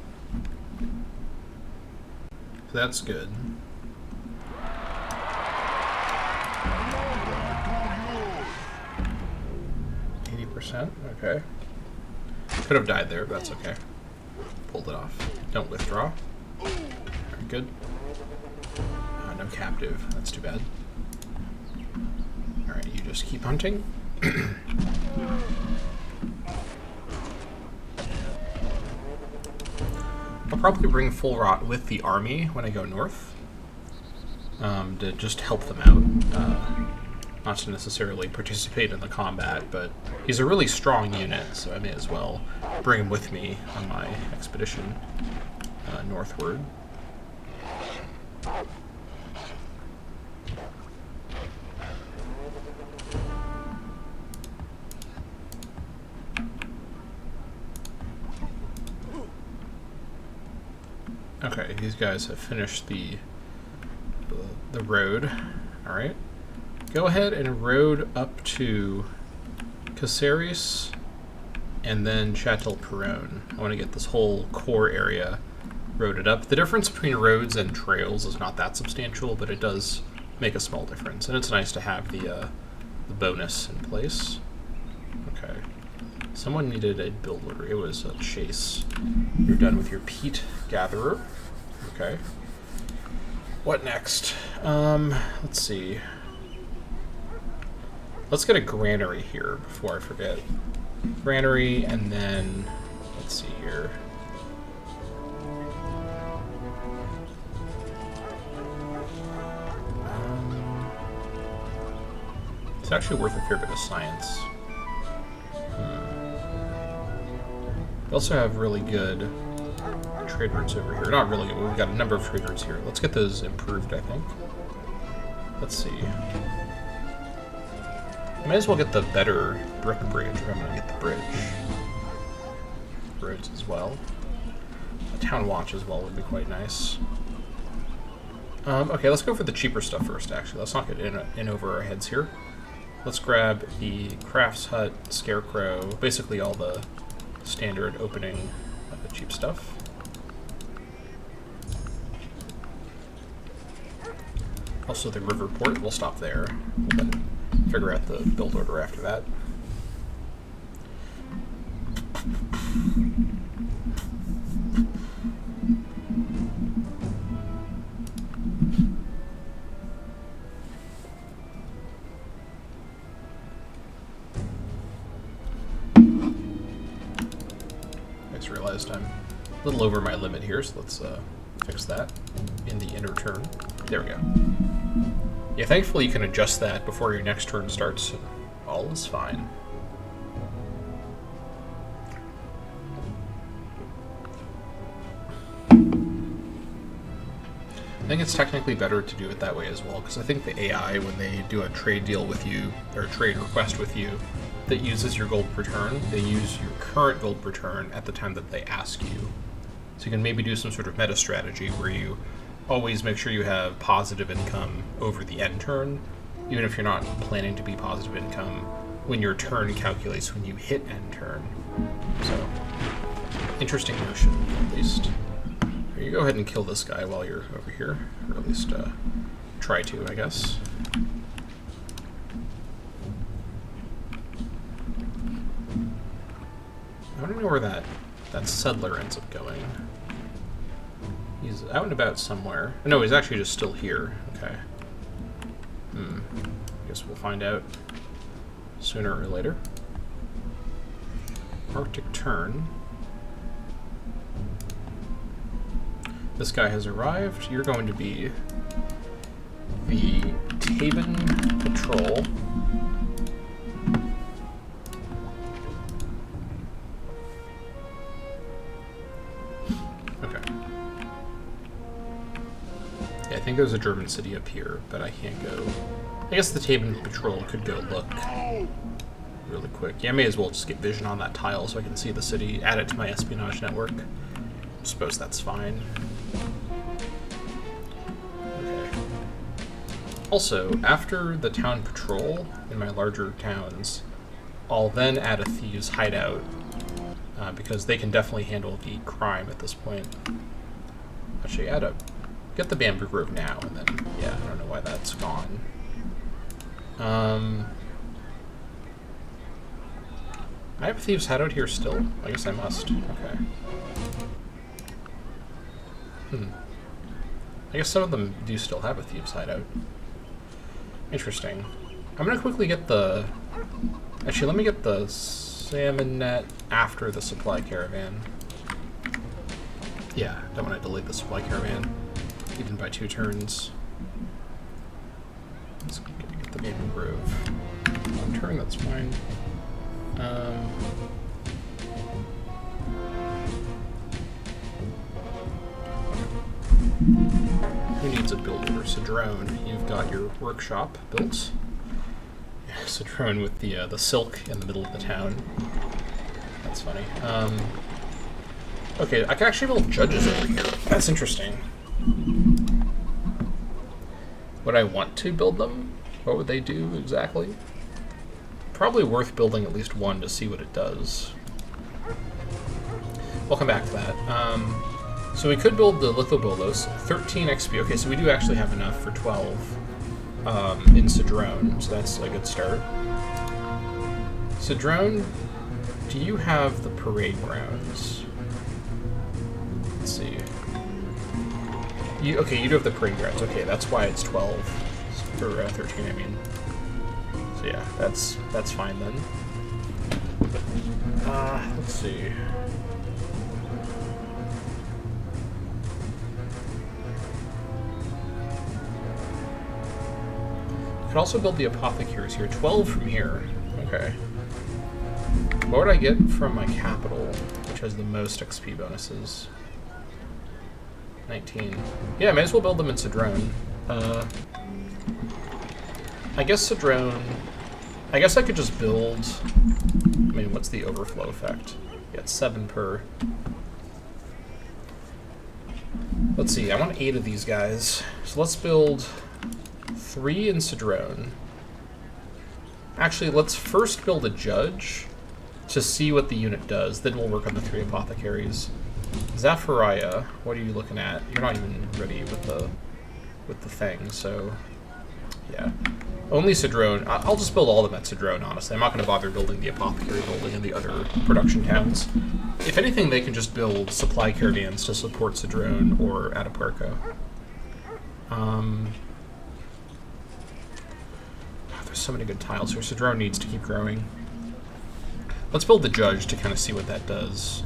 So that's good. 80%, okay. Could have died there, but that's okay. Pulled it off. Don't withdraw. Very good. No captive, that's too bad. Alright, you just keep hunting. I'll probably bring full rot with the army when I go north. to just help them out. Not to necessarily participate in the combat, but he's a really strong unit, so I may as well bring him with me on my expedition northward. Okay, these guys have finished the road. All right. Go ahead and road up to Caceres and then Châtel-Perron. I want to get this whole core area roaded up. The difference between roads and trails is not that substantial, but it does make a small difference, and it's nice to have the bonus in place. Okay. Someone needed a builder. It was a chase. You're done with your peat gatherer. Okay. What next? Let's see. Let's get a granary here before I forget. Granary, and then, let's see here. It's actually worth a fair bit of science. We also have really good trade routes over here. Not really, but we've got a number of trade routes here. Let's get those improved, I think. Let's see. I may as well get the better brick bridge if I'm going to get the bridge. Roads as well. A town watch as well would be quite nice. Okay, let's go for the cheaper stuff first, actually. Let's not get in over our heads here. Let's grab the crafts hut, scarecrow, basically all the standard opening of the cheap stuff. Also the river port, we'll stop there. We'll figure out the build order after that. I just realized I'm a little over my limit here, so let's fix that in the inner turn. There we go. Yeah, thankfully you can adjust that before your next turn starts, and all is fine. I think it's technically better to do it that way as well, because I think the AI, when they do a trade deal with you, or a trade request with you, that uses your gold per turn, they use your current gold per turn at the time that they ask you. So you can maybe do some sort of meta strategy where you always make sure you have positive income over the end turn, even if you're not planning to be positive income when your turn calculates when you hit end turn. So, interesting notion, at least. Here, you go ahead and kill this guy while you're over here, or at least try to, I guess. I don't know where that settler ends up going. He's out and about somewhere. No, he's actually just still here. Okay. Guess we'll find out sooner or later. Arctic Turn. This guy has arrived. You're going to be the Caveman Patrol. I think there's a German city up here, but I can't go. I guess the Caveman Patrol could go look really quick. Yeah, I may as well just get vision on that tile so I can see the city, add it to my espionage network. I suppose that's fine. Okay. Also, after the town patrol in my larger towns, I'll then add a thieves' hideout, because they can definitely handle the crime at this point. Actually, get the bamboo grove now, and then, yeah, I don't know why that's gone. I have a thieves' hideout here still? I guess I must. Okay. I guess some of them do still have a thieves' hideout. Interesting. I'm gonna quickly get the... Actually, let me get the salmon net after the supply caravan. Yeah, don't want to delay the supply caravan, even by 2 turns. Let's get the Maple Grove. One turn, that's fine. Who needs a builder? Cedrone, you've got your workshop built. Yeah, Cedrone with the silk in the middle of the town. That's funny. Okay, I can actually build judges over here. That's interesting. Would I want to build them? What would they do exactly? Probably worth building at least one to see what it does. We'll come back to that. So we could build the Lithobolos, 13 XP. Okay, so we do actually have enough for 12 in Cedrone, so that's a good start. Cedrone, do you have the parade grounds? Let's see. Okay, you do have the parade grounds. Okay, that's why it's 12. Or 13, I mean. So yeah, that's fine then. Let's see. Could also build the apothecaries here. 12 from here. Okay. What would I get from my capital, which has the most XP bonuses? 19. Yeah, I may as well build them in Cedrone. I guess Cedrone... I guess I could just build... I mean, what's the overflow effect? Yeah, it's 7 per... Let's see, I want 8 of these guys. So let's build 3 in Cedrone. Actually, let's first build a judge to see what the unit does. Then we'll work on the 3 apothecaries. Zafariah, what are you looking at? You're not even ready with the thing, so yeah. Only Cedrone. I'll just build all of them at Cedrone, honestly. I'm not going to bother building the apothecary building and the other production towns. If anything, they can just build supply caravans to support Cedrone or Atapuerca. There's so many good tiles here. Cedrone needs to keep growing. Let's build the judge to kind of see what that does.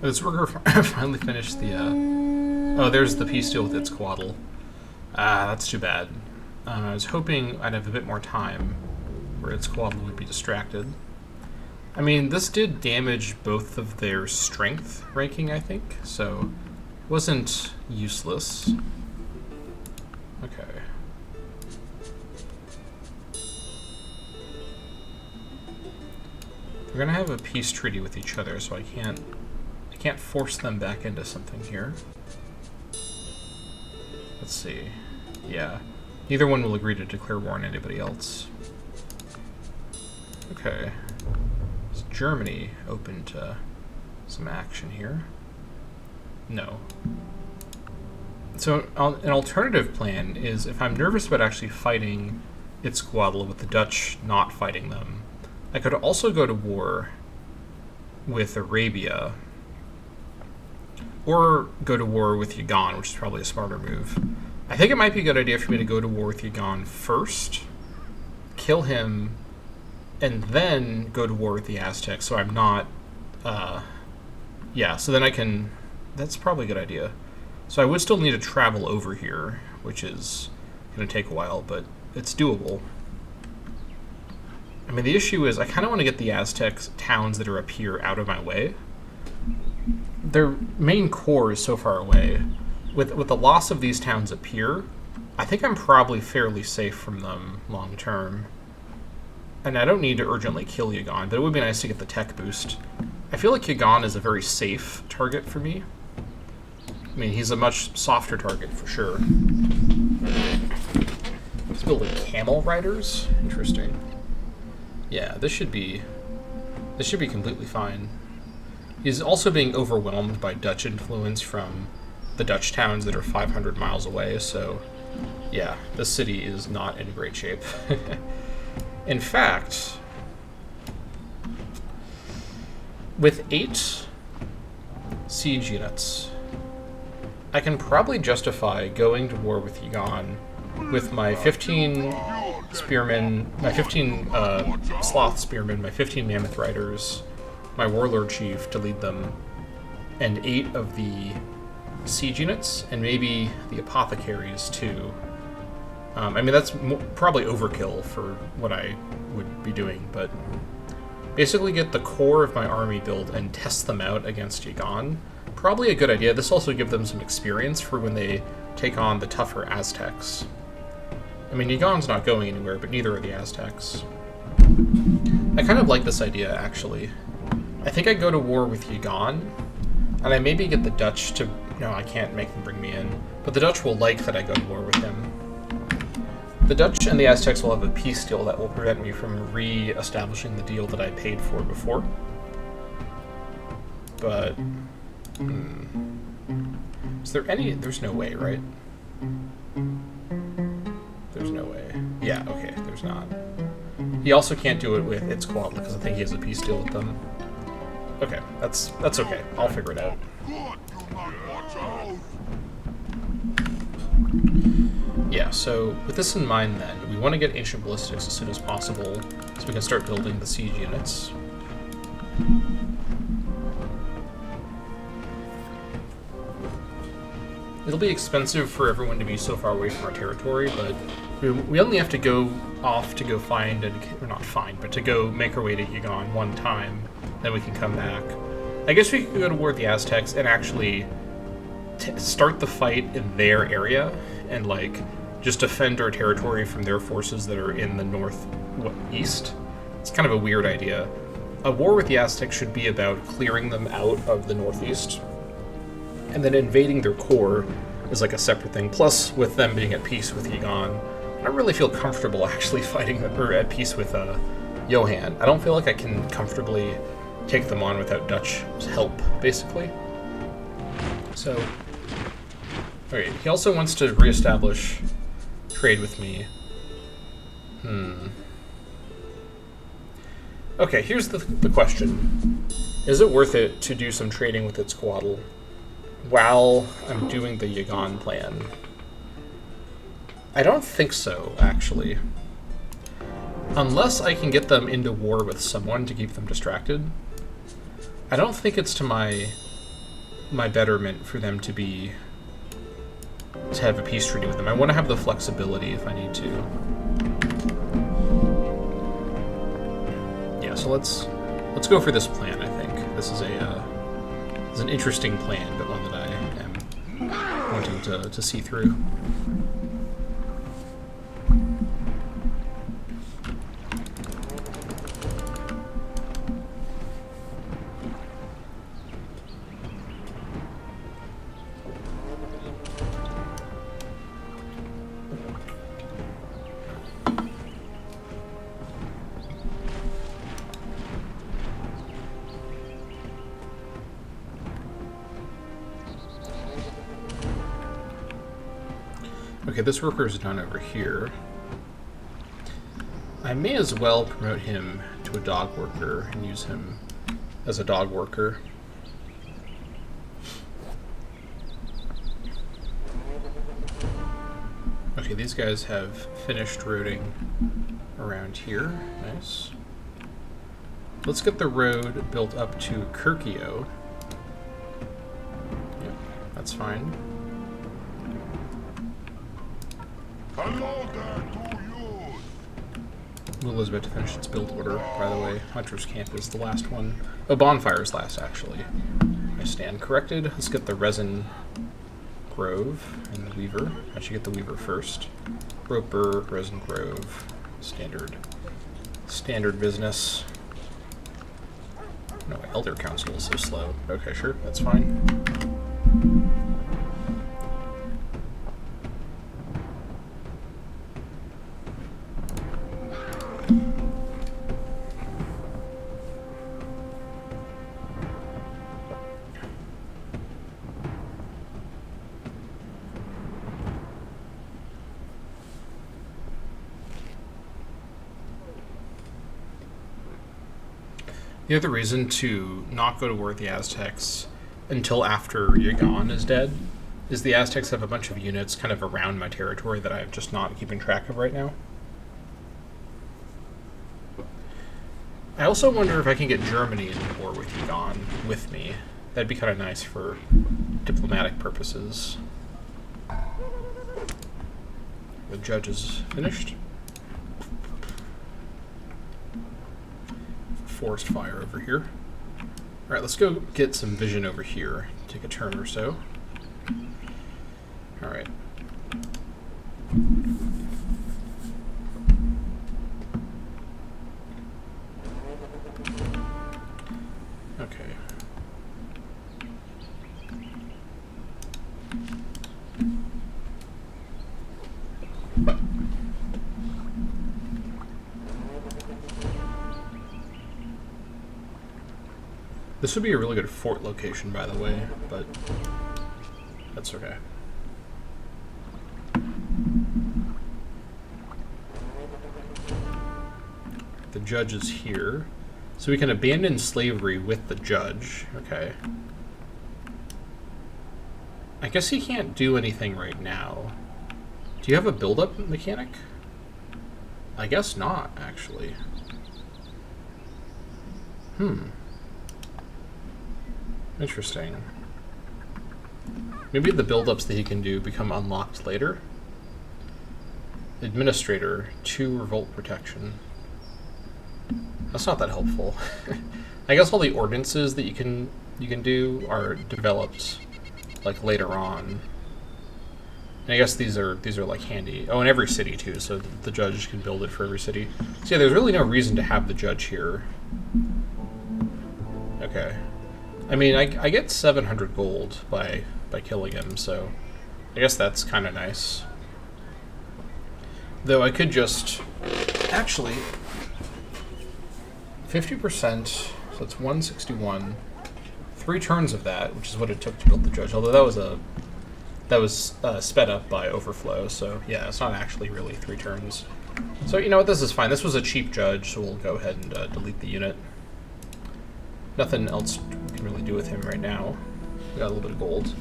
This worker finally finished the, Oh, there's the peace deal with its quaddle. That's too bad. I was hoping I'd have a bit more time where its quaddle would be distracted. I mean, this did damage both of their strength ranking, I think, so it wasn't useless. Okay. We're gonna have a peace treaty with each other, so I can't force them back into something here. Let's see. Yeah. Neither one will agree to declare war on anybody else. Okay. Is Germany open to some action here? No. So an alternative plan is if I'm nervous about actually fighting its squaddle with the Dutch not fighting them, I could also go to war with Arabia, or go to war with Yagan, which is probably a smarter move. I think it might be a good idea for me to go to war with Yagan first, kill him, and then go to war with the Aztecs, so I'm not... yeah, so then I can... That's probably a good idea. So I would still need to travel over here, which is going to take a while, but it's doable. I mean, the issue is I kind of want to get the Aztec towns that are up here out of my way. Their main core is so far away. With the loss of these towns up here, I think I'm probably fairly safe from them long term. and I don't need to urgently kill Yagan, but it would be nice to get the tech boost. I feel like Yagan is a very safe target for me. I mean, he's a much softer target for sure. Let's build camel riders. Interesting. Yeah, this should be completely fine. He's also being overwhelmed by Dutch influence from the Dutch towns that are 500 miles away, so yeah, this city is not in great shape. In fact, with 8 siege units, I can probably justify going to war with Yagan with my 15 spearmen, my 15 sloth spearmen, my 15 mammoth riders, my warlord chief to lead them, and 8 of the siege units, and maybe the apothecaries too. I mean, that's probably overkill for what I would be doing, but basically get the core of my army built and test them out against Yagan. Probably a good idea. This also gives them some experience for when they take on the tougher Aztecs. I mean, Yagan's not going anywhere, but neither are the Aztecs. I kind of like this idea, actually. I think I go to war with Yagan, and I maybe get the Dutch to... No, I can't make them bring me in, but the Dutch will like that I go to war with him. The Dutch and the Aztecs will have a peace deal that will prevent me from re-establishing the deal that I paid for before. But... is there any... There's no way, right? There's no way. Yeah, okay, there's not. He also can't do it with Itzcoatl because I think he has a peace deal with them. Okay, that's okay. I'll figure it out. Yeah, so with this in mind then, we want to get ancient ballistics as soon as possible so we can start building the siege units. It'll be expensive for everyone to be so far away from our territory, but we only have to go off to go find, or not find, but to go make our way to Yagan one time, then we can come back. I guess we could go to war with the Aztecs and actually start the fight in their area and, like, just defend our territory from their forces that are in the northeast. It's kind of a weird idea. A war with the Aztecs should be about clearing them out of the northeast, and then invading their core is like a separate thing. Plus, with them being at peace with Yagan, I don't really feel comfortable actually fighting or at peace with Johan. I don't feel like I can comfortably take them on without Dutch help, basically. So, okay, he also wants to reestablish trade with me. Okay, here's the question. Is it worth it to do some trading with Itzcoatl while I'm doing the Yagan plan? I don't think so, actually. Unless I can get them into war with someone to keep them distracted. I don't think it's to my betterment for them to have a peace treaty with them. I want to have the flexibility if I need to. Yeah, so let's go for this plan, I think. This is an interesting plan, but one that I am wanting to see through. Okay, this worker is done over here. I may as well promote him to a dog worker and use him as a dog worker. Okay, these guys have finished roading around here. Nice. Let's get the road built up to Kirkio. Yeah, that's fine. Hello there to you. Lula is about to finish its build order, by the way. Hunter's Camp is the last one. Oh, Bonfire's last, actually. I stand corrected. Let's get the Resin Grove and the Weaver. I should get the Weaver first. Roper, Resin Grove, standard Standard business. No, Elder Council is so slow. Okay, sure, that's fine. The other reason to not go to war with the Aztecs until after Yagan is dead is the Aztecs have a bunch of units kind of around my territory that I'm just not keeping track of right now. I also wonder if I can get Germany into war with Yagan with me. That'd be kind of nice for diplomatic purposes. The judge is finished. Forest fire over here. Alright, let's go get some vision over here. Take a turn or so. Alright. Okay. This would be a really good fort location, by the way, but that's okay. The judge is here. So we can abandon slavery with the judge. Okay. I guess he can't do anything right now. Do you have a build-up mechanic? I guess not, actually. Interesting. Maybe the build-ups that he can do become unlocked later. Administrator, 2 revolt protection. That's not that helpful. I guess all the ordinances that you can do are developed like later on. And I guess these are like handy. Oh, in every city too, so the judge can build it for every city. So yeah, there's really no reason to have the judge here. Okay. I mean, I get 700 gold by killing him, so I guess that's kind of nice. Though I could just... Actually, 50%, so it's 161. 3 turns of that, which is what it took to build the judge, although that was sped up by overflow, so yeah, it's not actually really 3 turns. So you know what, this is fine. This was a cheap judge, so we'll go ahead and delete the unit. Nothing else we can really do with him right now. We got a little bit of gold.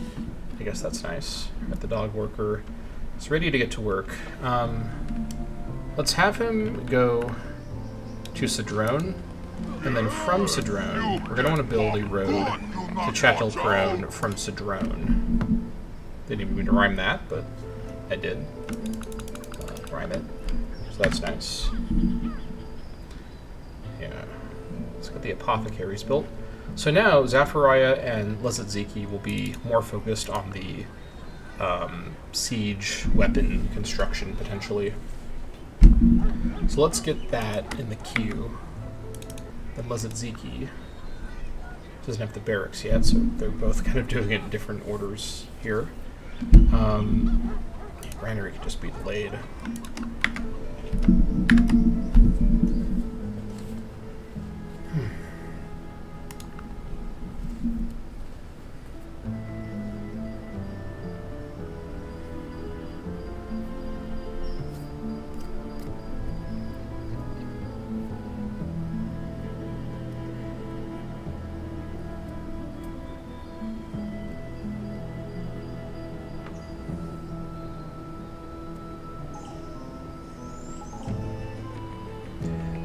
I guess that's nice. Got the dog worker. It's ready to get to work. Let's have him go to Cedrone, and then from Cedrone, we're going to want to build a road to Château-Peron from Cedrone. Didn't even mean to rhyme that, but I did. Rhyme it. So that's nice. Yeah. Let's get the apothecaries built. So now Zafariah and Lezatziki will be more focused on the siege weapon construction, potentially. So let's get that in the queue. Then Lezatziki doesn't have the barracks yet, so they're both kind of doing it in different orders here. Granary could just be delayed.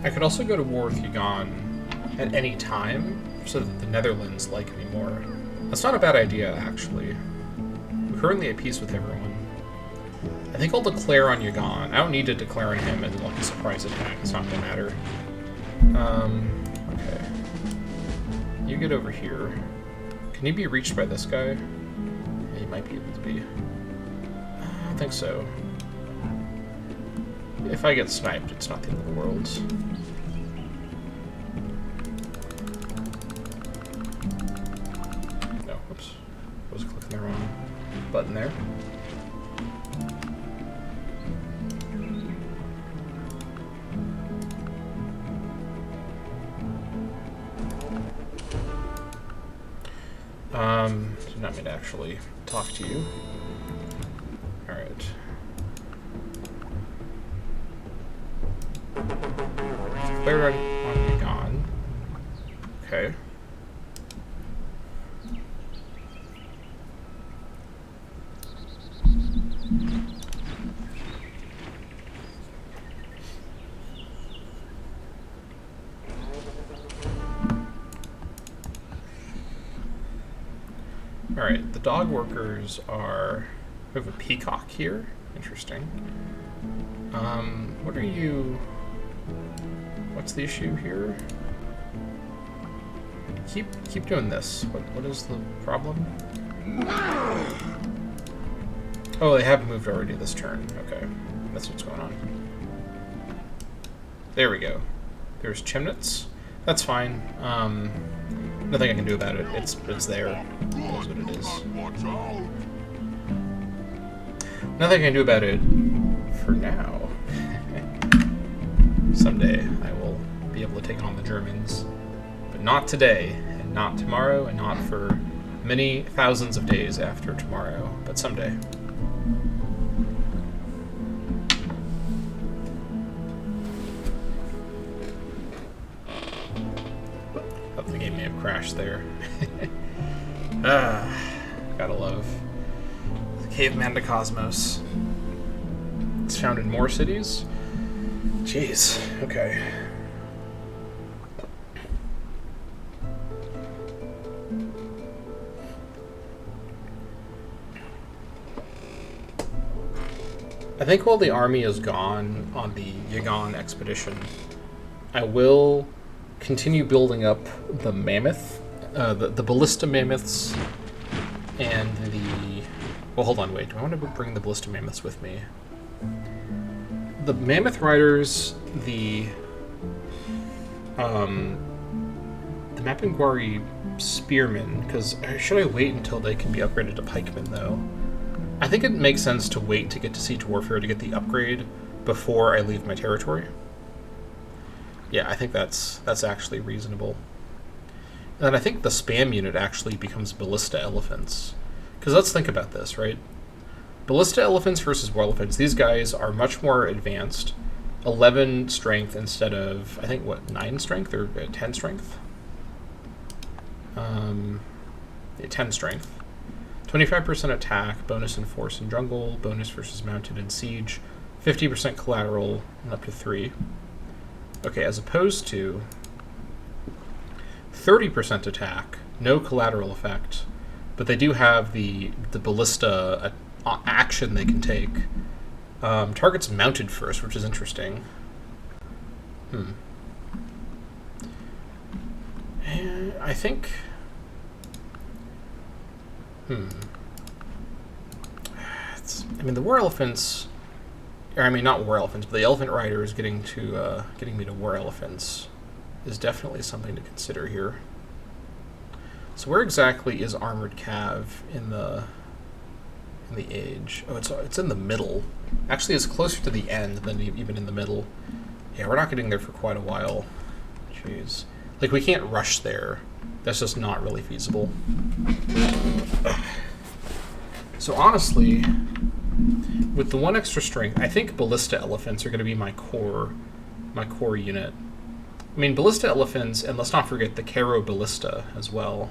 I could also go to war with Yagan at any time, so that the Netherlands like me more. That's not a bad idea, actually. We're currently at peace with everyone. I think I'll declare on Yagan. I don't need to declare on him as like a surprise attack. It's not going to matter. Okay. You get over here. Can he be reached by this guy? Yeah, he might be able to be. I don't think so. If I get sniped, it's not the end of the world. in there. Did not mean to actually talk to you. Alright. Clear on Egon. Okay. Alright, the dog workers are... We have a peacock here. Interesting. What are you... What's the issue here? Keep doing this. What is the problem? Oh, they have moved already this turn. Okay, that's what's going on. There we go. There's Chimneys. That's fine. Nothing I can do about it. It's there. It is what it is. Watch out! Nothing I can do about it for now. Someday I will be able to take on the Germans. But not today, and not tomorrow, and not for many thousands of days after tomorrow, but someday. Thought the game may have crashed there. Gotta love the Caveman to Cosmos. It's found in more cities? Jeez, okay. I think while the army is gone on the Yagan expedition, I will continue building up the mammoth, the ballista mammoths, and the... Well, hold on, wait. Do I want to bring the ballista mammoths with me? The mammoth riders, the Mapinguari spearmen, because should I wait until they can be upgraded to pikemen, though? I think it makes sense to wait to get to Siege Warfare to get the upgrade before I leave my territory. Yeah, I think that's actually reasonable. And then I think the spam unit actually becomes ballista elephants. Because let's think about this, right? Ballista elephants versus war elephants, these guys are much more advanced. 11 strength instead of, I think, what, 9 strength or 10 strength? Yeah, 10 strength. 25% attack, bonus in force and jungle, bonus versus mounted and siege, 50% collateral, and up to 3. Okay, as opposed to 30% attack, no collateral effect, but they do have the ballista action they can take. Target's mounted first, which is interesting. I think... I mean, the war elephants... Or, I mean, not war elephants, but the elephant riders getting me to war elephants is definitely something to consider here. So where exactly is Armored Cav in the age? Oh, it's in the middle. Actually, it's closer to the end than even in the middle. Yeah, we're not getting there for quite a while. Jeez. Like, we can't rush there. That's just not really feasible. So honestly, with the 1 extra strength, I think ballista elephants are going to be my core unit. I mean, ballista elephants, and let's not forget the Caro ballista as well.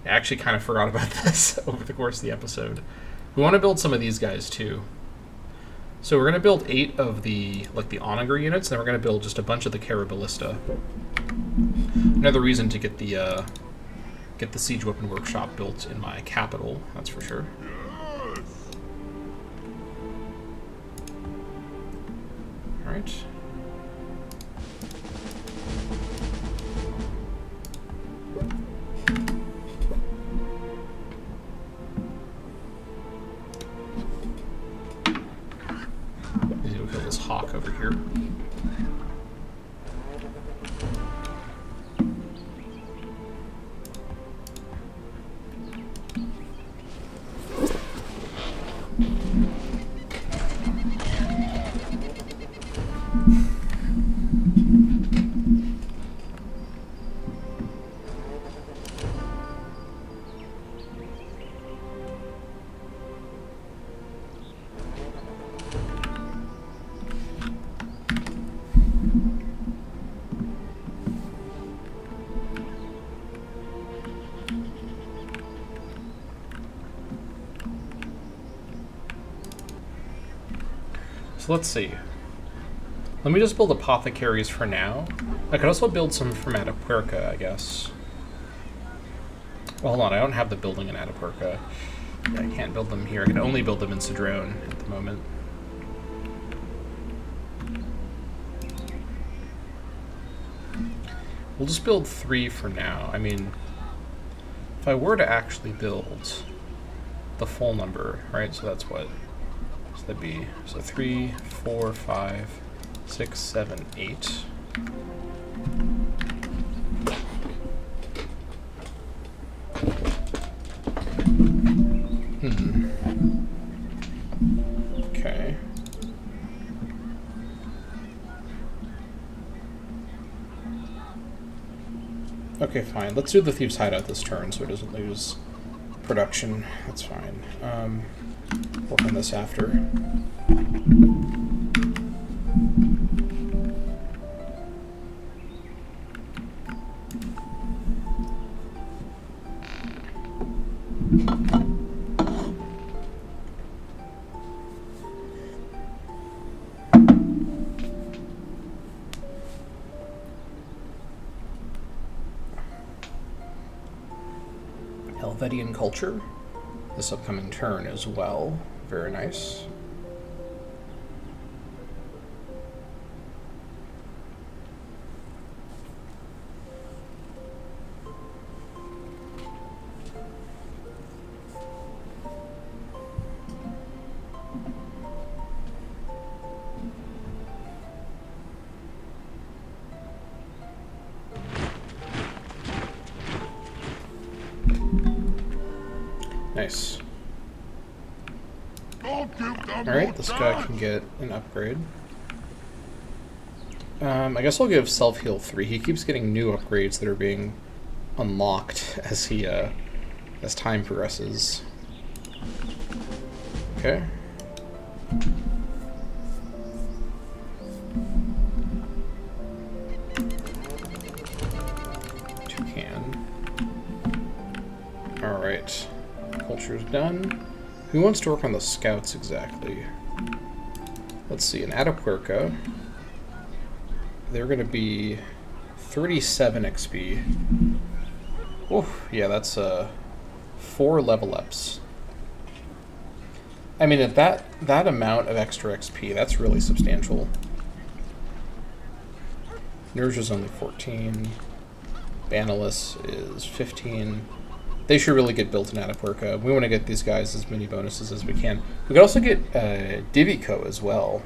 I actually kind of forgot about this over the course of the episode. We want to build some of these guys too. So we're going to build 8 of the onager units, and then we're going to build just a bunch of the Caro ballista. Another reason to get the siege weapon workshop built in my capital, that's for sure. Yes! All right. Need to kill this hawk over here. So let's see. Let me just build apothecaries for now. I could also build some from Atapuerca, I guess. Well, hold on, I don't have the building in Atapuerca. Yeah, I can't build them here. I can only build them in Cedrone at the moment. We'll just build 3 for now. I mean, if I were to actually build the full number, right? So that's what? So that'd be 3, 4, 5, 6, 7, 8. Okay. Okay, fine. Let's do the Thieves' Hideout this turn so it doesn't lose production. That's fine. Work on this after. Helvetian culture this upcoming turn as well. Very nice. Nice. Alright, this guy can get an upgrade. I guess I'll give self-heal 3. He keeps getting new upgrades that are being unlocked as he, as time progresses. Okay. Toucan. Alright. Culture's done. Who wants to work on the scouts exactly? Let's see, in Atapuerca, they're going to be 37 XP. Oof, yeah, that's 4 level ups. I mean, at that amount of extra XP, that's really substantial. Nerja's only 14. Banalus is 15. They should really get built in Atapuerca. We want to get these guys as many bonuses as we can. We could also get Divico as well.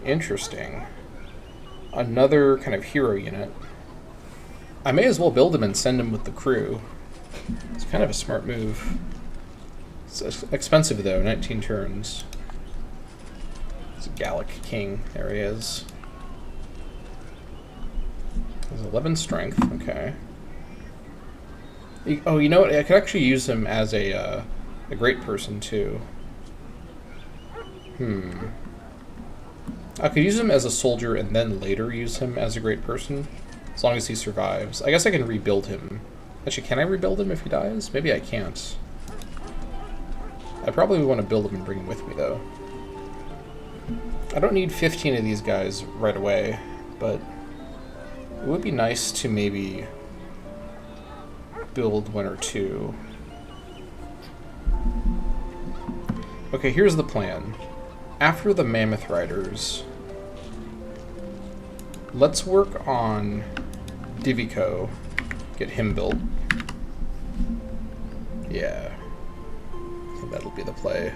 Interesting. Another kind of hero unit. I may as well build him and send him with the crew. It's kind of a smart move. It's expensive though, 19 turns. It's a Gallic King. There he is. There's 11 strength. Okay. Oh, you know what? I could actually use him as a great person too. I could use him as a soldier and then later use him as a great person, as long as he survives. I guess I can rebuild him. Actually, can I rebuild him if he dies? Maybe I can't. I probably want to build him and bring him with me though. I don't need 15 of these guys right away, but it would be nice to maybe build 1 or 2. Okay, here's the plan. After the Mammoth Riders, let's work on Divico. Get him built. Yeah. I think that'll be the play.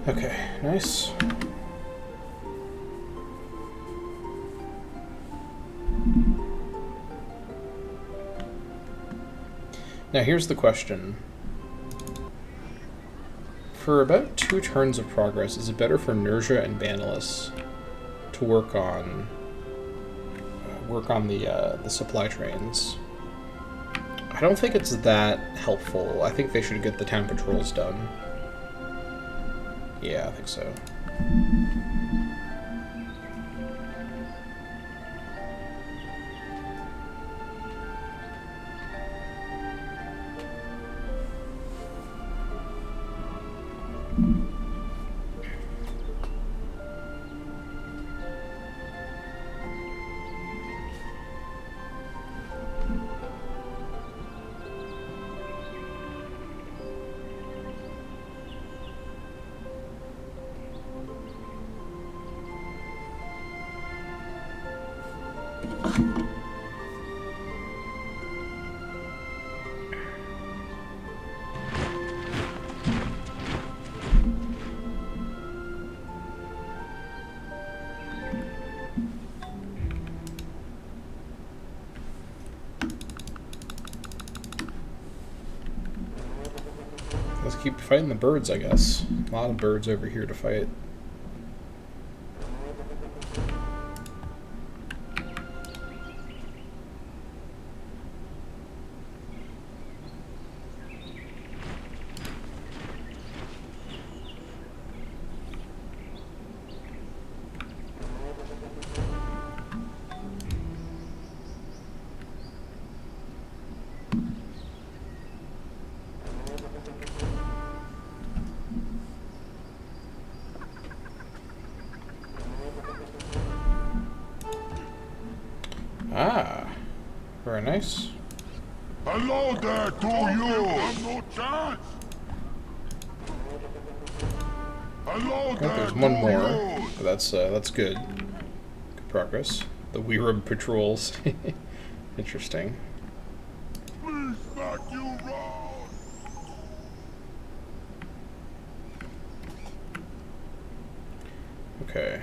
Okay, nice. Now here's the question. For about 2 turns of progress, is it better for Nerja and Banalus to work on the supply trains? I don't think it's that helpful. I think they should get the town patrols done. Yeah, I think so. Let's keep fighting the birds, I guess. A lot of birds over here to fight. Ah, very nice. Hello there to you! Have no chance! Hello there There's one to more. you! That's good. Good progress. The Weerub patrols. Interesting. Please back you round! Okay.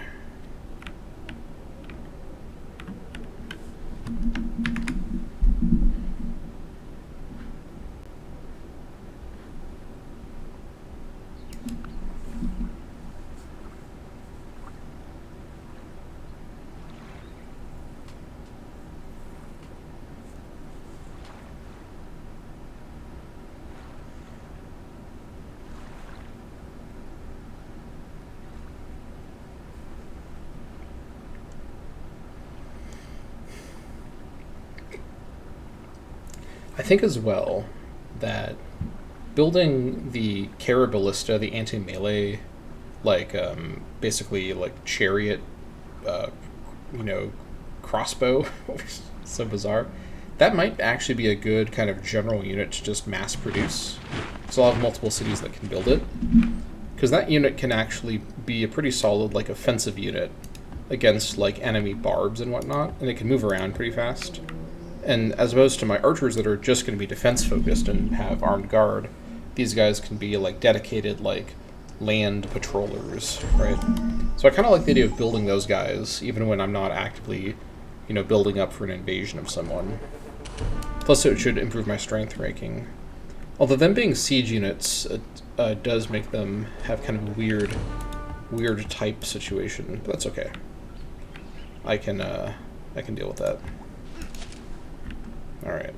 I think as well that building the Kara Ballista, the anti-melee, like basically like chariot, crossbow, so bizarre. That might actually be a good kind of general unit to just mass produce. So I'll have multiple cities that can build it, because that unit can actually be a pretty solid like offensive unit against like enemy barbs and whatnot, and it can move around pretty fast. And as opposed to my archers that are just going to be defense focused and have armed guard, these guys can be like dedicated like land patrollers, right? So I kind of like the idea of building those guys even when I'm not actively, building up for an invasion of someone. Plus it should improve my strength ranking. Although them being siege units does make them have kind of a weird type situation, but that's okay. I can deal with that. All right.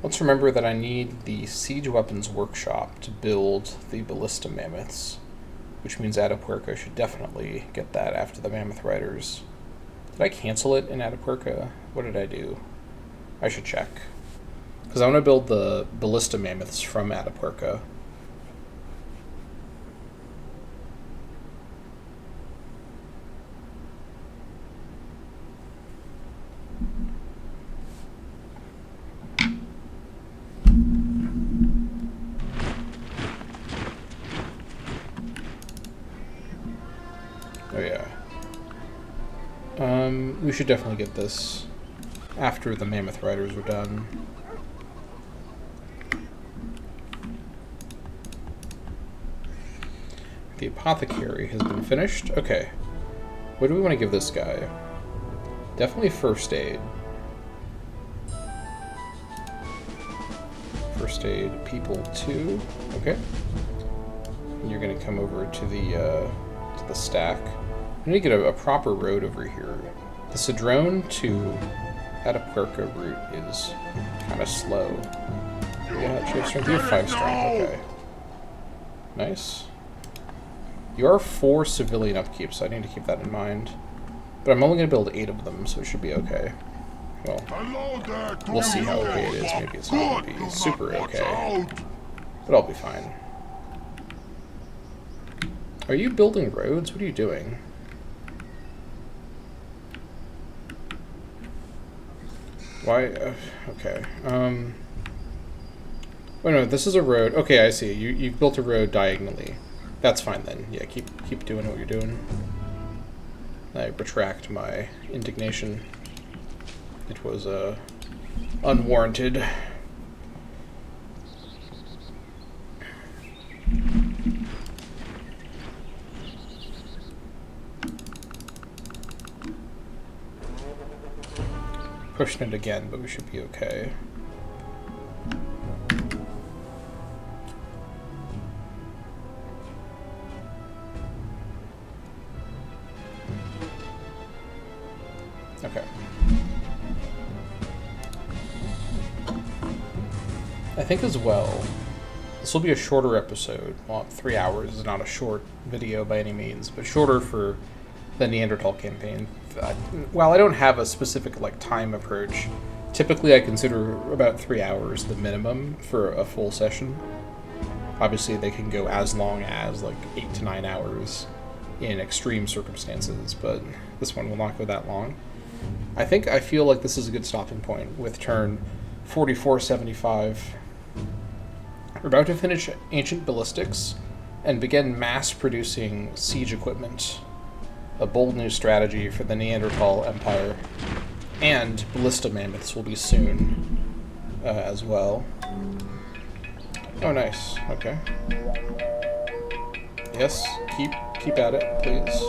Let's remember that I need the Siege Weapons Workshop to build the Ballista Mammoths, which means Atapuerca should definitely get that after the Mammoth Riders. Did I cancel it in Atapuerca? What did I do? I should check. Because I want to build the Ballista Mammoths from Atapuerca. Oh yeah. We should definitely get this after the Mammoth Riders are done. The Apothecary has been finished. Okay. What do we want to give this guy? Definitely first aid. First aid people 2. Okay. And you're gonna come over to the stack. We need to get a proper road over here. The Cedrone to Atapuerca route is kind of slow. Yeah, trade strength. You have 5 strength. Okay. Nice. You are 4 civilian upkeep, so I need to keep that in mind. But I'm only going to build 8 of them, so it should be okay. Well, we'll see how okay it is. Maybe it's not going to be super okay. But I'll be fine. Are you building roads? What are you doing? Why? Okay. Oh no, this is a road. Okay, I see. You've built a road diagonally. That's fine then. Yeah, keep doing what you're doing. I retract my indignation. It was unwarranted. Pushing it again, but we should be okay. Okay. I think as well, this will be a shorter episode. Well, 3 hours is not a short video by any means, but shorter for the Neanderthal campaign. While I don't have a specific time approach, typically I consider about 3 hours the minimum for a full session. Obviously they can go as long as 8 to 9 hours in extreme circumstances, but this one will not go that long. I feel like this is a good stopping point with turn 4475. We're about to finish Ancient Ballistics and begin mass producing siege equipment. A bold new strategy for the Neanderthal Empire. And Ballista Mammoths will be soon as well. Oh, nice. Okay. Yes, keep at it, please.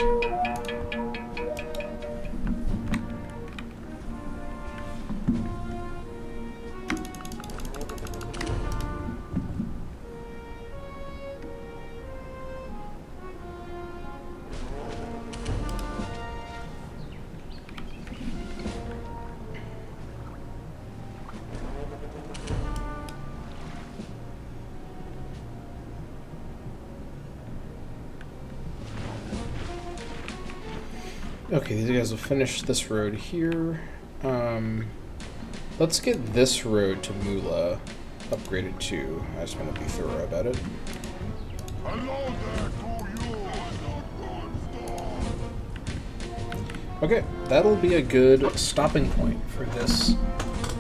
Okay, these guys will finish this road here. Let's get this road to Mula upgraded too. I just want to be thorough about it. Hello there to you. Okay, that'll be a good stopping point for this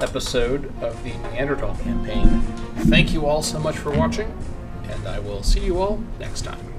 episode of the Neanderthal campaign. Thank you all so much for watching, and I will see you all next time.